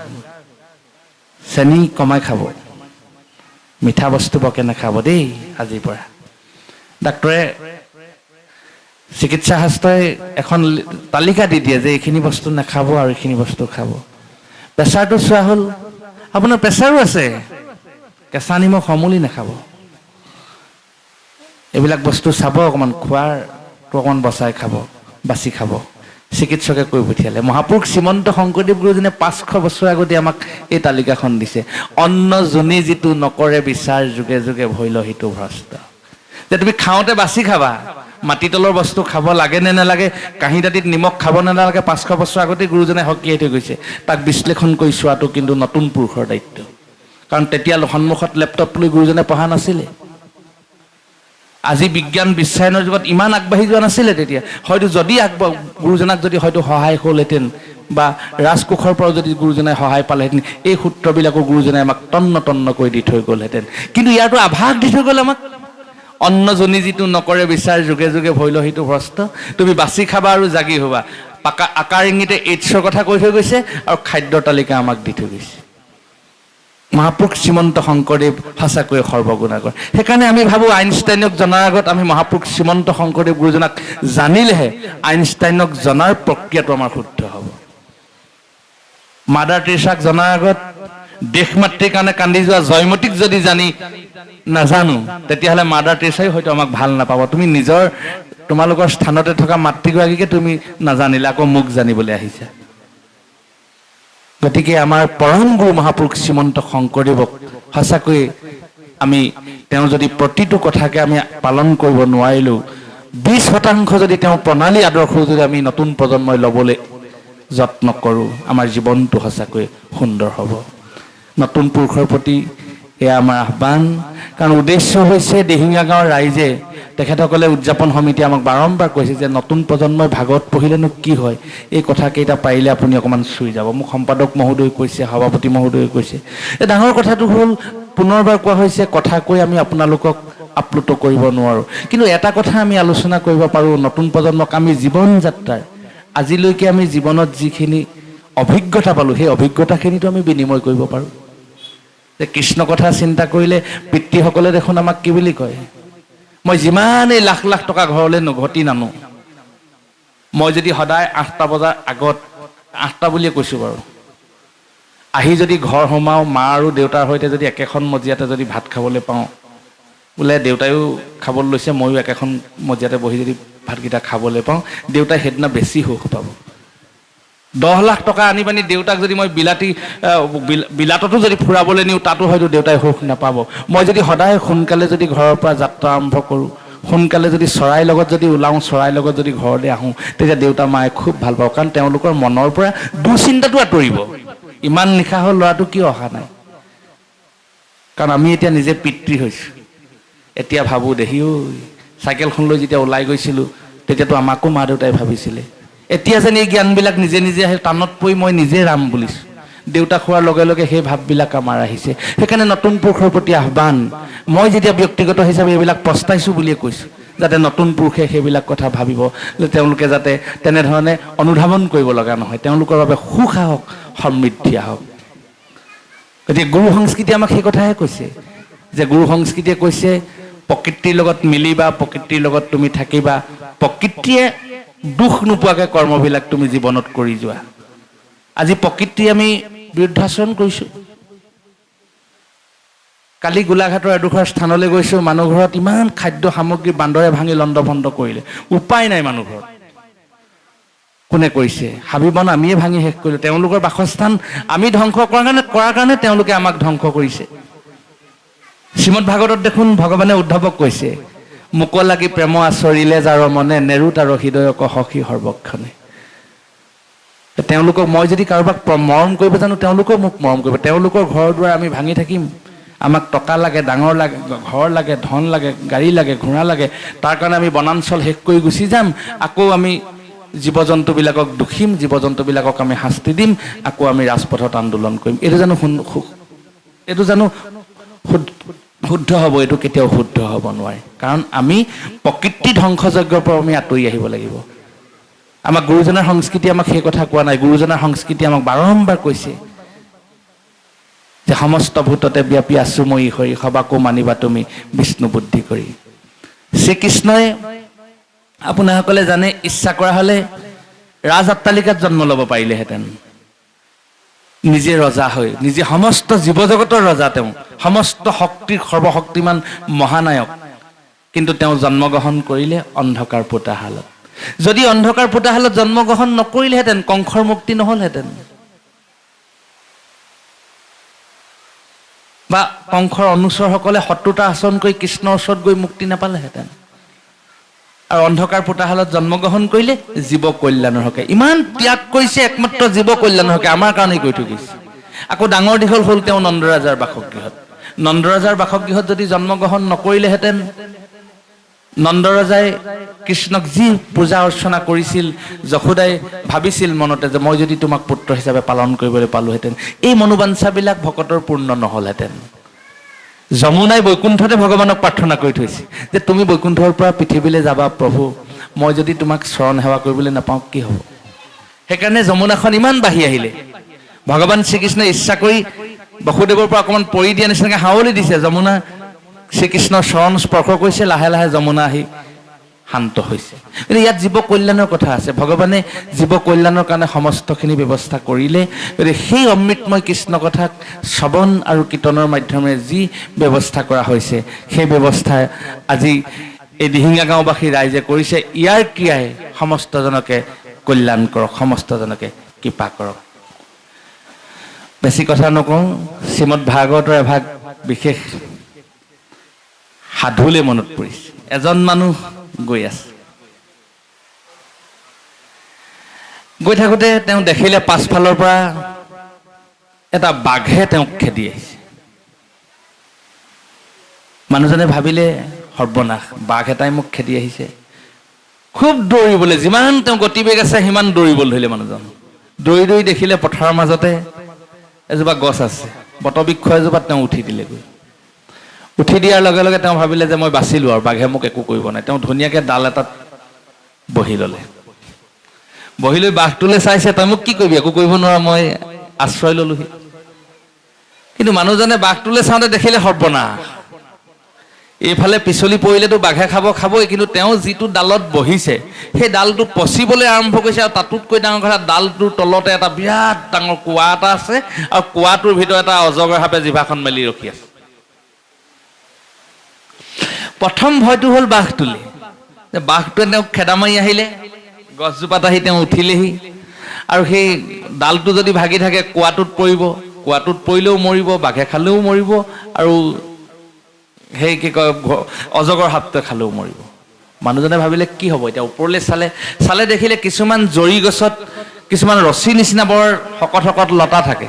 চেনি কমাই খাব, মিঠা বস্তু বৰকৈ নাখাব দেই আজিৰ পৰা। ডাক্তৰে চিকিৎসা শাস্ত্ৰই এখন তালিকা দি দিয়ে যে এইখিনি বস্তু নাখাব আৰু এইখিনি বস্তু খাব। প্ৰেছাৰটো চোৱা হ'ল, আপোনাৰ প্ৰেছাৰো আছে, কেঁচা নিমখ সমূলি নাখাব। এইবিলাক বস্তু চাব, অকণমান খোৱাৰটো অকণমান বচাই খাব, বাছি খাব। চিকিৎসকে কৈ পঠিয়ালে। মহাপুৰুষ শ্ৰীমন্ত শংকৰদেৱ গুৰুজনে 500 বছৰ আগতে আমাক এই তালিকাখন দিছে। অন্ন যোনি যিটো নকৰে বিচাৰ, যুগে যুগে ভৈল সিটো ভ্ৰষ্ট। যে তুমি খাওঁতে বাছি খাবা, মাটিতলৰ বস্তু খাব লাগে নে নালাগে, কাঁহী দাঁতিত নিমখ খাব নে নালাগে, 500 বছৰ আগতে গুৰুজনে সকীয়াই থৈ গৈছে। তাক বিশ্লেষণ কৰি চোৱাটো কিন্তু নতুন পুৰুষৰ দায়িত্ব, কাৰণ তেতিয়া সন্মুখত লেপটপ লৈ গুৰুজনে পঢ়া নাছিলে। আজি বিজ্ঞান বিশ্বায়নৰ যুগত ইমান আগবাঢ়ি যোৱা নাছিলে তেতিয়া। হয়তো যদি গুৰুজনাক যদি হয়তো সহায় হ'লহেঁতেন, বা ৰাজকোষৰ পৰাও যদি গুৰুজনাই সহায় পালেহেঁতেন, এই সূত্ৰবিলাকো গুৰুজনাই আমাক তন্ন কৰি দি থৈ গ'লহেঁতেন। কিন্তু ইয়াৰতো আভাস দি থৈ গ'ল আমাক, অন্ন যোনি যিটো নকৰে বিচাৰ, যুগে যুগে ভৈল সিটো ভ্ৰষ্ট। তুমি বাছি খাবা আৰু জাগি হ'বা। আকাৰ ইংগিতে এইডছৰ কথা কৈ থৈ গৈছে, আৰু খাদ্যৰ তালিকা আমাক দি থৈ গৈছে। মহাপুৰুষ শ্ৰীমন্ত শংকৰদেৱ সঁচাকৈয়ে সৰ্বগুণাকৰ। সেইকাৰণে আমি ভাবোঁ আইনষ্টাইনক জনাৰ আগত আমি মহাপুৰুষ শ্ৰীমন্ত শংকৰদেৱ গুৰুজনাক জানিলেহে আইনষ্টাইনক জনাৰ প্ৰক্ৰিয়াটো আমাৰ শুদ্ধ হ'ব। মাদাৰ টেৰেছাক জনাৰ আগত দেশ মাতৃৰ কাৰণে কান্দি যোৱা জয়মতীক যদি নাজানো, তেতিয়াহ'লে মাদাৰ টেৰেছাই হয়তো আমাক ভাল নাপাব। তুমি নিজৰ তোমালোকৰ স্থানতে থকা মাতৃগৰাকীকে তুমি নাজানিলা, আকৌ মোক জানিবলৈ আহিছা। গতিকে আমাৰ পৰম গুৰু মহাপুৰুষ শ্ৰীমন্ত শংকৰদেৱক সঁচাকৈ আমি তেওঁ যদি প্ৰতিটো কথাকে আমি পালন কৰিব নোৱাৰিলোঁ, 20% যদি তেওঁ প্ৰণালী আদৰ্শ যদি আমি নতুন প্ৰজন্মই ল'বলৈ যত্ন কৰোঁ, আমাৰ জীৱনটো সঁচাকৈ সুন্দৰ হ'ব। নতুন পুৰুষৰ প্ৰতি এয়া আমাৰ আহ্বান। কাৰণ উদ্দেশ্য হৈছে দিহিঙীয়া গাঁৱৰ ৰাইজে, তেখেতসকলে উদযাপন সমিতিয়ে আমাক বাৰম্বাৰ কৈছে যে নতুন প্ৰজন্মই ভাগৱত পঢ়িলেনো কি হয়, এই কথাকেইটা পাৰিলে আপুনি অকণমান চুই যাব। মোক সম্পাদক মহোদয় কৈছে, সভাপতি মহোদয়ে কৈছে। এই ডাঙৰ কথাটো হ'ল, পুনৰবাৰ কোৱা হৈছে, কথা কৈ আমি আপোনালোকক আপ্লুত কৰিব নোৱাৰোঁ, কিন্তু এটা কথা আমি আলোচনা কৰিব পাৰোঁ, নতুন প্ৰজন্মক আমি জীৱন যাত্ৰাৰ আজিলৈকে আমি জীৱনত যিখিনি অভিজ্ঞতা পালোঁ, সেই অভিজ্ঞতাখিনিতো আমি বিনিময় কৰিব পাৰোঁ। যে কৃষ্ণ কথা চিন্তা কৰিলে পিতৃসকলে দেখোন আমাক কি বুলি কয়, মই যিমানেই লাখ লাখ টকা ঘৰলৈ নঘটি নানো, মই যদি সদায় 8টা বজাৰ আগত, 8টা বুলিয়ে কৈছোঁ বাৰু, আহি যদি ঘৰ সোমাওঁ, মা আৰু দেউতাৰ সৈতে যদি একেখন মজিয়াতে যদি ভাত খাবলৈ পাওঁ, বোলে দেউতায়ো খাবলৈ লৈছে, ময়ো একেখন মজিয়াতে বহি যদি ভাতকেইটা খাবলৈ পাওঁ, দেউতাই সেইদিনা বেছি সুখ পাব। 10 লাখ টকা আনি পানি দেউতাক যদি মই বিলাততো যদি ফুৰাবলৈ নিওঁ, তাতো হয়তো দেউতাই সুখ নাপাব। মই যদি সদায় সোনকালে যদি ঘৰৰ পৰা যাত্ৰা আৰম্ভ কৰোঁ, সোনকালে যদি চৰাইৰ লগত যদি ওলাওঁ, চৰাইৰ লগত যদি ঘৰলৈ আহোঁ, তেতিয়া দেউতা মায়ে খুব ভাল পাব। কাৰণ তেওঁলোকৰ মনৰ পৰা দুশ্চিন্তাটো আঁতৰিব, ইমান নিশা হ'ল ল'ৰাটো কিয় অহা নাই। কাৰণ আমি এতিয়া নিজে পিতৃ হৈছোঁ। এতিয়া ভাবোঁ দেহি ঐ, চাইকেলখন লৈ যেতিয়া ওলাই গৈছিলোঁ, তেতিয়াতো আমাকো মা দেউতাই ভাবিছিলে। এতিয়া যেন এই জ্ঞানবিলাক নিজে নিজে আহে, টানত পৰি মই নিজে ৰাম বুলিছোঁ। দেউতা খোৱাৰ লগে লগে সেই ভাৱবিলাক আমাৰ আহিছে। সেইকাৰণে নতুন পুৰুষৰ প্ৰতি আহ্বান, মই যেতিয়া ব্যক্তিগত হিচাপে এইবিলাক পস্তাইছোঁ বুলিয়ে কৈছোঁ, যাতে নতুন পুৰুষে সেইবিলাক কথা ভাবিব, যে তেওঁলোকে যাতে তেনেধৰণে অনুধাৱন কৰিব লগা নহয়, তেওঁলোকৰ বাবে সুখ আহক, সমৃদ্ধি আহক। গতিকে গুৰু সংস্কৃতি আমাক সেই কথাহে কৈছে, যে গুৰু সংস্কৃতিয়ে কৈছে প্ৰকৃতিৰ লগত মিলিবা, প্ৰকৃতিৰ লগত তুমি থাকিবা, প্ৰকৃতিয়ে দুখ নোপোৱাকৈ কৰ্মবিলাক তুমি জীৱনত কৰি যোৱা। আজি প্ৰকৃতি আমি বিৰুদ্ধাচৰণ কৰিছোঁ। কালি গোলাঘাটৰ এডোখৰ স্থানলৈ গৈছোঁ, মানুহ ঘৰত ইমান খাদ্য সামগ্ৰী বান্দৰে ভাঙি লণ্ডভণ্ড কৰিলে, উপায় নাই মানুহ ঘৰত। কোনে কৰিছে? হাবি বন আমিয়ে ভাঙি শেষ কৰিলোঁ। তেওঁলোকৰ বাসস্থান আমি ধ্বংস কৰাৰ কাৰণে তেওঁলোকে আমাক ধ্বংস কৰিছে। শ্ৰীমদ ভাগৱতত দেখোন ভগৱানে উদ্ধৱক কৈছে, মোক লাগি প্ৰেম আচৰিলে যাৰ মনে, নেৰু তাৰ হৃদয়ক সখী সৰ্বক্ষণে। তেওঁলোকক মই যদি কাৰোবাক মৰম কৰিব জানো, তেওঁলোকেও মোক মৰম কৰিব। তেওঁলোকৰ ঘৰ দুৱাৰ আমি ভাঙি থাকিম, আমাক টকা লাগে, ডাঙৰ লাগে, ঘৰ লাগে, ধন লাগে, গাড়ী লাগে, ঘোঁৰা লাগে, তাৰ কাৰণে আমি বনাঞ্চল শেষ কৰি গুচি যাম, আকৌ আমি জীৱ জন্তুবিলাকক দুখিম, জীৱ জন্তুবিলাকক আমি শাস্তি দিম, আকৌ আমি ৰাজপথত আন্দোলন কৰিম। এইটো জানো শুদ্ধ হ'ব? এইটো কেতিয়াও শুদ্ধ হ'ব নোৱাৰে। কাৰণ আমি প্ৰকৃতি ধ্বংসযজ্ঞৰ পৰা আমি আঁতৰি আহিব লাগিব। আমাক গুৰুজনাৰ সংস্কৃতি আমাক সেই কথা কোৱা নাই। গুৰুজনাৰ সংস্কৃতি আমাক বাৰম্বাৰ কৈছে যে সমস্ত ভূততে ব্যাপী আছো মই হৰি, সবাকো মানিবা তুমি বিষ্ণু বুদ্ধি কৰি। শ্ৰীকৃষ্ণই আপোনাসকলে জানে, ইচ্ছা কৰা হ'লে ৰাজ অট্টালিকাত জন্ম ল'ব পাৰিলেহেঁতেন, নিজে ৰজা হৈ, নিজে সমস্ত জীৱ জগতৰ ৰজা, তেওঁ সমস্ত শক্তিৰ সৰ্বশক্তিমান মহানায়ক। কিন্তু তেওঁ জন্মগ্ৰহণ কৰিলে অন্ধকাৰ পোতাশালত। যদি অন্ধকাৰ পোতাশালত জন্মগ্ৰহণ নকৰিলেহেঁতেন, কংসৰ মুক্তি নহ'লহেঁতেন, বা কংসৰ অনুচৰসকলে শত্ৰুতা আচৰণ কৰি কৃষ্ণৰ ওচৰত গৈ মুক্তি নাপালেহেঁতেন। আৰু অন্ধকাৰ পোতাশালত জন্মগ্ৰহণ কৰিলে জীৱ কল্যাণৰ হকে। ইমান ত্যাগ কৰিছে একমাত্ৰ জীৱ কল্যাণৰ হকে, আমাৰ কাৰণেই কৰি থৈ গৈছে। আকৌ ডাঙৰ দীঘল হ'ল তেওঁ নন্দৰাজাৰ বাসগৃহত। নন্দৰাজাৰ বাসগৃহত যদি জন্মগ্ৰহণ নকৰিলেহেঁতেন, নন্দৰাজাই কৃষ্ণক যি পূজা অৰ্চনা কৰিছিল, যশোদাই ভাবিছিল মনতে যে মই যদি তোমাক পুত্ৰ হিচাপে পালন কৰিবলৈ পালোহেঁতেন, এই মনোবাঞ্ছাবিলাক ভকতৰ পূৰ্ণ নহ'লহেঁতেন। যমুনাই বৈকুণ্ঠতে ভগৱানক প্ৰাৰ্থনা কৰি থৈছে যে তুমি বৈকুণ্ঠৰ পৰা পৃথিৱীলৈ যাবা প্ৰভু, মই যদি তোমাক চৰণ সেৱা কৰিবলৈ নাপাওঁ কি হ'ব? সেইকাৰণে যমুনাখন ইমান বাঢ়ি আহিলে। ভগৱান শ্ৰীকৃষ্ণই ইচ্ছা কৰি বসুদেৱৰ পৰা অকণমান পৰি দিয়া নিচিনাকৈ হাৱলি দিছে। যমুনা শ্ৰীকৃষ্ণৰ চৰণ স্পৰ্শ কৰিছে, লাহে লাহে যমুনা আহি শান্ত হৈছে। কিন্তু ইয়াত জীৱ কল্যাণৰ কথা আছে। ভগৱানে জীৱ কল্যাণৰ কাৰণে সমস্তখিনি ব্যৱস্থা কৰিলে। গতিকে সেই অমৃতময় কৃষ্ণ কথাক শ্ৰৱণ আৰু কীৰ্তনৰ মাধ্যমেৰে যি ব্যৱস্থা কৰা হৈছে, সেই ব্যৱস্থাই আজি এই দিহিঙা গাঁওবাসী ৰাইজে কৰিছে, ইয়াৰ ক্ৰিয়াই সমস্তজনকে কল্যাণ কৰক, সমস্তজনকে কৃপা কৰক। বেছি কথা নকওঁ, শ্ৰীমদ ভাগৱতৰ এভাগ বিশেষ সাধুলৈ মনত পৰিছে। এজন মানুহ গৈ আছে, গৈ থাকোঁতে তেওঁ দেখিলে পাছফালৰ পৰা এটা বাঘে তেওঁক খেদি আহিছে। মানুহজনে ভাবিলে সৰ্বনাশ, বাঘ এটাই মোক খেদি আহিছে। খুব দৌৰিবলৈ, যিমান তেওঁ গতিবেগ আছে সিমান দৌৰিবলৈ ধৰিলে মানুহজন। দৌৰি দৌৰি দেখিলে পথাৰৰ মাজতে এজোপা গছ আছে, বটবৃক্ষ এজোপাত তেওঁ উঠি দিলেগৈ। উঠি দিয়াৰ লগে লগে তেওঁ ভাবিলে যে মই বাচিলোঁ আৰু, বাঘে মোক একো কৰিব নাই। তেওঁ ধুনীয়াকৈ ডাল এটাত বহি ল'লে। বহি লৈ বাঘটোলৈ চাইছে, তই মোক কি কৰিবি, একো কৰিব নোৱাৰা, মই আশ্ৰয় ল'লোহি। কিন্তু মানুহজনে বাঘটোলৈ চাওঁতে দেখিলে সৰ্বনাশ, এইফালে পিছলি পৰিলেতো বাঘে খাবই, কিন্তু তেওঁ যিটো ডালত বহিছে সেই ডালটো পচিবলৈ আৰম্ভ কৰিছে। আৰু তাতোতকৈ ডাঙৰ কথা, ডালটোৰ তলতে এটা বিৰাট ডাঙৰ কুঁৱা এটা আছে, আৰু কুঁৱাটোৰ ভিতৰত এটা অজগৰ সাপে জিভাখন মেলি ৰখি আছে। প্ৰথম ভয়টো হ'ল বাঘটোলৈ, যে বাঘটোৱে তেওঁক খেদা মাৰি আহিলে, গছজোপাত আহি তেওঁ উঠিলেহি, আৰু সেই ডালটো যদি ভাগি থাকে কুঁৱাটোত পৰিব, কুঁৱাটোত পৰিলেও মৰিব, বাঘে খালেও মৰিব, আৰু সেই কি কয় অজগৰ সাপটোৱে খালেও মৰিব। মানুহজনে ভাবিলে কি হ'ব এতিয়া। ওপৰলৈ চালে দেখিলে কিছুমান জৰি গছত কিছুমান ৰছী নিচিনা বৰ শকত শকত লতা থাকে।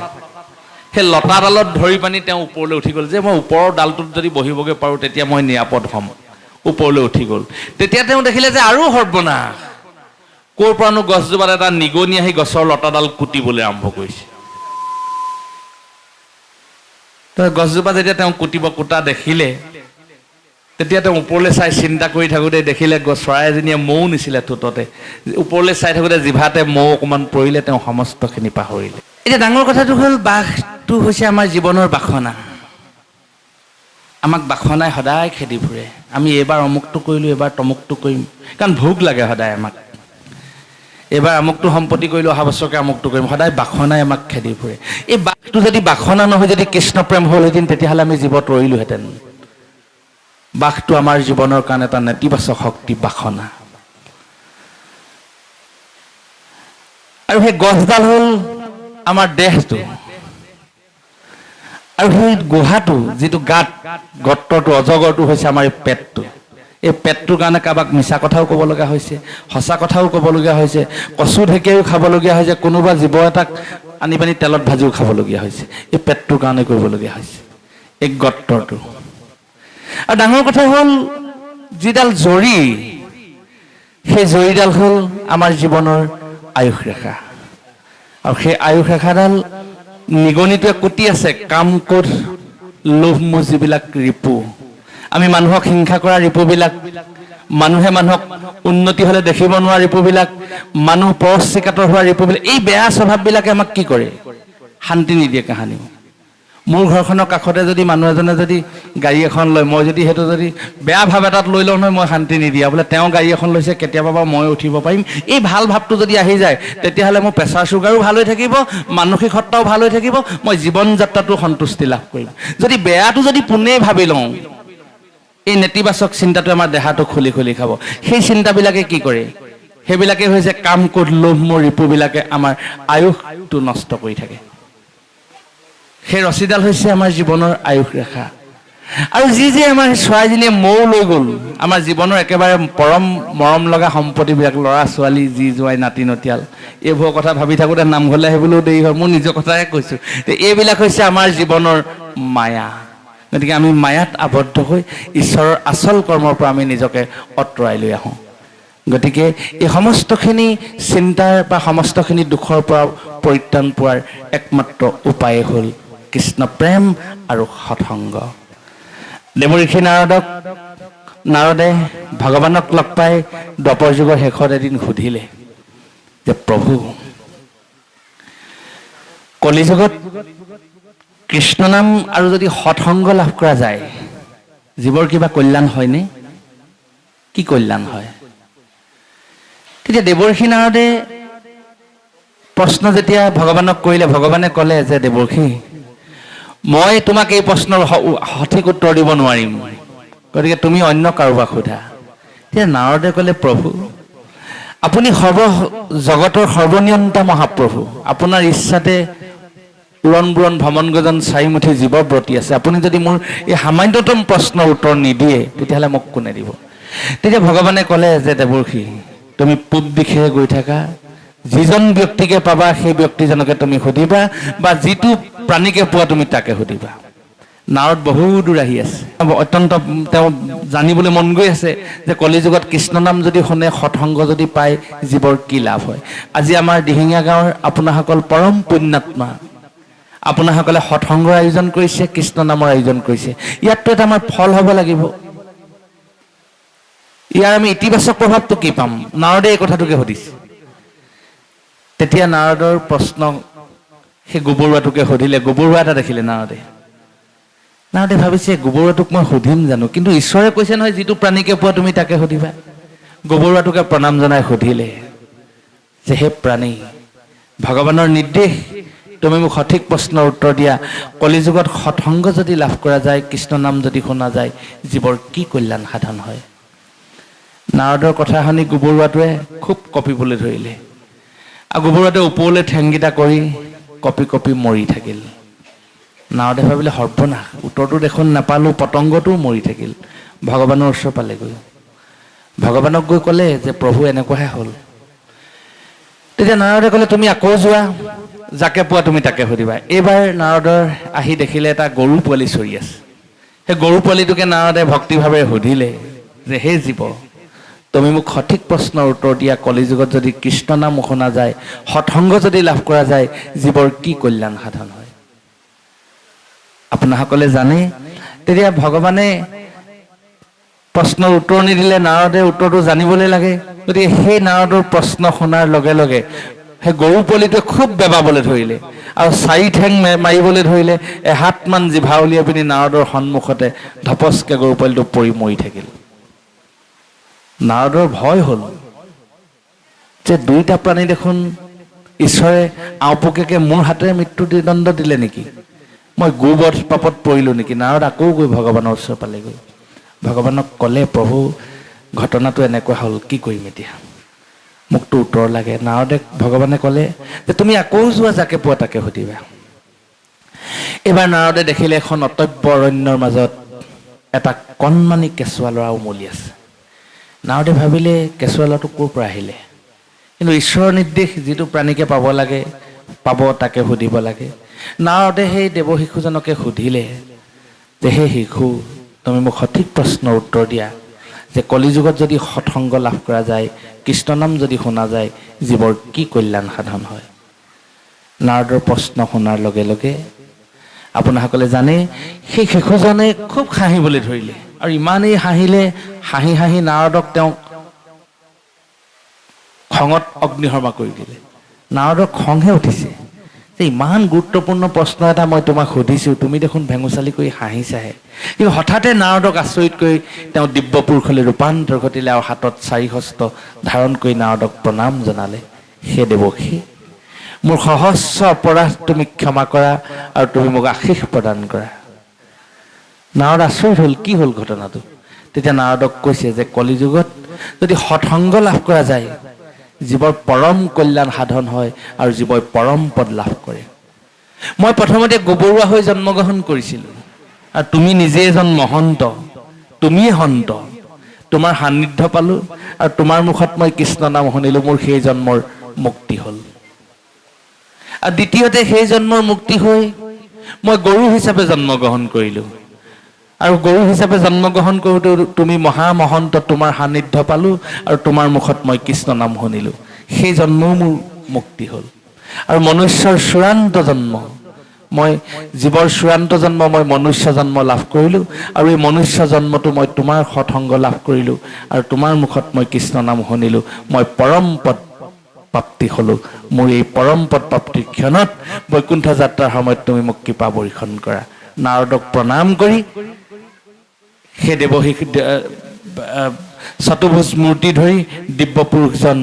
সেই লতাডালত ধৰি পানি তেওঁ ওপৰলৈ উঠি গ'ল, যে মই ওপৰৰ ডালটোত যদি বহিবগৈ পাৰোঁ তেতিয়া মই নিৰাপদ হ'ম। ওপৰলৈ উঠি গ'ল। তেতিয়া তেওঁ দেখিলে যে আৰু সৰ্বনাশ, ক'ৰ পৰানো গছজোপাত এটা নিগনি আহি গছৰ লতাডাল কুটিবলৈ আৰম্ভ কৰিছে। গছজোপা যেতিয়া তেওঁ কুটা দেখিলে, তেতিয়া তেওঁ ওপৰলৈ চাই চিন্তা কৰি থাকোঁতে দেখিলে চৰাই এজনীয়ে মৌ নিছিলে ঠোঁটতে। ওপৰলৈ চাই থাকোঁতে জিভাতে মৌ অকণমান পৰিলে, তেওঁ সমস্তখিনি পাহৰিলে। এতিয়া ডাঙৰ কথাটো হ'ল, বাঘটো হৈছে আমাৰ জীৱনৰ বাসনা। আমাক বাসনাই সদায় খেদি ফুৰে। আমি এইবাৰ অমুকটো কৰিলোঁ, এইবাৰ তমুকটো কৰিম, কাৰণ ভোক লাগে সদায় আমাক। এইবাৰ আমুকটো সম্পত্তি কৰিলোঁ, অহা বছৰকে আমুকটো কৰিম, সদায় বাসনাই আমাক খেদি ফুৰে। এই বাঘটো যদি বাসনা নহয়, যদি কৃষ্ণ প্ৰেম হ'লহেঁতেন, তেতিয়াহ'লে আমি জীৱত ৰৈলোহেঁতেন। বাঘটো আমাৰ জীৱনৰ কাৰণে এটা নেতিবাচক শক্তি, বাসনা। আৰু সেই গছডাল হ'ল আমাৰ দেহটো, আৰু সেই গুহাটো, যিটো গৰ্তটো, অজগৰটো হৈছে আমাৰ এই পেটটো। এই পেটটোৰ কাৰণে কাৰোবাক মিছা কথাও ক'ব লগা হৈছে, সঁচা কথাও ক'বলগীয়া হৈছে, কচু ঢেকীয়াও খাবলগীয়া হৈছে, কোনোবা জীৱ এটাক আনি পানি তেলত ভাজিও খাবলগীয়া হৈছে। এই পেটটোৰ কাৰণে কৰিবলগীয়া হৈছে, এই গৰ্তটো। আৰু ডাঙৰ কথা হ'ল, যিডাল জৰি, সেই জৰিডাল হ'ল আমাৰ জীৱনৰ আয়ুস ৰেখা। আৰু সেই আয়ুস ৰেখাডাল নিগনিটোৱে কুটি আছে, কাম, ক্ৰোধ, লোভ, মোহ, যিবিলাক ৰিপু, আমি মানুহক হিংসা কৰা ৰিপুবিলাক, মানুহে মানুহক উন্নতি হ'লে দেখিব নোৱাৰা ৰিপুবিলাক, মানুহ পৰশ্ৰীকাতৰ হোৱা ৰিপুবিলাক, এই বেয়া স্বভাৱবিলাকে আমাক কি কৰে, শান্তি নিদিয়ে কাহানিও। মোৰ ঘৰখনৰ কাষতে যদি মানুহ এজনে যদি গাড়ী এখন লয়, মই যদি সেইটো যদি বেয়া ভাৱ এটাত লৈ লওঁ নহয়, মই শান্তি নিদিয়া, বোলে তেওঁ গাড়ী এখন লৈছে, কেতিয়াবা বাৰু মই উঠিব পাৰিম, এই ভাল ভাৱটো যদি আহি যায়, তেতিয়াহ'লে মোৰ প্ৰেছাৰ চুগাৰো ভাল হৈ থাকিব, মানসিক সত্তাও ভাল হৈ থাকিব, মই জীৱন যাত্ৰাটো সন্তুষ্টি লাভ কৰিম। যদি বেয়াটো যদি পোনেই ভাবি লওঁ, এই নেতিবাচক চিন্তাটো আমাৰ দেহাটো খুলি খুলি খাব। সেই চিন্তাবিলাকে কি কৰে, সেইবিলাকে হৈছে কাম, ক্ৰোধ, লোভ, মোহ ৰিপুবিলাকে আমাৰ আয়ুসটো নষ্ট কৰি থাকে। সেই ৰছীডাল হৈছে আমাৰ জীৱনৰ আয়ুস ৰেখা। আৰু যি আমাৰ চৰাইজনীয়ে মৌ লৈ গ'ল, আমাৰ জীৱনৰ একেবাৰে পৰম মৰম লগা সম্পত্তিবিলাক, ল'ৰা ছোৱালী, যি জোৱাই, নাতি নতিয়াল, এইবোৰৰ কথা ভাবি থাকোঁতে নামঘৰলৈ আহিবলৈও দেৰি হয়। মোৰ নিজৰ কথাহে কৈছোঁ। এইবিলাক হৈছে আমাৰ জীৱনৰ মায়া। গতিকে আমি মায়াত আবদ্ধ হৈ ঈশ্বৰৰ আচল কৰ্মৰ পৰা আমি নিজকে আঁতৰাই লৈ আহোঁ। গতিকে এই সমস্তখিনি চিন্তাৰ বা সমস্তখিনি দুখৰ পৰা পৰিত্ৰাণ পোৱাৰ একমাত্ৰ উপায় হ'ল কৃষ্ণ প্ৰেম আৰু সৎসংগ। দেৱঋষি নাৰদে ভগৱানক লগ পাই দ্বাপৰ যুগৰ শেষত এদিন সুধিলে যে, প্ৰভু, কলিযুগত কৃষ্ণ নাম আৰু যদি সৎসংগ লাভ কৰা যায়, জীৱৰ কিবা কল্যাণ হয়নে? কি কল্যাণ হয়? তেতিয়া দেৱঋষি নাৰদে প্ৰশ্ন যেতিয়া ভগৱানক কৰিলে, ভগৱানে ক'লে যে, দেৱঋষি, মই তোমাক এই প্ৰশ্নৰ সঠিক উত্তৰ দিব নোৱাৰিম, গতিকে তুমি অন্য কাৰোবাক সোধা। তেতিয়া নাৰদে ক'লে, প্ৰভু আপুনি জগতৰ সৰ্বনিয়ন্তা মহাপ্ৰভু, আপোনাৰ ইচ্ছাতে উৰণ বুৰণ ভ্ৰমণ গজন চাৰিমুঠি জীৱব্ৰতী আছে, আপুনি যদি মোৰ এই সামান্যতম প্ৰশ্নৰ উত্তৰ নিদিয়ে তেতিয়াহ'লে মোক কোনে দিব? তেতিয়া ভগৱানে ক'লে যে দেৱৰ্ষি, তুমি পূব দিশে গৈ থাকা, যিজন ব্যক্তিকে পাবা সেই ব্যক্তিজনকে তুমি সুধিবা, বা যিটো প্ৰাণীকে পোৱা তুমি তাকে সুধিবা। নাৰদ বহু দূৰ আহি আছে, অত্যন্ত তেওঁ জানিবলৈ মন গৈ আছে যে কলিযুগত কৃষ্ণ নাম যদি শুনে, সৎসংগ যদি পায়, জীৱৰ কি লাভ হয়। আজি আমাৰ দিহিঙীয়া গাঁৱৰ আপোনাসকল পৰম পুণ্যাত্মা, আপোনাসকলে সৎসংগৰ আয়োজন কৰিছে, কৃষ্ণ নামৰ আয়োজন কৰিছে, ইয়াততো এটা আমাৰ ফল হ'ব লাগিব। ইয়াৰ আমি ইতিবাচক প্ৰভাৱটো কি পাম? নাৰদে এই কথাটোকে সুধিছে। তেতিয়া নাৰদৰ প্ৰশ্ন সেই গোবৰুৱাটোকে সুধিলে। গোবৰুৱা এটা দেখিলে নাৰদে ভাবিছে, গোবৰুৱাটোক মই সুধিম জানো? কিন্তু ঈশ্বৰে কৈছে নহয়, যিটো প্ৰাণীকে পোৱা তুমি তাকে সুধিবা। গোবৰুৱাটোকে প্ৰণাম জনাই সুধিলে যে হে প্ৰাণী, ভগৱানৰ নিৰ্দেশ, তুমি মোক সঠিক প্ৰশ্নৰ উত্তৰ দিয়া। কলিযুগত সৎসংগ যদি লাভ কৰা যায়, কৃষ্ণ নাম যদি শুনা যায়, জীৱৰ কি কল্যাণ সাধন হয়? নাৰদৰ কথা শুনি গোবৰুৱাটোৱে খুব কঁপিবলৈ ধৰিলে, আৰু গোবৰুৱাটোৱে ওপৰলৈ ঠেংকেইটা কৰি কঁপি কঁপি মৰি থাকিল। নাৰদে ভাবিলে, সৰ্বনাশ, উত্তৰটো দেখোন নাপালোঁ, পতংগটোও মৰি থাকিল। ভগৱানৰ ওচৰ পালেগৈ, ভগৱানক গৈ ক'লে যে প্ৰভু এনেকুৱাহে হ'ল। তেতিয়া নাৰদে ক'লে, তুমি আকৌ যোৱা, যাকে পোৱা তুমি তাকে সুধিবা। এইবাৰ নাৰদৰ আহি দেখিলে এটা গৰু পোৱালি চৰি আছে। সেই গৰু পোৱালিটোকে নাৰদে ভক্তিভাৱেৰে সুধিলে যে হে জীৱ, তুমি মোক সঠিক প্ৰশ্নৰ উত্তৰ দিয়া, কলিযুগত যদি কৃষ্ণ নাম শুনা যায়, সৎসংগ যদি লাভ কৰা যায়, জীৱৰ কি কল্যাণ সাধন হয়? আপোনাসকলে জানে। তেতিয়া ভগৱানে প্ৰশ্নৰ উত্তৰ নিদিলে, নাৰদে উত্তৰটো জানিবলৈ লাগে। গতিকে সেই নাৰদৰ প্ৰশ্ন শুনাৰ লগে লগে সেই গৰু পোৱালিটোৱে খুব বেবাবলৈ ধৰিলে, আৰু চাৰি ঠেং মাৰিবলৈ ধৰিলে। এহাতমান জিভা উলিয়াই পিনি নাৰদৰ সন্মুখতে ধপচকে গৰু পোৱালিটো পৰি মৰি থাকিল। নাৰদৰ ভয় হ'ল যে দুইটা প্ৰাণী দেখোন ঈশ্বৰে আওপকীয়াকৈ মোৰ হাতেৰে মৃত্যুদণ্ড দিলে নেকি? মই গোবধ পাপত পৰিলোঁ নেকি? নাৰদ আকৌ গৈ ভগৱানৰ ওচৰ পালেগৈ। ভগৱানক ক'লে, প্ৰভু ঘটনাটো এনেকুৱা হ'ল, কি কৰিম এতিয়া? মোকতো উত্তৰ লাগে। নাৰদে ভগৱানে ক'লে যে তুমি আকৌ যোৱা, যাকে পোৱা তাকে সুধিবা। এইবাৰ নাৰদে দেখিলে এখন অটব্য অৰণ্যৰ মাজত এটা কণমানি কেঁচুৱা ল'ৰা উমলি আছে। নাৰদে ভাবিলে, কেঁচুৱা ল'ৰাটো ক'ৰ পৰা আহিলে? কিন্তু ঈশ্বৰৰ নিৰ্দেশ, যিটো প্ৰাণীকে পাব লাগে, পাব, তাকে সুধিব লাগে। নাৰদে সেই দেৱ শিশুজনকে সুধিলে যে হে শিশু, তুমি মোক সঠিক প্ৰশ্নৰ উত্তৰ দিয়া, যে কলিযুগত যদি সৎসংগ লাভ কৰা যায়, কৃষ্ণ নাম যদি শুনা যায়, জীৱৰ কি কল্যাণ সাধন হয়? নাৰদৰ প্ৰশ্ন শুনাৰ লগে লগে আপোনাসকলে জানে, সেই শিশুজনে খুব হাঁহিবলৈ ধৰিলে, আৰু ইমানেই হাঁহিলে, হাঁহি হাঁহি নাৰদক তেওঁক খঙত অগ্নিশৰ্মা কৰি দিলে। নাৰদৰ খংহে উঠিছে যে ইমান গুৰুত্বপূৰ্ণ প্ৰশ্ন এটা মই তোমাক সুধিছোঁ, তুমি দেখোন ভেঙুচালি কৰি হাঁহিছাহে। কিন্তু হঠাতে নাৰদক আচৰিত কৰি তেওঁ দিব্য পুৰুষলৈ ৰূপান্তৰ ঘটিলে, আৰু হাতত চাৰি হস্ত ধাৰণ কৰি নাৰদক প্ৰণাম জনালে। হে দেৱকী, মোৰ সহস্ৰ অপৰাধ তুমি ক্ষমা কৰা, আৰু তুমি মোক আশীষ প্ৰদান কৰা। নাৰদ আচৰিত হ'ল, কি হ'ল ঘটনাটো? তেতিয়া নাৰদক কৈছে যে কলিযুগত যদি সৎসংগ লাভ কৰা যায়, জীৱৰ পৰম কল্যাণ সাধন হয়, আৰু জীৱই পৰম পদ লাভ কৰে। মই প্ৰথমতে গোবৰুৱা হৈ জন্মগ্ৰহণ কৰিছিলোঁ, আৰু তুমি নিজে এজন মহন্ত, তুমিয়ে সন্ত। তোমাৰ সান্নিধ্য পালোঁ, আৰু তোমাৰ মুখত মই কৃষ্ণ নাম শুনিলোঁ, মোৰ সেই জন্মৰ মুক্তি হ'ল। আৰু দ্বিতীয়তে সেই জন্মৰ মুক্তি হৈ মই গৰু হিচাপে জন্মগ্ৰহণ কৰিলোঁ, আৰু গৰু হিচাপে জন্মগ্ৰহণ কৰোঁতে তুমি মহামহন্ত, তোমাৰ সান্নিধ্য পালোঁ, আৰু তোমাৰ মুখত মই কৃষ্ণ নাম শুনিলোঁ, সেই জন্মও মোৰ মুক্তি হ'ল। আৰু মনুষ্যৰ চূড়ান্ত জন্ম, মই জীৱৰ চূড়ান্ত জন্ম, মই মনুষ্য জন্ম লাভ কৰিলোঁ, আৰু এই মনুষ্য জন্মটো মই তোমাৰ সৎসংগ লাভ কৰিলোঁ, আৰু তোমাৰ মুখত মই কৃষ্ণ নাম শুনিলোঁ, মই পৰম পদ প্ৰাপ্তি হ'লোঁ। মোৰ এই পৰম পদ প্ৰাপ্তিৰ ক্ষণত বৈকুণ্ঠ যাত্ৰাৰ সময়ত তুমি মোক কৃপা বৰ্ষণ কৰা। নাৰদক প্ৰণাম কৰি সেই দেৱশিশু চতুৰ্ভুজ মূৰ্তি ধৰি দিব্য পুৰুষজন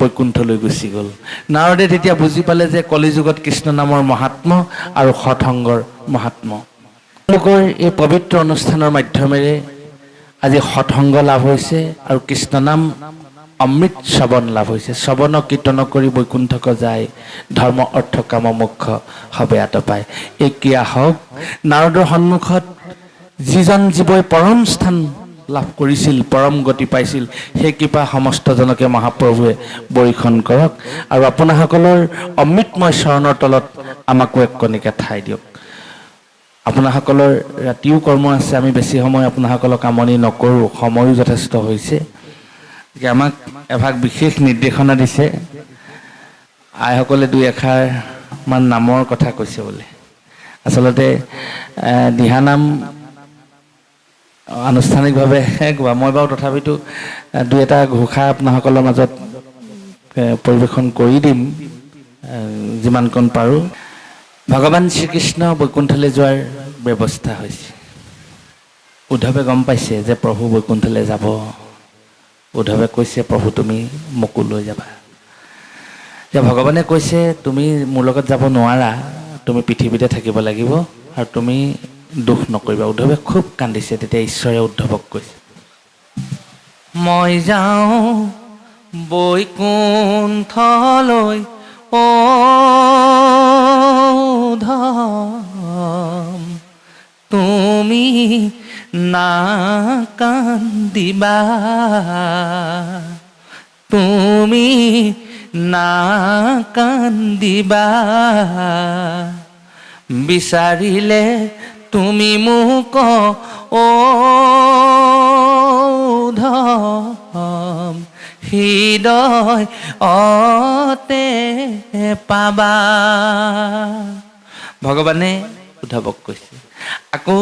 বৈকুণ্ঠলৈ গুচি গ'ল। নাৰদে তেতিয়া বুজি পালে যে কলিযুগত কৃষ্ণ নামৰ মহাত্ম আৰু সৎসংগৰ মহাত্ম। তেওঁলোকৰ এই পবিত্ৰ অনুষ্ঠানৰ মাধ্যমেৰে আজি সৎসংগ লাভ হৈছে আৰু কৃষ্ণ নাম অমৃত শ্ৰৱণ লাভ হৈছে। শ্ৰৱণ কীৰ্তন কৰি বৈকুণ্ঠক যায়, ধৰ্ম অৰ্থ কাম মোক্ষ হবে আতপায়। এই ক্ৰিয়া হওক নাৰদৰ সন্মুখত যিজন জীৱই পৰম স্থান লাভ কৰিছিল, পৰম গতি পাইছিল, সেই কৃপা সমস্তজনকে মহাপ্ৰভুৱে বৰিখন কৰক আৰু আপোনাসকলৰ অমৃতময় চৰণৰ তলত আমাকো এক কণিকা ঠাই দিয়ক। আপোনাসকলৰ ৰাতিও কৰ্ম আছে, আমি বেছি সময় আপোনাসকলক আমনি নকৰোঁ, সময়ো যথেষ্ট হৈছে। আমাক এভাগ বিশেষ নিৰ্দেশনা দিছে, আইসকলে দুই এষাৰমান নামৰ কথা কৈছে বোলে। আচলতে দিহানাম আনুষ্ঠানিকভাৱে গোৱা, মই বাৰু তথাপিতো দুই এটা ঘোষা আপোনাসকলৰ মাজত পৰিৱেশন কৰি দিম যিমানকণ পাৰোঁ। ভগৱান শ্ৰীকৃষ্ণ বৈকুণ্ঠলৈ যোৱাৰ ব্যৱস্থা হৈছে। উদ্ধৱে গম পাইছে যে প্ৰভু বৈকুণ্ঠলৈ যাব। উদ্ধৱে কৈছে, প্ৰভু তুমি মোকো লৈ যাবা। যে ভগৱানে কৈছে তুমি মোৰ লগত যাব নোৱাৰা, তুমি পৃথিৱীতে থাকিব লাগিব আৰু তুমি দুখ নকৰিবা। উদ্ধৱে খুব কান্দিছে। তেতিয়া ঈশ্বৰে উদ্ধৱক কৈছে, মই যাওঁ বৈকুণ্ঠলৈ ও উদ্ধৱ, তুমি নাকান্দিবা, তুমি নাকান্দিবা, বিচাৰিলে তুমি মোক ও উদ্ধৱ হৃদয়তে পাবা। ভগৱানে উদ্ধৱক কৈছে। আকৌ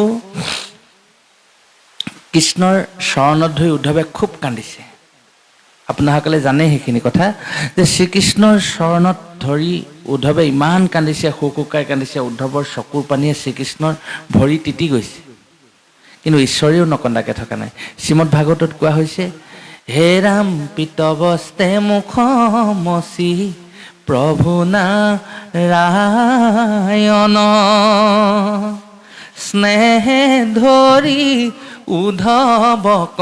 কৃষ্ণৰ চৰণত ধৰি উদ্ধৱে খুব কান্দিছে। আপোনাসকলে জানে সেইখিনি কথা, যে শ্ৰীকৃষ্ণৰ চৰণত ধৰি উদ্ধৱে ইমান কান্দিছে, হুকুকাই কান্দিছে। উদ্ধৱৰ চকুৰ পানীয়ে শ্ৰীকৃষ্ণৰ ভৰি তিতি গৈছে, কিন্তু ঈশ্বৰেও নকন্দাকে থকা নাই। শ্ৰীমদ ভাগৱতত কোৱা হৈছে, হে ৰাম পিতবস্তে মুখ মচি প্ৰভু নাৰায়ণ, স্নেহে ধৰি উদ্ধৱক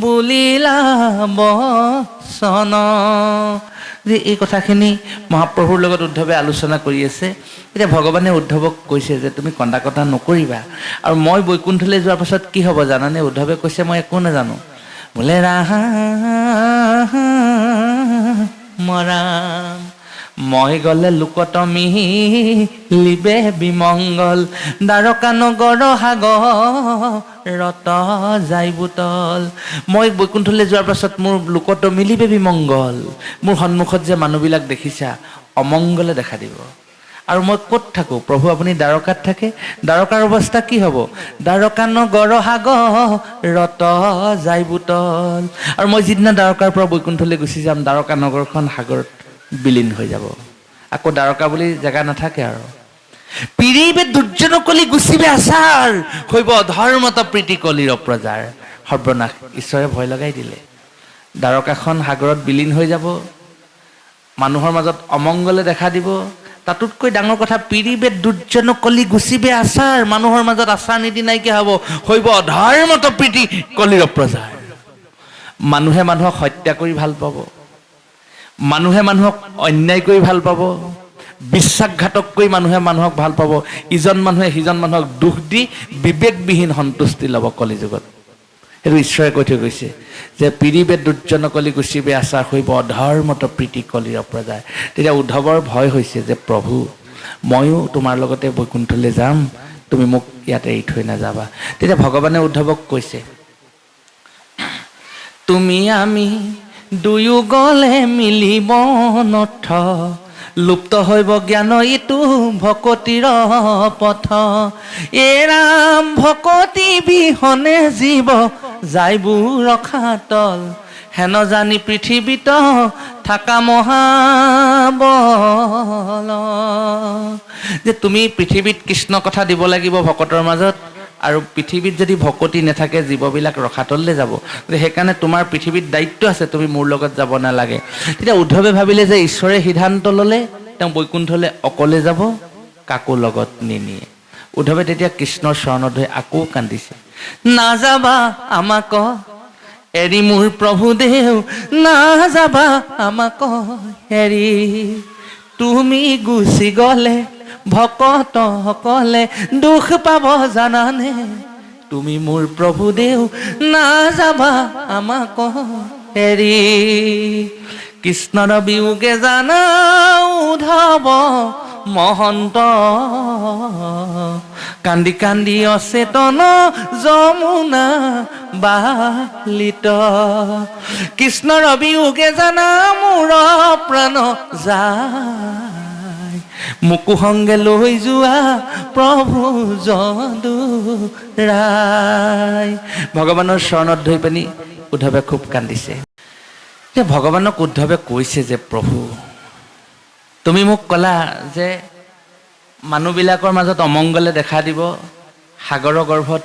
বুলিলা বচন। যে এই কথাখিনি মহাপ্ৰভুৰ লগত উদ্ধৱে আলোচনা কৰি আছে। এতিয়া ভগৱানে উদ্ধৱক কৈছে যে তুমি কন্দা কটা নকৰিবা, আৰু মই বৈকুণ্ঠলৈ যোৱাৰ পাছত কি হ'ব জানানে? উদ্ধৱে কৈছে, মই একো নাজানো। বোলে ৰাম ৰাম, মই গ'লে লোকত মিলিবে বিমংগল, দ্বাৰকা নগৰ সাগৰত যাই বুটল। মই বৈকুণ্ঠলৈ যোৱাৰ পাছত মোৰ লোকত মিলিবে বিমংগল। মোৰ সন্মুখত যে মানুহবিলাক দেখিছা, অমংগলে দেখা দিব। আৰু মই ক'ত থাকোঁ? প্ৰভু আপুনি দ্বাৰকাত থাকে। দ্বাৰকাৰ অৱস্থা কি হ'ব? দ্বাৰকা নগৰ সাগৰত যাই বুটল। আৰু মই যিদিনা দ্বাৰকাৰ পৰা বৈকুণ্ঠলৈ গুচি যাম, দ্বাৰকা নগৰখন সাগৰত বিলীন হৈ যাব। আকৌ দ্বাৰকা বুলি জেগা নাথাকে আৰু। পিৰিবে দুৰ্জন কলি গুচিবে আচাৰ, হৈব ধৰ্মত প্ৰীতি কলিৰ প্ৰজাৰ। সৰ্বনাশ, ঈশ্বৰে ভয় লগাই দিলে। দ্বাৰকাখন সাগৰত বিলীন হৈ যাব, মানুহৰ মাজত অমংগলে দেখা দিব। তাতোতকৈ ডাঙৰ কথা, পিৰিবে দুৰ্জন কলি গুচিবে আচাৰ, মানুহৰ মাজত আচাৰ নীতি নাইকিয়া হ'ব, হৈব অধৰ্মত প্ৰীতি কলিৰ প্ৰজাৰ। মানুহে মানুহক হত্যা কৰি ভাল পাব, মানুহে মানুহক অন্যায় কৰি ভাল পাব, বিশ্বাসঘাতক কৰি মানুহে মানুহক ভাল পাব, ইজন মানুহে সিজন মানুহক দুখ দি বিবেকবিহীন সন্তুষ্টি ল'ব কলিযুগত। সেইটো ঈশ্বৰে কৈ থৈ গৈছে যে পিৰিবে দুৰ্জন কলি গুচিবে আচাৰ, হৈব অধৰ্মত প্ৰীতি কলিৰ প্ৰজাৰ। তেতিয়া উদ্ধৱৰ ভয় হৈছে যে প্ৰভু, ময়ো তোমাৰ লগতে বৈকুণ্ঠলৈ যাম, তুমি মোক ইয়াতে এৰি থৈ নাযাবা। তেতিয়া ভগৱানে উদ্ধৱক কৈছে, তুমি আমি দুয়ো গ'লে মিলিব নথ, লুপ্ত হৈব জ্ঞান ইটো ভকতিৰ পথ। এ ৰাম ভকতি বিহনে জীৱ যাইবোৰ ৰখাতল, হেন জানি পৃথিৱীত থাকা মহাবল। যে তুমি পৃথিৱীত কৃষ্ণ কথা দিব লাগিব ভকতৰ মাজত, আৰু পৃথিৱীত যদি ভকতি নাথাকে জীৱবিলাক ৰখাতললৈ যাব। সেইকাৰণে তোমাৰ পৃথিৱীত দায়িত্ব আছে, তুমি মোৰ লগত যাব নালাগে। তেতিয়া উদ্ধৱে ভাবিলে যে ঈশ্বৰে সিদ্ধান্ত ল'লে তেওঁ বৈকুণ্ঠলৈ অকলে যাব, কাকো লগত নিনিয়ে। উদ্ধৱে তেতিয়া কৃষ্ণৰ চৰণত হৈ আকৌ কান্দিছে। নাযাবা আমাক এৰি মোৰ প্ৰভুদেউ, নাযাবা আমাক এৰি। তুমি গুচি গ'লে ভকতসকলে দুখ পাব জানানে, তুমি মোৰ প্ৰভুদেউ, নাযাবা আমাক এৰি। কৃষ্ণৰ বিয়োগে জানা উদ্ধৱ মহন্ত, কান্দি কান্দি অচেতন যমুনা বালিত। কৃষ্ণৰ বিয়োগে জানা মোৰ প্ৰাণ যায়, মোকো সংগে লৈ যোৱা প্ৰভু যদুৰায়। ভগৱানৰ চৰণত ধৰি পিনি উদ্ধৱে খুব কান্দিছে। ভগৱানক উদ্ধৱে কৈছে যে প্ৰভু, তুমি মোক ক'লা যে মানুহবিলাকৰ মাজত অমংগলে দেখা দিব, সাগৰৰ গৰ্ভত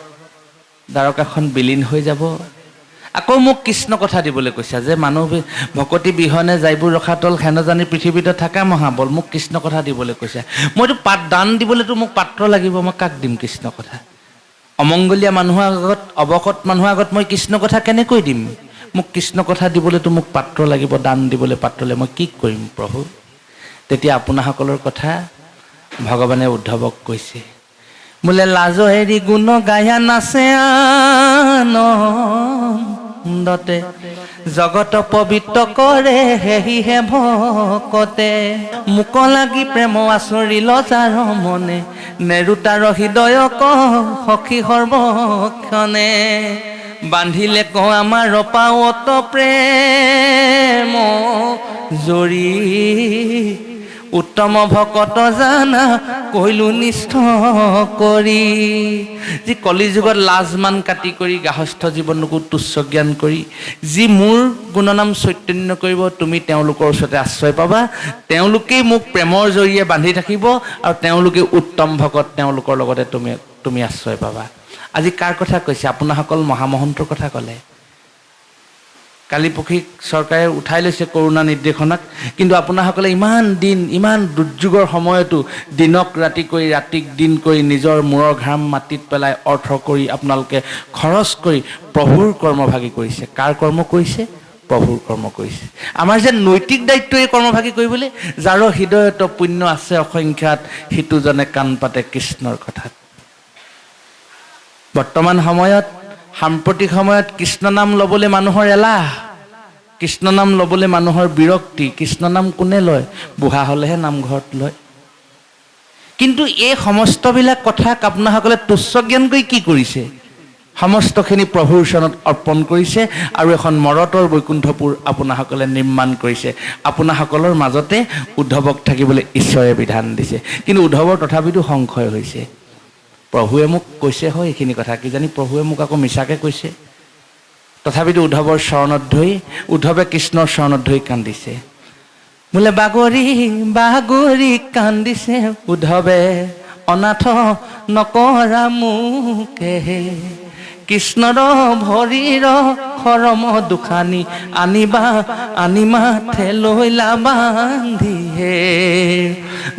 দ্বাৰকাখন বিলীন হৈ যাব। আকৌ মোক কৃষ্ণ কথা দিবলৈ কৈছা যে মানুহ ভকতি বিহনে যাইবোৰ ৰখাতল হেন জানি পৃথিৱীতে থকা মহাবল, মোক কৃষ্ণ কথা দিবলৈ কৈছা। মইতো দান দিবলৈতো মোক পাত্ৰ লাগিব, মই কাক দিম কৃষ্ণ কথা? অমংগলীয়া মানুহৰ আগত, অৱসত মানুহৰ আগত মই কৃষ্ণ কথা কেনেকৈ দিম? মোক কৃষ্ণ কথা দিবলৈতো মোক পাত্ৰ লাগিব, দান দিবলৈ পাত্ৰ লাগিব, মই কি কৰিম প্ৰভু? তেতিয়া আপোনাসকলৰ কথা ভগৱানে উদ্ধৱক কৈছে, বোলে লাজ এৰি গুণ গায়া নাচে আনন্দতে, জগত পবিত্ৰ কৰে সেহিহে ভকতে। মোক লাগি প্ৰেম আচৰিল যাৰ মনে, নেৰুতাৰ হৃদয়ক সখী সৰ্বক্ষণে। বান্ধিলে ক আমাৰ পাৱত প্ৰেম জৰি, উত্তম ভকত জানা কৈলো নিষ্ঠ কৰি। যি কলিযুগত লাজমান কাটি কৰি গাহস্থ জীৱনকো তুচ্ছ জ্ঞান কৰি যি মোৰ গুণনাম চৈতন্য কৰিব, তুমি তেওঁলোকৰ ওচৰতে আশ্ৰয় পাবা। তেওঁলোকেই মোক প্ৰেমৰ জৰিয়ে বান্ধি থাকিব আৰু তেওঁলোকে উত্তম ভকত, তেওঁলোকৰ লগতে তুমি আশ্ৰয় পাবা। আজি কাৰ কথা কৈছে? আপোনাসকল মহামহন্তৰ কথা ক'লে। কালিপক্ষীক চৰকাৰে উঠাই লৈছে কৰোণা নিৰ্দেশনাক, কিন্তু আপোনাসকলে ইমান দিন, ইমান দুৰ্যোগৰ সময়তো দিনক ৰাতি কৰি, ৰাতিক দিন কৰি, নিজৰ মূৰৰ ঘাম মাটিত পেলাই অৰ্থ কৰি আপোনালোকে খৰচ কৰি প্ৰভুৰ কৰ্মভাগী কৰিছে। কাৰ কৰ্ম কৰিছে? প্ৰভুৰ কৰ্ম কৰিছে। আমাৰ যে নৈতিক দায়িত্ব এই কৰ্মভাগী কৰিবলৈ, যাৰ হৃদয়ত পুণ্য আছে অসংখ্যাত, সিটোজনে কাণ পাতে কৃষ্ণৰ কথাত। বৰ্তমান সময়ত, সাম্প্ৰতিক সময়ত কৃষ্ণ নাম ল'বলৈ মানুহৰ এলাহ, কৃষ্ণ নাম ল'বলৈ মানুহৰ বিৰক্তি। কৃষ্ণ নাম কোনে লয়? বুঢ়া হ'লেহে নামঘৰত লয়। কিন্তু এই সমস্তবিলাক কথাক আপোনাসকলে তুচ্ছ জ্ঞান কৰি কি কৰিছে? সমস্তখিনি প্ৰভুৰ চৰণত অৰ্পণ কৰিছে আৰু এখন মৰতৰ বৈকুণ্ঠপুৰ আপোনাসকলে নিৰ্মাণ কৰিছে। আপোনাসকলৰ মাজতে উদ্ধৱক থাকিবলৈ ঈশ্বৰে বিধান দিছে। কিন্তু উদ্ধৱৰ তথাপিতো সংশয় হৈছে, প্ৰভুৱে মোক কৈছে হয় এইখিনি কথা, কিজানি প্ৰভুৱে মোক আকৌ মিছাকৈ কৈছে। তথাপিতো উদ্ধৱৰ চৰণত ধৰি, উদ্ধৱে কৃষ্ণৰ চৰণত ধৰি কান্দিছে। বোলে বাগৰি বাগৰি কান্দিছে উদ্ধৱে, অনাথ নকৰা মোকেহে। কৃষ্ণৰ ভৰিৰ খৰম দুখানি আনিবা, আনি মাথে লৈলা বান্ধিহে।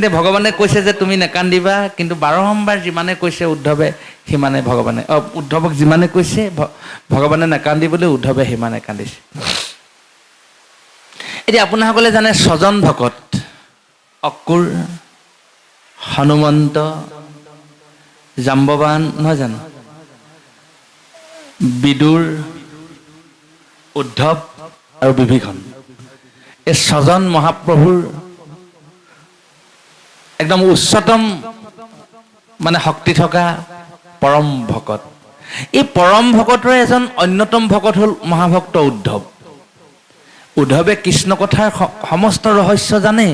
দে ভগৱানে কৈছে যে তুমি নেকান্দিবা, কিন্তু বাৰম্বাৰ যিমানে কৈছে উদ্ধৱে সিমানে ভগৱানে, উদ্ধৱক যিমানে কৈছে ভগৱানে নেকান্দিবলৈ, উদ্ধৱে সিমানে কান্দিছে। এতিয়া আপোনাসকলে জানে ছজন ভকত, অক্ৰূৰ, হনুমন্ত, জাম্বৱান, নহয় জানো, বিদুৰ, উদ্ধৱ আৰু বিভীষণ। এই ছজন মহাপ্ৰভুৰ একদম উচ্চতম মানে শক্তি থকা পৰম ভকত। এই পৰম ভকতৰে এজন অন্যতম ভকত হ'ল মহাভক্ত উদ্ধৱ। উদ্ধৱে কৃষ্ণ কথাৰ সমস্ত ৰহস্য জানে,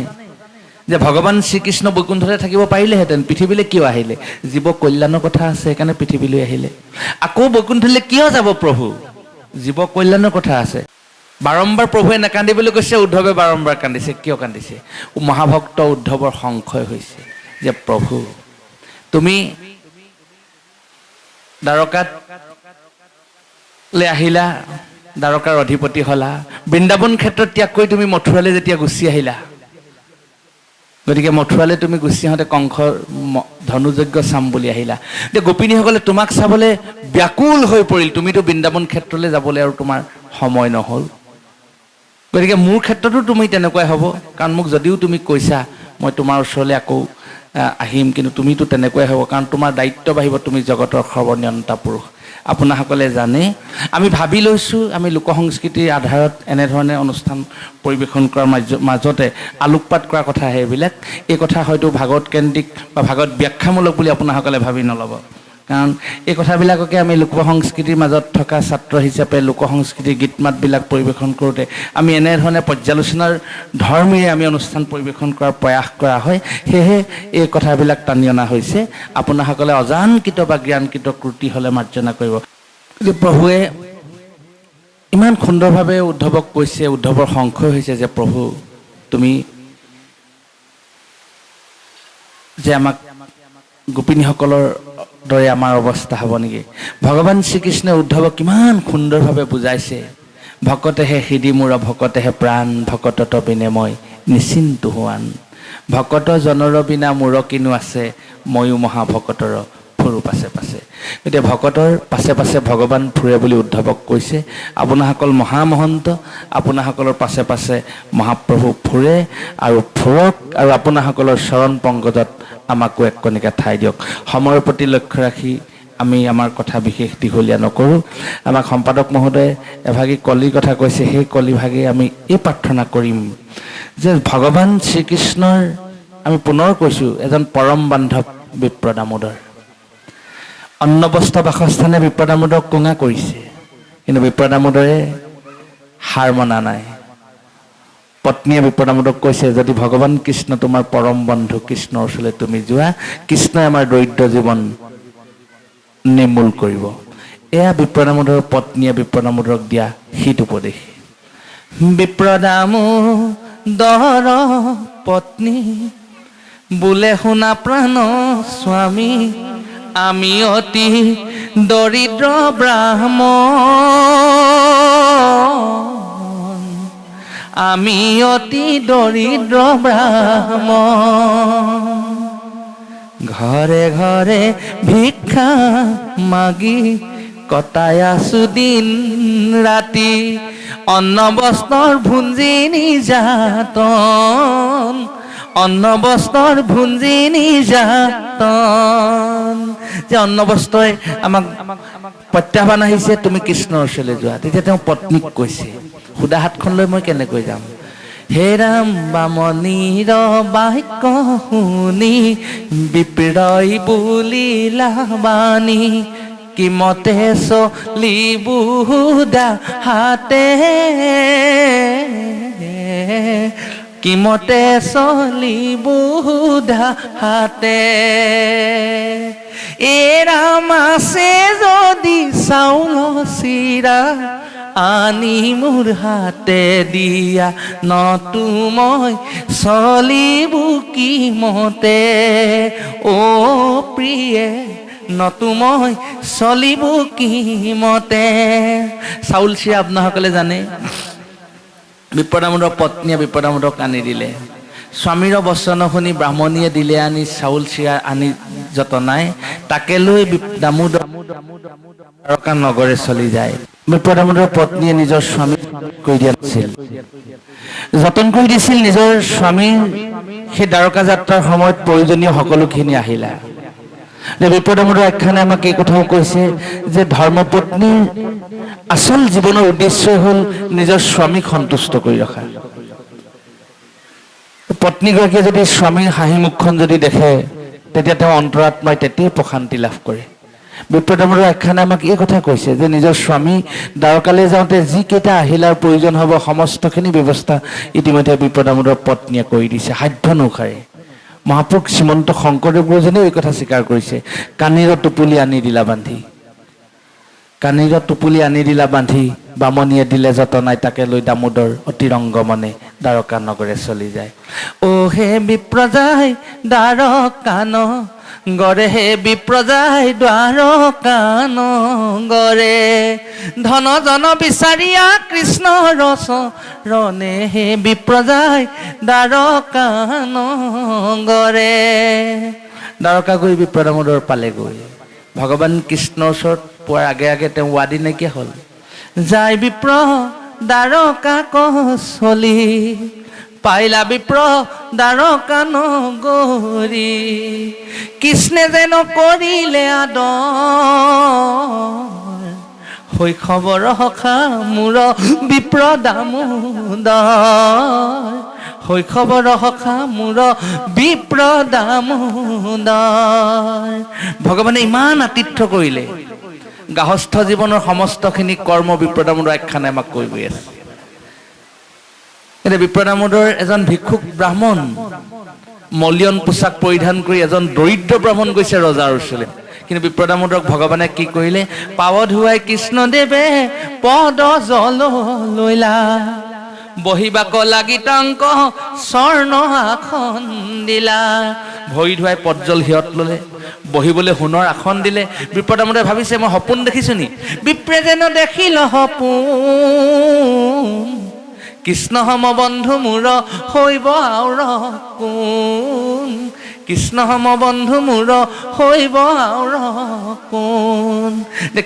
যে ভগৱান শ্ৰীকৃষ্ণ বৈকুণ্ঠতে থাকিব পাৰিলেহেঁতেন, পৃথিৱীলৈ কিয় আহিলে? জীৱ কল্যাণৰ কথা আছে সেইকাৰণে পৃথিৱীলৈ আহিলে। আকৌ বৈকুণ্ঠলৈ কিয় যাব প্ৰভু? জীৱ কল্যাণৰ কথা আছে। বাৰম্বাৰ প্ৰভুৱে নাকান্দিবলৈ কৈছে, উদ্ধৱে বাৰম্বাৰ কান্দিছে। কিয় কান্দিছে? মহাভক্ত উদ্ধৱৰ সংশয় হৈছে যে প্ৰভু তুমি দ্বাৰকালৈ আহিলা, দ্বাৰকাৰ অধিপতি হ'লা, বৃন্দাবন ক্ষেত্ৰত ত্যাগ কৰি তুমি মথুৰালৈ যেতিয়া গুচি আহিলা, গতিকে মথুৰালৈ তুমি গুচি আহোঁতে কংসৰ ধনুযজ্ঞ চাম বুলি আহিলা। এতিয়া গোপিনীসকলে তোমাক চাবলৈ ব্যাকুল হৈ পৰিল। তুমিতো বৃন্দাবন ক্ষেত্ৰলৈ যাবলৈ আৰু তোমাৰ সময় নহ'ল। গতিকে মোৰ ক্ষেত্ৰতো তুমি তেনেকুৱাই হ'ব, কাৰণ মোক যদিও তুমি কৈছা মই তোমাৰ ওচৰলৈ আকৌ আহিম, কিন্তু তুমিতো তেনেকুৱাই হ'ব, কাৰণ তোমাৰ দায়িত্ব বাঢ়িব, তুমি জগতৰ সৰ্বনিয়ন্তা পুৰুষ। আপোনাসকলে জানে আমি ভাবি লৈছোঁ আমি লোকসংস্কৃতিৰ আধাৰত এনেধৰণে অনুষ্ঠান পৰিৱেশন কৰাৰ মাজতে আলোকপাত কৰা কথা সেইবিলাক। এই কথা হয়তো ভাগৱত কেন্দ্ৰিক বা ভাগৱত ব্যাখ্যামূলক বুলি আপোনাসকলে ভাবি নল'ব, কাৰণ এই কথাবিলাককে আমি লোকসংস্কৃতিৰ মাজত থকা ছাত্ৰ হিচাপে লোকসংস্কৃতিৰ গীত মাতবিলাক পৰিৱেশন কৰোঁতে আমি এনেধৰণে পৰ্যালোচনাৰ ধৰ্মীৰে আমি অনুষ্ঠান পৰিৱেশন কৰাৰ প্ৰয়াস কৰা হয়। সেয়েহে এই কথাবিলাক টানি অনা হৈছে। আপোনাসকলে অজানকৃত বা জ্ঞানকৃত ত্ৰুটি হ'লে মাৰ্জনা কৰিব। গতিকে প্ৰভুৱে ইমান সুন্দৰভাৱে উদ্ধৱক কৈছে, উদ্ধৱৰ সংশয় হৈছে যে প্ৰভু তুমি যে আমাক গোপিনীসকলৰ দৰে আমাৰ অৱস্থা হ'ব নেকি। ভগৱান শ্ৰীকৃষ্ণই উদ্ধৱক কিমান সুন্দৰভাৱে বুজাইছে। ভকতেহে হৃদি মূৰ ভকতেহে প্ৰাণ, ভকতত বিনে মই নিচিন্তু হোৱান। ভকত জনৰ বিনা মূৰ কিনো আছে, ময়ো মহাভকতৰ ফুৰো পাছে পাছে। গতিকে ভকতৰ পাছে পাছে ভগৱান ফুৰে বুলি উদ্ধৱক কৈছে। আপোনাসকল মহামহন্ত, আপোনাসকলৰ পাছে পাছে মহাপ্ৰভু ফুৰে আৰু ফুৰক, আৰু আপোনাসকলৰ চৰণ পংকজত আমাকো এক কণিকা ঠাই দিয়ক। সময়ৰ প্ৰতি লক্ষ্য ৰাখি আমি আমাৰ কথা বিশেষ দীঘলীয়া নকৰোঁ। আমাক সম্পাদক মহোদয়ে এভাগী কলিৰ কথা কৈছে, সেই কলিভাগেই আমি এই প্ৰাৰ্থনা কৰিম যে ভগৱান শ্ৰীকৃষ্ণৰ, আমি পুনৰ কৈছোঁ, এজন পৰম বান্ধৱ বিপ্ৰ দামোদৰ। অন্নবস্ত্ৰ বাসস্থানে বিপ্ৰ দামোদৰক কোঙা কৰিছে, কিন্তু বিপ্ৰ দামোদৰে হাৰ মনা নাই। পত্নীয়ে বিপ্ৰ দামোদৰক কৈছে, যদি ভগৱান কৃষ্ণ তোমাৰ পৰম বন্ধু কৃষ্ণৰ ওচৰলৈ তুমি যোৱা, কৃষ্ণই আমাৰ দৰিদ্ৰ জীৱন নিৰ্মূল কৰিব। এয়া বিপ্ৰ দামোদৰৰ পত্নীয়ে বিপ্ৰ দামোদৰক দিয়া হিত উপদেশ। বিপ্ৰ দামোদৰ পত্নী বোলে শুনা প্ৰাণ স্বামী, আমি অতি দৰিদ্ৰ ব্ৰাহ্মণ, আমি অতি দৰিদ্ৰ ব্ৰাহ্মণ, ঘৰে ঘৰে ভিক্ষা মাগি কটাই আছো দিন ৰাতি, অন্ন বস্ত্ৰৰ ভুঞ্জি নিৰ্যাতন, অন্ন বস্ত্ৰৰ ভুঞ্জি নিৰ্যাতন। যে অন্ন বস্ত্ৰই আমাক প্ৰত্যাহ্বান আহিছে, তুমি কৃষ্ণৰ ওচৰলৈ যোৱা। তেতিয়া তেওঁ পত্নীক কৈছে, সুদা হাতখন লৈ মই কেনেকৈ যাম। হে ৰাম বামনীৰ বাক্য শুনি বিপ্ৰই বুলিলা বাণী, কিমতে চলিবুদা হাতে, কিমতে চলিবুদা হাতে। এৰাম আছে যদি চাউল চিৰা, আনি মোৰ হাতে দিয়া নতু মই চলিবু কি মতে, অ' প্ৰিয়ে নতু মই চলিবু কি মতে। চাউল চিৰা আপোনাসকলে জানে, বিপ্ৰ দামোদৰ পত্নীয়ে বিপ্ৰ দামোদৰক আনি দিলে। স্বামীৰ বচন শুনি ব্ৰাহ্মণীয়ে দিলে আনি চাউল চিৰা আনি যতনাই, তাকে লৈ দামোদৰ দ্বাৰকা নগৰে চলি যায়। বিপ্ৰ দামোদৰ পত্নীয়ে নিজৰ স্বামীক কৰি দিয়া নাছিল, যতন কৰি দিছিল নিজৰ স্বামীৰ সেই দ্বাৰকা যাত্ৰাৰ সময়ত প্ৰয়োজনীয় সকলোখিনি আহিলা। বিপ্ৰ দামোদৰ আখ্যানে আমাক এই কথাও কৈছে যে ধৰ্মপত্নীৰ আচল জীৱনৰ উদ্দেশ্যই হ'ল নিজৰ স্বামীক সন্তুষ্ট কৰি ৰখা। পত্নীগৰাকীয়ে যদি স্বামীৰ হাঁহি মুখখন যদি দেখে, তেতিয়া তেওঁ অন্তৰাত্মাই তেতিয়াই প্ৰশান্তি লাভ কৰে। বিপ্ৰ দামোদৰ আখ্যানে আমাক এই কথা কৈছে যে নিজৰ স্বামী দ্বাৰকালৈ যাওঁতে যিকেইটা আহিলাৰ প্ৰয়োজন হ'ব সমস্তখিনি ব্যৱস্থা ইতিমধ্যে বিপ্ৰ দামোদৰ পত্নীয়ে কৰি দিছে সাধ্য অনুসাৰে। মহাপুৰুষ শ্ৰীমন্ত শংকৰদেৱ গুৰুজনেও এই কথা স্বীকাৰ কৰিছে, কাণীৰ টোপুলি আনি দিলা বান্ধি, কাণীৰ টোপুলি আনি দিলা বান্ধি, বামনীয়ে দিলে যতনাই, তাকে লৈ দামোদৰ অতিৰংগ মনে দ্বাৰকা নগৰে চলি যায়। অ হে বিপ্ৰ যায় দ্বাৰকা গৰে হে বিপ্ৰজাই দ্বাৰকা নগৰে ধন জন বিচাৰিয়া কৃষ্ণ ৰচৰণে হে বিপ্ৰজাই দ্বাৰকা নগৰে। দ্বাৰকা গৈ বিপ্ৰ দামোদৰ পালেগৈ। ভগৱান কৃষ্ণৰ ওচৰত পোৱাৰ আগে আগে তেওঁ ৱাদি নাইকিয়া হ'ল। যায় বিপ্ৰ দ্বাৰকা কচলি পাইলা বিপ্ৰ দ্বাৰকা নগৰী কৃষ্ণে যেন কৰিলে আদৰ শৈশৱৰ সখা মোৰ বিপ্ৰ দামোদৰ শৈশৱৰ সখা মোৰ বিপ্ৰ দামোদৰ। ভগৱানে ইমান আতিথ্য কৰিলে গাহস্থ জীৱনৰ সমস্তখিনি কৰ্ম বিপ্ৰ দামোদৰ একখানে আমাক কৈ গৈ আছে। এতিয়া বিপ্ৰ দামোদৰ এজন ভিক্ষুক ব্ৰাহ্মণ মলিয়ন পোছাক পৰিধান কৰি এজন দৰিদ্ৰ ব্ৰাহ্মণ গৈছে ৰজাৰ ওচৰলৈ। কিন্তু বিপ্ৰ দামোদৰক ভগৱানে কি কৰিলে? পাৱ ধুৱাই কৃষ্ণদেৱে পদ জল লৈলা বহিবাক লাগিতাংক স্বৰ্ণ আসন দিলা। ভৰি ধুৱাই পদজল সিহঁত ল'লে, বহিবলৈ সোণৰ আসন দিলে। বিপ্ৰ দামোদৰে ভাবিছে মই সপোন দেখিছো নি? বিপ্ৰে যেন দেখিল সপোন কৃষ্ণ সম বন্ধু মোৰ হৈব আউৰ কোন কৃষ্ণ সম বন্ধু মোৰ হৈব আউৰ কোন।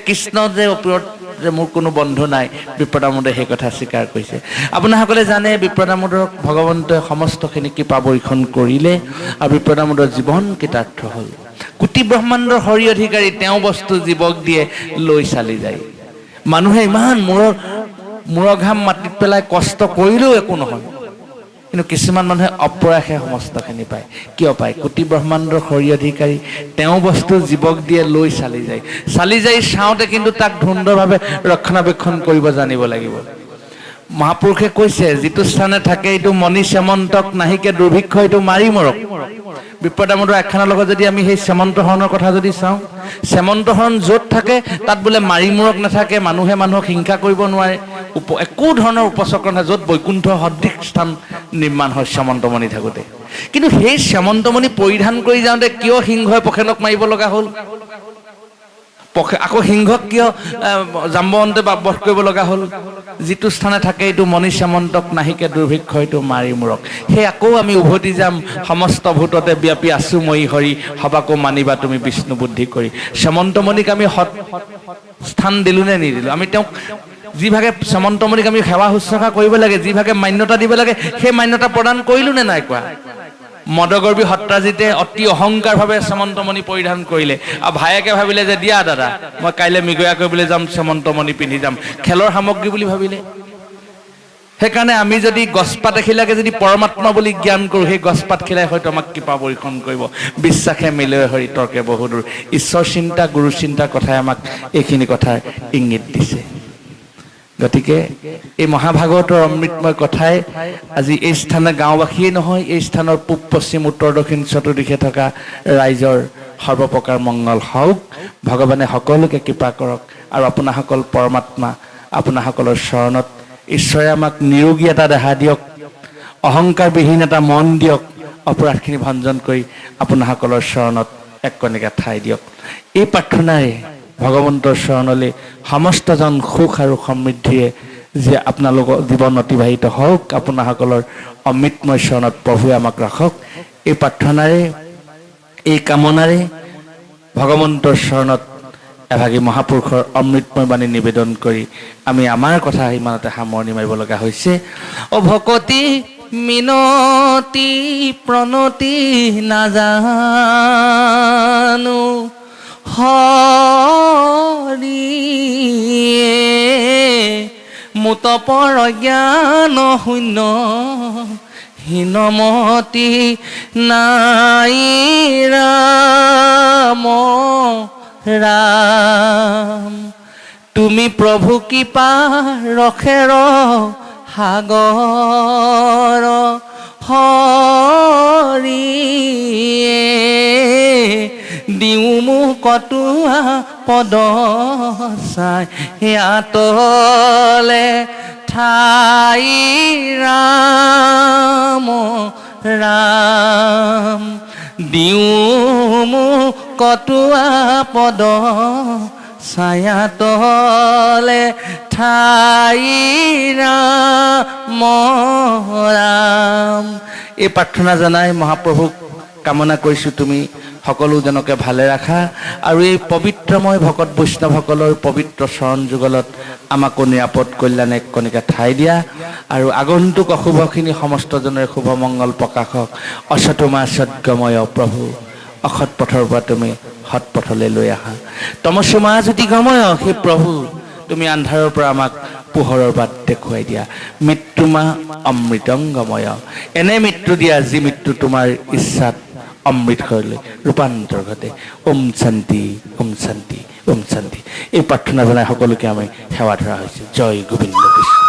কৃষ্ণ যে ওপৰত যে মোৰ কোনো বন্ধু নাই, বিপ্ৰ দামোদৰে সেই কথা স্বীকাৰ কৰিছে। আপোনাসকলে জানে বিপ্ৰ দামোদৰক ভগৱন্তই সমস্তখিনি কৃপা বৰ্ষণ কৰিলে আৰু বিপ্ৰ দামোদৰ জীৱন কৃতাৰ্থ হ'ল। কোটি ব্ৰহ্মাণ্ডৰ হৰি অধিকাৰী তেওঁ বস্তু জীৱক দিয়ে লৈ চালি যায়। মানুহে ইমান মূৰৰ ঘাম মাটিত পেলাই কষ্ট কৰিলেও একো নহয়, কিন্তু কিছুমান মানুহে অপ্ৰয়াসে সমস্তখিনি পায়। কিয় পায়? কোটি ব্ৰহ্মাণ্ডৰ হৰি অধিকাৰী তেওঁ বস্তু জীৱক দিয়ে লৈ চালি যায়। চালি যাই চাওঁতে কিন্তু তাক সুন্দৰভাৱে ৰক্ষণাবেক্ষণ কৰিব জানিব লাগিব। মহাপুৰুষে কৈছে যিটো স্থানে থাকে এইটো মণি চেমন্তক নাহিকে দুৰ্ভিক্ষ এইটো মাৰি মৰক। বিপ্ৰ দামোদৰ আখ্যানৰ লগত যদি আমি সেই চেমন্ত হৰণৰ কথা যদি চাওঁ, চেমন্ত হৰণ য'ত থাকে তাত বোলে মাৰি মূৰক নাথাকে, মানুহে মানুহক হিংসা কৰিব নোৱাৰে, একো ধৰণৰ উপচক্ৰ নহয়, য'ত বৈকুণ্ঠ সদৃশ স্থান নিৰ্মাণ হয় চেমন্তমণি থাকোঁতে। কিন্তু সেই চেমন্তমণি পৰিধান কৰি যাওঁতে কিয় সিংহই পখেনক মাৰিব লগা হ'ল? আকৌ সিংহক কিয় জাম্বৱন্তে বধ কৰিব লগা হ'ল? যিটো স্থানে থাকে এইটো মণি চেমন্তক নাহিকে দুৰ্ভিক্ষ এইটো মাৰি মূৰক। সেই আকৌ আমি উভতি যাম সমস্ত ভূততে ব্যাপী আছো মই হৰি সবাকো মানিবা তুমি বিষ্ণু বুদ্ধি কৰি। চেমন্তমণিক আমি স্থান দিলোঁ নে নিদিলোঁ? আমি তেওঁক যিভাগে চেমন্তমণিক আমি সেৱা শুশ্ৰূষা কৰিব লাগে, যিভাগে মান্যতা দিব লাগে, সেই মান্যতা প্ৰদান কৰিলোঁ নে নাই কোৱা? মদগৰ্বী সত্ৰাজিতে অতি অহংকাৰভাৱে চেমন্তমণি পৰিধান কৰিলে আৰু ভায়েকে ভাবিলে যে দিয়া দাদা মই কাইলৈ মৃগয়া কৰিবলৈ যাম, চেমন্তমণি পিন্ধি যাম, খেলৰ সামগ্ৰী বুলি ভাবিলে। সেইকাৰণে আমি যদি গছপাত এখিলাকে যদি পৰমাত্মা বুলি জ্ঞান কৰোঁ, সেই গছপাত খিলাই হয়তো আমাক কৃপা বৰ্ষণ কৰিব। বিশ্বাসে মিলে হৰি তৰ্কে বহুদূৰ। ঈশ্বৰ চিন্তা গুৰু চিন্তাৰ কথাই আমাক এইখিনি কথাৰ ইংগিত দিছে। গতিকে এই মহাভাগৱতৰ অমৃতময় কথাই আজি এই স্থানে গাঁওবাসীয়ে নহয়, এই স্থানৰ পূব পশ্চিম উত্তৰ দক্ষিণ চতুৰ্দিশে থকা ৰাইজৰ সৰ্বপ্ৰকাৰ মংগল হওক। ভগৱানে সকলোকে কৃপা কৰক আৰু আপোনাসকল পৰমাত্মা আপোনাসকলৰ চৰণত ঈশ্বৰে আমাক নিৰোগী এটা দেহা দিয়ক, অহংকাৰবিহীন এটা মন দিয়ক, অপৰাধখিনি ভঞ্জন কৰি আপোনাসকলৰ চৰণত এক কণিকা ঠাই দিয়ক। এই প্ৰাৰ্থনাৰে ভগৱন্তৰ চৰণলৈ সমস্তজন সুখ আৰু সমৃদ্ধিৰে যে আপোনালোকৰ জীৱন অতিবাহিত হওক, আপোনাসকলৰ অমৃতময় চৰণত প্ৰভুৱে আমাক ৰাখক। এই প্ৰাৰ্থনাৰে এই কামনাৰে ভগৱন্তৰ চৰণত এভাগী মহাপুৰুষৰ অমৃতময় বাণী নিবেদন কৰি আমি আমাৰ কথা ইমানতে সামৰণি মাৰিব লগা হৈছে। অ ভকতি মিনতি প্ৰণতি নাজানো হৰিয়ে মুত পৰজ্ঞান শূন্য হীনমতি নাই ৰাম ৰাম। তুমি প্ৰভু কৃপা ৰখেৰ সাগৰ হৰিয়ে দিওঁ মোক কটুৱা পদ চাই আতলে ঠাই ৰাম ৰাম। দিওঁ মোক কটুৱা পদ ছায়া তলে ঠাই ৰাম। এই প্ৰাৰ্থনা জনাই মহাপ্ৰভুক কামনা কৰিছোঁ তুমি সকলোজনকে ভালে ৰাখা আৰু এই পবিত্ৰময় ভকত বৈষ্ণৱসকলৰ পবিত্ৰ চৰণ যুগলত আমাকো নিৰাপদ কল্যাণে কণিকা ঠাই দিয়া আৰু আগন্তুক অশুভখিনি সমস্তজনৰে শুভমংগল প্ৰকাশ হওক। অসতোমা সদ্গময় প্ৰভু, অসৎ পথৰ পৰা তুমি সৎ পথলৈ লৈ আহা। তমসোমা জ্যোতিগময় সেই প্ৰভু, তুমি আন্ধাৰৰ পৰা আমাক পোহৰৰ বাট দেখুৱাই দিয়া। মৃত্যুমা অমৃতংগময়, এনে মৃত্যু দিয়া যি মৃত্যু তোমাৰ ইচ্ছাত অমৃতলৈ ৰূপান্তৰ ঘটে। ওম শান্তি, ওম শান্তি, ওম শান্তি। এই প্ৰাৰ্থনা জনাই সকলোকে আমি সেৱা ধৰা হৈছে। জয় গোবিন্দ কৃষ্ণ।